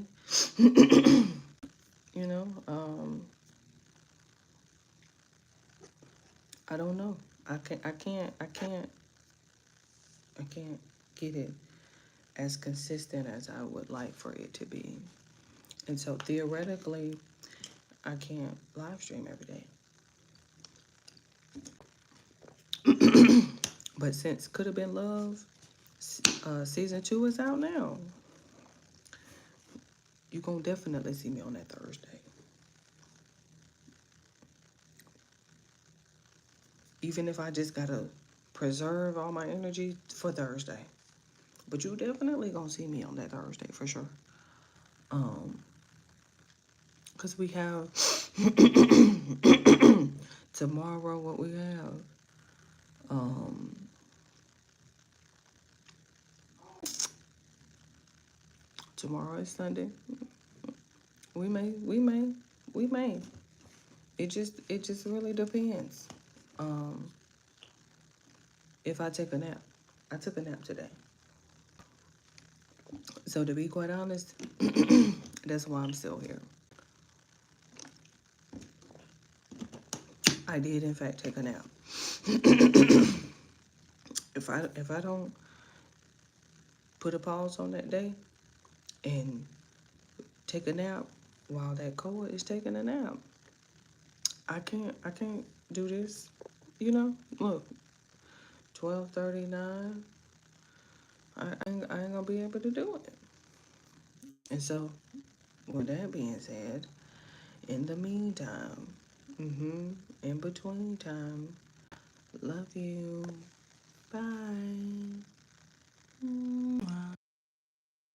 Speaker 1: You know, I don't know. I can't get it as consistent as I would like for it to be. And so theoretically, I can't live stream every day. But since Could Have Been Love, season 2 is out now. You're gonna definitely see me on that Thursday. Even if I just gotta preserve all my energy for Thursday. But you definitely gonna see me on that Thursday for sure. Cause we have tomorrow what we have. Tomorrow is Sunday. We may. It just really depends. If I take a nap. I took a nap today. So to be quite honest, that's why I'm still here. I did in fact take a nap. If I don't put a pause on that day and take a nap while that Koa is taking a nap, I can't do this. You know, look, 12:39. I ain't gonna be able to do it. And so, with that being said, in the meantime, in between time, love you. Bye.